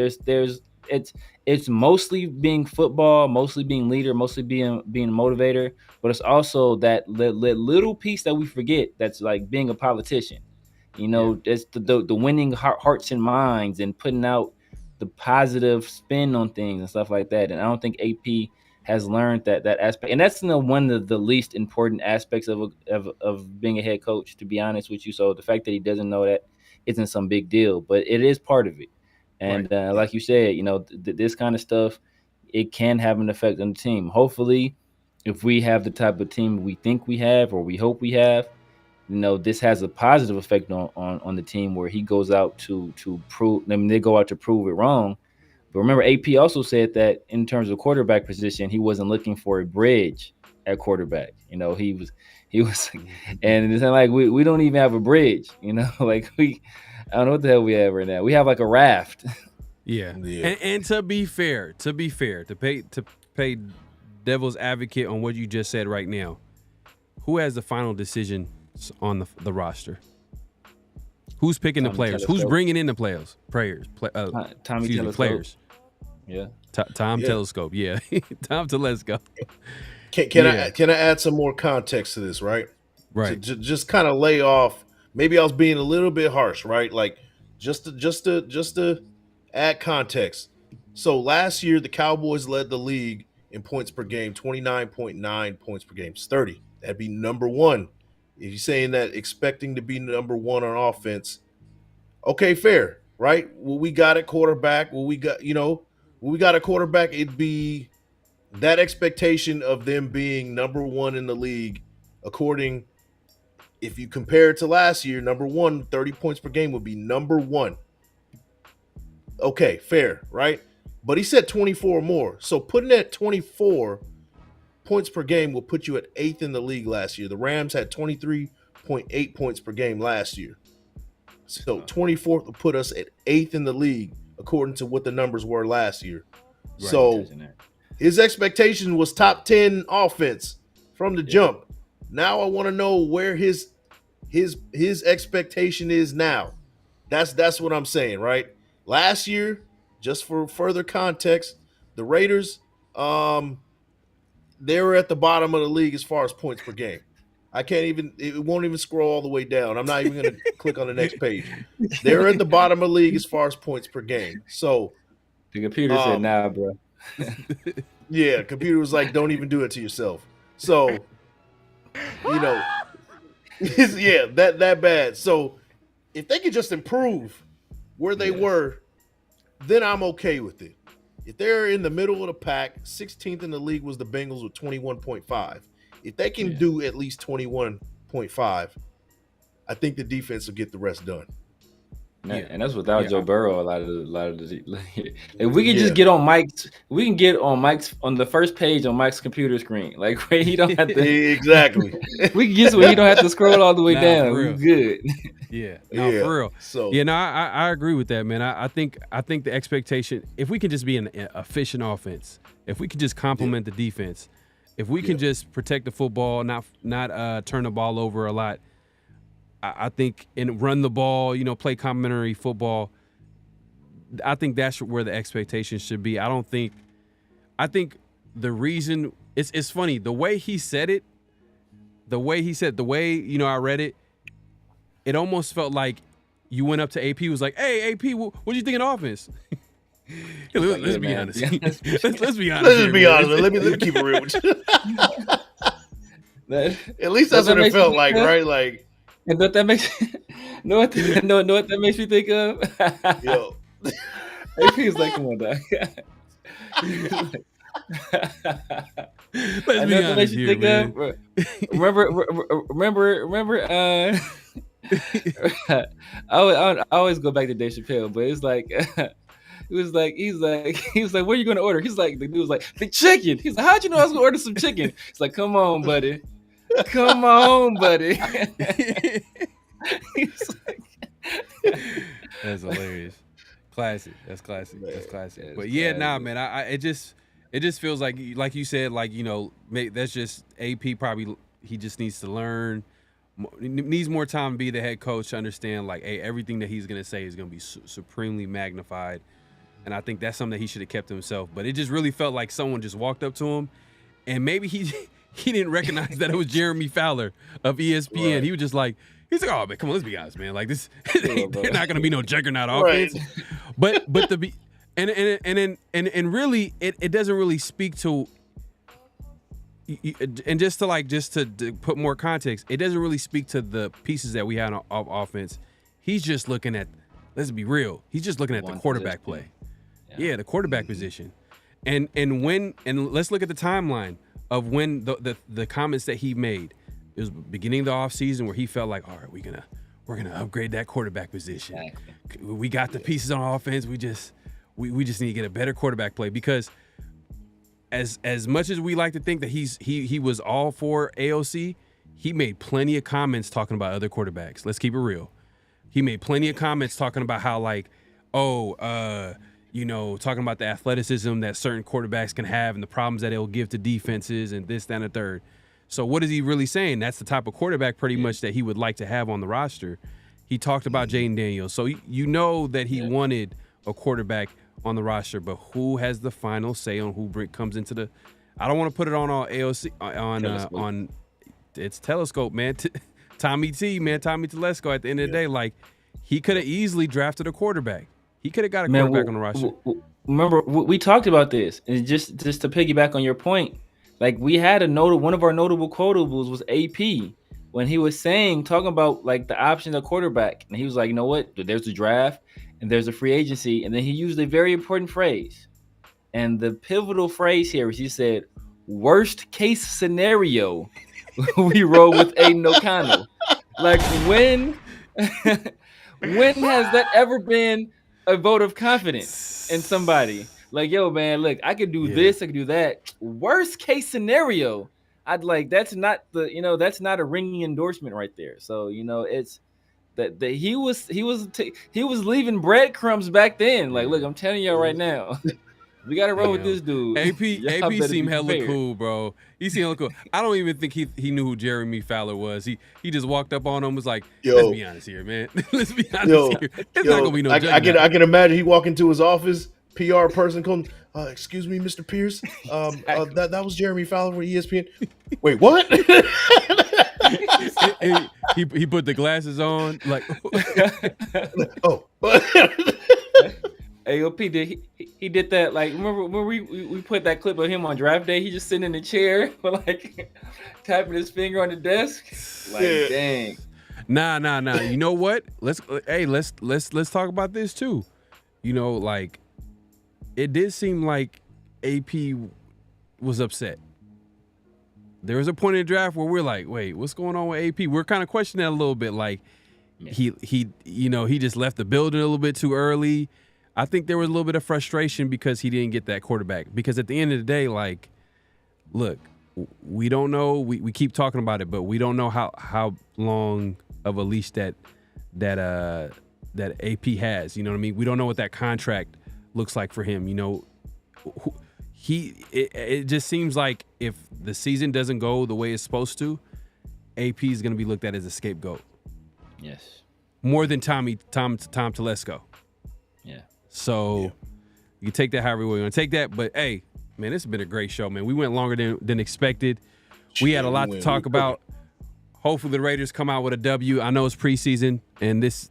it's mostly being football, mostly being leader, mostly being a motivator, but it's also that little piece that we forget that's like being a politician. You know, it's the winning hearts and minds and putting out the positive spin on things and stuff like that. And I don't think AP has learned that aspect. And that's one of the least important aspects of being a head coach, to be honest with you. So the fact that he doesn't know that isn't some big deal, but it is part of it. And like you said, you know, this kind of stuff, it can have an effect on the team. Hopefully, if we have the type of team we think we have or we hope we have, you know, this has a positive effect on the team where he goes out to prove. I mean, they go out to prove it wrong. But remember, AP also said that in terms of quarterback position, he wasn't looking for a bridge at quarterback. You know, he was, and it's not like we don't even have a bridge. You know, like I don't know what the hell we have right now. We have like a raft. Yeah. And to be fair, to pay devil's advocate on what you just said right now, who has the final decision on the roster? Who's picking the players? Who's bringing in the players? Players. Yeah. Tom Telescope. Yeah. Tom Telescope. Can I add some more context to this, right? Right. To just kind of lay off. Maybe I was being a little bit harsh, right? Like just to add context. So last year the Cowboys led the league in points per game, 29.9 points per game. It's 30. That'd be number one. If you're saying that expecting to be number one on offense, okay, fair, right? Well, we got at quarterback. Well, we got, when we got a quarterback, it'd be that expectation of them being number one in the league, according, if you compare it to last year, number one, 30 points per game would be number one. Okay, fair, right? But he said 24 or more. So putting at 24 points per game will put you at 8th in the league last year. The Rams had 23.8 points per game last year. So 24th will put us at 8th in the league, according to what the numbers were last year. Right. So his expectation was top 10 offense from the jump. Now I want to know where his expectation is now. That's what I'm saying, right? Last year, just for further context, the Raiders, they were at the bottom of the league as far as points per game. It won't even scroll all the way down. I'm not even going to click on the next page. They're at the bottom of the league as far as points per game. So the computer said, nah, bro. Yeah, computer was like, don't even do it to yourself. So, yeah, that bad. So if they could just improve where they were, then I'm okay with it. If they're in the middle of the pack, 16th in the league was the Bengals with 21.5. If they can do at least 21.5, I think the defense will get the rest done. And that's without Joe Burrow. A lot of the if we can just get on Mike's, we can get on Mike's on the first page on Mike's computer screen. Like where he don't have to exactly. We can get where he don't have to scroll all the way down. We're good. For real. So I agree with that, man. I think the expectation, if we can just be an efficient offense, if we can just complement the defense, if we can just protect the football, not turn the ball over a lot. I think and run the ball, play complementary football. I think that's where the expectations should be. I think the reason it's funny the way he said it, the way I read it, it almost felt like you went up to AP, was like, "Hey, AP, what do you think of offense?" Let's be honest. Let's be honest. Let's be honest. Let me keep it real with you. At least that's what it felt like, right? Like. And what that makes know what that makes me think of? Yo. AP is like, come on, dog. Let's be honest here, man. Remember I always go back to Dave Chappelle, but it's like he was like, what are you gonna order? He's like, the dude was like, the chicken. He's like, how'd you know I was gonna order some chicken? It's like, come on, buddy. Come on, buddy. That's hilarious. Classic. That's classic. Man, that's classic. That's But yeah, classic. man. It just feels like you said, like that's just AP. Probably he just needs to learn. Needs more time to be the head coach to understand, like, hey, everything that he's gonna say is gonna be supremely magnified, and I think that's something that he should have kept to himself. But it just really felt like someone just walked up to him, and maybe he didn't recognize that it was Jeremy Fowler of ESPN. Right. He was just like, oh man, come on, let's be honest, man. Like this, they're not gonna be no juggernaut offense. Right. But to be and really, it doesn't really speak to. And just to put more context, it doesn't really speak to the pieces that we had on offense. He's just looking at, let's be real, he's just looking at the quarterback play. Yeah, the quarterback position. And let's look at the timeline of when the comments that he made. It was beginning of the offseason where he felt like, all right, we're gonna upgrade that quarterback position. Exactly. We got the pieces on offense. We just need to get a better quarterback play, because as much as we like to think that he was all for AOC, he made plenty of comments talking about other quarterbacks. Let's keep it real. He made plenty of comments talking about how, like, talking about the athleticism that certain quarterbacks can have and the problems that it'll give to defenses and this, that, and the third. So what is he really saying? That's the type of quarterback pretty much that he would like to have on the roster. He talked about Jaden Daniels. So you know that he wanted a quarterback on the roster, but who has the final say on who comes into the? I don't want to put it on all AOC on it's telescope, man. Tommy Telesco. At the end of the day, like he could have easily drafted a quarterback. He could have got a quarterback on the roster. Remember, we talked about this, and just to piggyback on your point, like we had one of our notable quotables was AP when he was talking about like the option of quarterback, and he was like, you know what? There's the draft, and there's a free agency, and then he used a very important phrase, and the pivotal phrase here is he said, "Worst case scenario, we roll with Aiden O'Connell." Like when has that ever been a vote of confidence in somebody? Like, yo, man, look, I could do this, I could do that. Worst case scenario, I'd like that's not a ringing endorsement right there. So it's that he was leaving breadcrumbs back then. Like, look, I'm telling y'all right now. We gotta roll with this dude. AP seemed hella cool, bro. He seemed hella cool. I don't even think he knew who Jeremy Fowler was. He just walked up on him, was like, let's be honest here, man. Let's be honest here. It's not gonna be no judgment. I can imagine he walk into his office, PR person comes, excuse me, Mr. Pierce. That was Jeremy Fowler with ESPN. Wait, what? he put the glasses on, like oh. AOP did he did that, like, remember when we put that clip of him on draft day? He just sitting in the chair, like tapping his finger on the desk. Like, dang. Nah. You know what? Let's talk about this too. Like it did seem like AP was upset. There was a point in the draft where we're like, wait, what's going on with AP? We're kind of questioning that a little bit. Like he just left the building a little bit too early. I think there was a little bit of frustration because he didn't get that quarterback. Because at the end of the day, like, look, we don't know. We keep talking about it, but we don't know how long of a leash that AP has. You know what I mean? We don't know what that contract looks like for him. It just seems like if the season doesn't go the way it's supposed to, AP is going to be looked at as a scapegoat. Yes. More than Tom Telesco. Yeah. So you can take that however you want to take that. But, hey, man, this has been a great show, man. We went longer than expected. We had a lot to talk about. Hopefully the Raiders come out with a W. I know it's preseason, and this,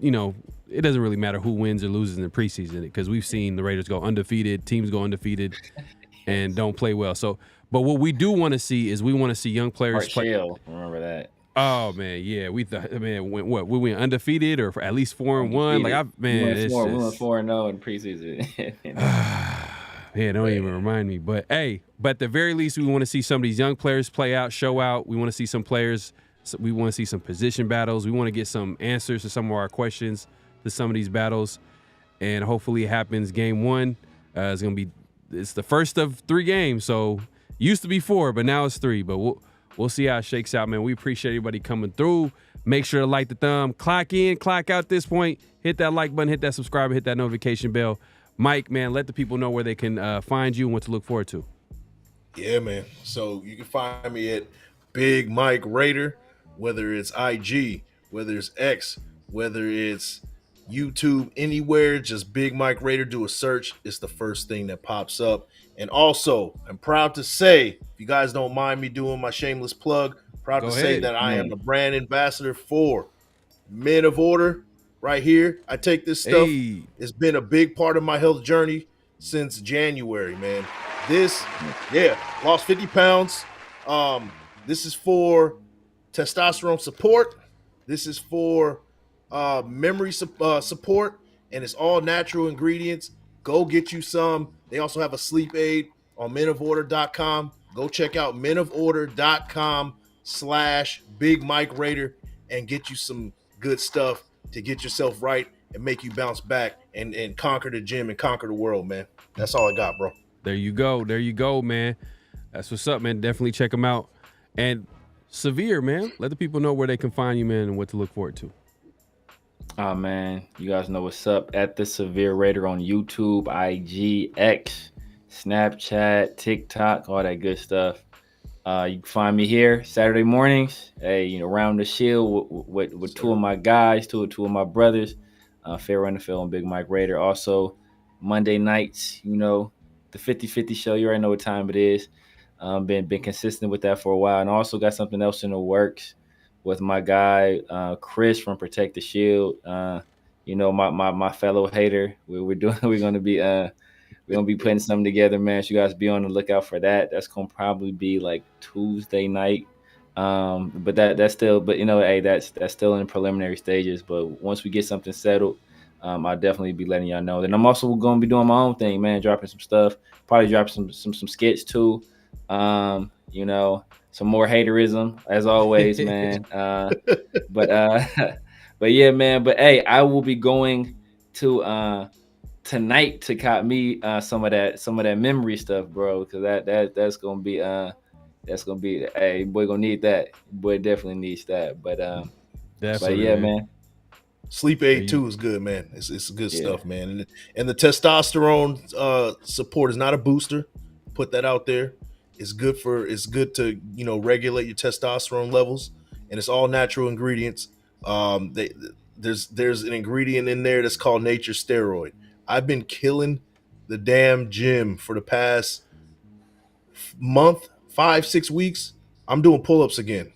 it doesn't really matter who wins or loses in the preseason because we've seen the Raiders go undefeated, teams go undefeated, and don't play well. So, but what we do want to see is we want to see young players play. Remember that. Oh man, yeah, we thought, man, we went undefeated or at least 4-1. Like we went 4-0 in preseason. Yeah, don't even remind me. But hey, at the very least, we want to see some of these young players play out, show out. We want to see some players. We want to see some position battles. We want to get some answers to some of our questions to some of these battles, and hopefully it happens. Game 1 it's the first of 3 games. So used to be 4, but now it's 3. But we'll see how it shakes out, man. We appreciate everybody coming through. Make sure to like the thumb, clock in, clock out. At this point, hit that like button, hit that subscribe, hit that notification bell. Mike, man, let the people know where they can find you and what to look forward to. Yeah, man. So you can find me at Big Mike Raider, whether it's IG, whether it's X, whether it's YouTube, anywhere, just Big Mike Raider, do a search. It's the first thing that pops up. And also, I'm proud to say, if you guys don't mind me doing my shameless plug, say that I am the brand ambassador for Men of Order right here. I take this stuff. Hey. It's been a big part of my health journey since January, man. Lost 50 pounds. This is for testosterone support. This is for memory support, and it's all natural ingredients. Go get you some. They also have a sleep aid on menoforder.com. Go check out menoforder.com/Big Mike Raider and get you some good stuff to get yourself right and make you bounce back and conquer the gym and conquer the world, man. That's all I got, bro. There you go, man. That's what's up, man. Definitely check them out. And Severe, man, let the people know where they can find you, man, and what to look forward to. Oh, man, you guys know what's up. At the Severe Raider on YouTube, IG, X, Snapchat, TikTok, all that good stuff. You can find me here Saturday mornings. Hey, Around the Shield with 2 of my guys, two of my brothers, PharoahNFL and Big Mike Raider. Also, Monday nights, the 50-50 show. You already know what time it is. Been consistent with that for a while, and also got something else in the works with my guy Chris from Protect the Shield. My fellow hater. We're gonna be putting something together, man. So you guys be on the lookout for that. That's gonna probably be like Tuesday night. But that's still, hey, that's still in preliminary stages. But once we get something settled, I'll definitely be letting y'all know. Then I'm also gonna be doing my own thing, man. Dropping some stuff, probably dropping some skits too. Some more haterism as always, man. But yeah, man. But hey, I will be going to tonight to cop me some of that memory stuff, bro. Because that's gonna be hey, boy gonna need that. Boy definitely needs that. But yeah, man. Sleep Aid too is good, man. It's good stuff, man. And the testosterone support is not a booster. Put that out there. It's good to regulate your testosterone levels, and it's all natural ingredients. There's an ingredient in there that's called nature's steroid. I've been killing the damn gym for the past month, 5-6 weeks. I'm doing pull-ups again.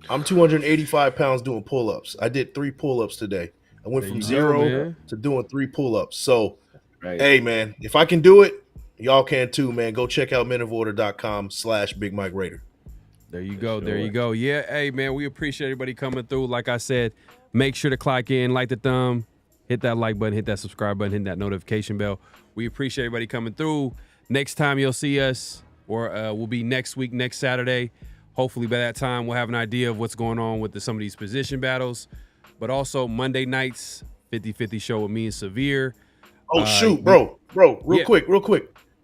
I'm 285 pounds doing pull-ups. I did 3 pull-ups today. I went from 0 to doing 3 pull-ups. So, hey, man, if I can do it, y'all can too, man. Go check out menoforder.com/BigMikeRaider. There you go. There you go. Yeah, hey, man, we appreciate everybody coming through. Like I said, make sure to clock in, like the thumb, hit that like button, hit that subscribe button, hit that notification bell. We appreciate everybody coming through. Next time you'll see us, or we'll be next week, next Saturday. Hopefully by that time we'll have an idea of what's going on with some of these position battles. But also Monday nights, 50-50 show with me and Severe. Oh, shoot, bro, real quick.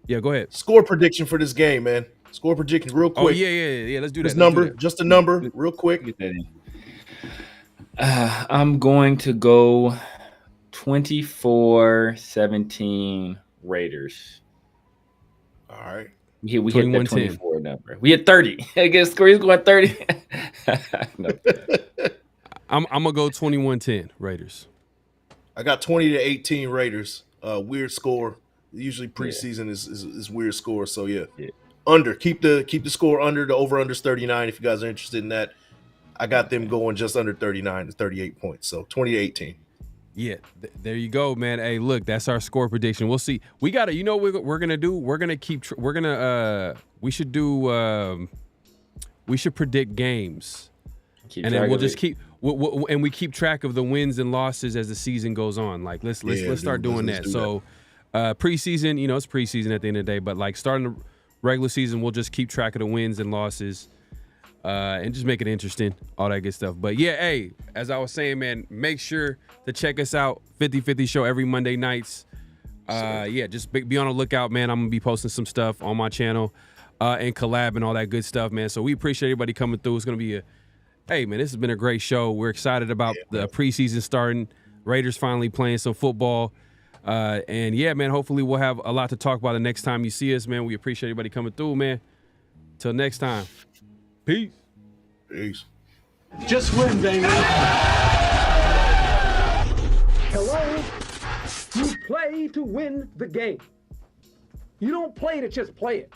Yeah, go ahead. Score prediction for this game, man. Score prediction real quick. Oh, yeah. Let's do that. Just a number, real quick. I'm going to go 24-17 Raiders. All right. Yeah, we hit the 24 number. We hit 30. I guess Corey's going 30. No. I'm gonna go 21-10 Raiders. I got 20-18 Raiders. Weird score. Usually preseason is weird score. So yeah. Under. Keep the score under. The over under is 39. If you guys are interested in that, I got them going just under 39 to 38 points. So 20-18. Yeah, there you go, man. Hey, look, that's our score prediction. We'll see. We got to, what we're gonna do. We're gonna keep. We should do. We should predict games, and then we'll just keep. And we keep track of the wins and losses as the season goes on. Like let's start doing that. So, preseason, it's preseason at the end of the day. But like starting the regular season, we'll just keep track of the wins and losses. And just make it interesting, all that good stuff. But yeah, hey, as I was saying, man, make sure to check us out, 50-50 show every Monday nights. Just be on the lookout, man. I'm going to be posting some stuff on my channel and collab and all that good stuff, man. So we appreciate everybody coming through. It's going to be hey, man, this has been a great show. We're excited about the preseason starting, Raiders finally playing some football. And yeah, man, hopefully we'll have a lot to talk about the next time you see us, man. We appreciate everybody coming through, man. Till next time. Peace. Just win, baby. Hello? You play to win the game. You don't play to just play it.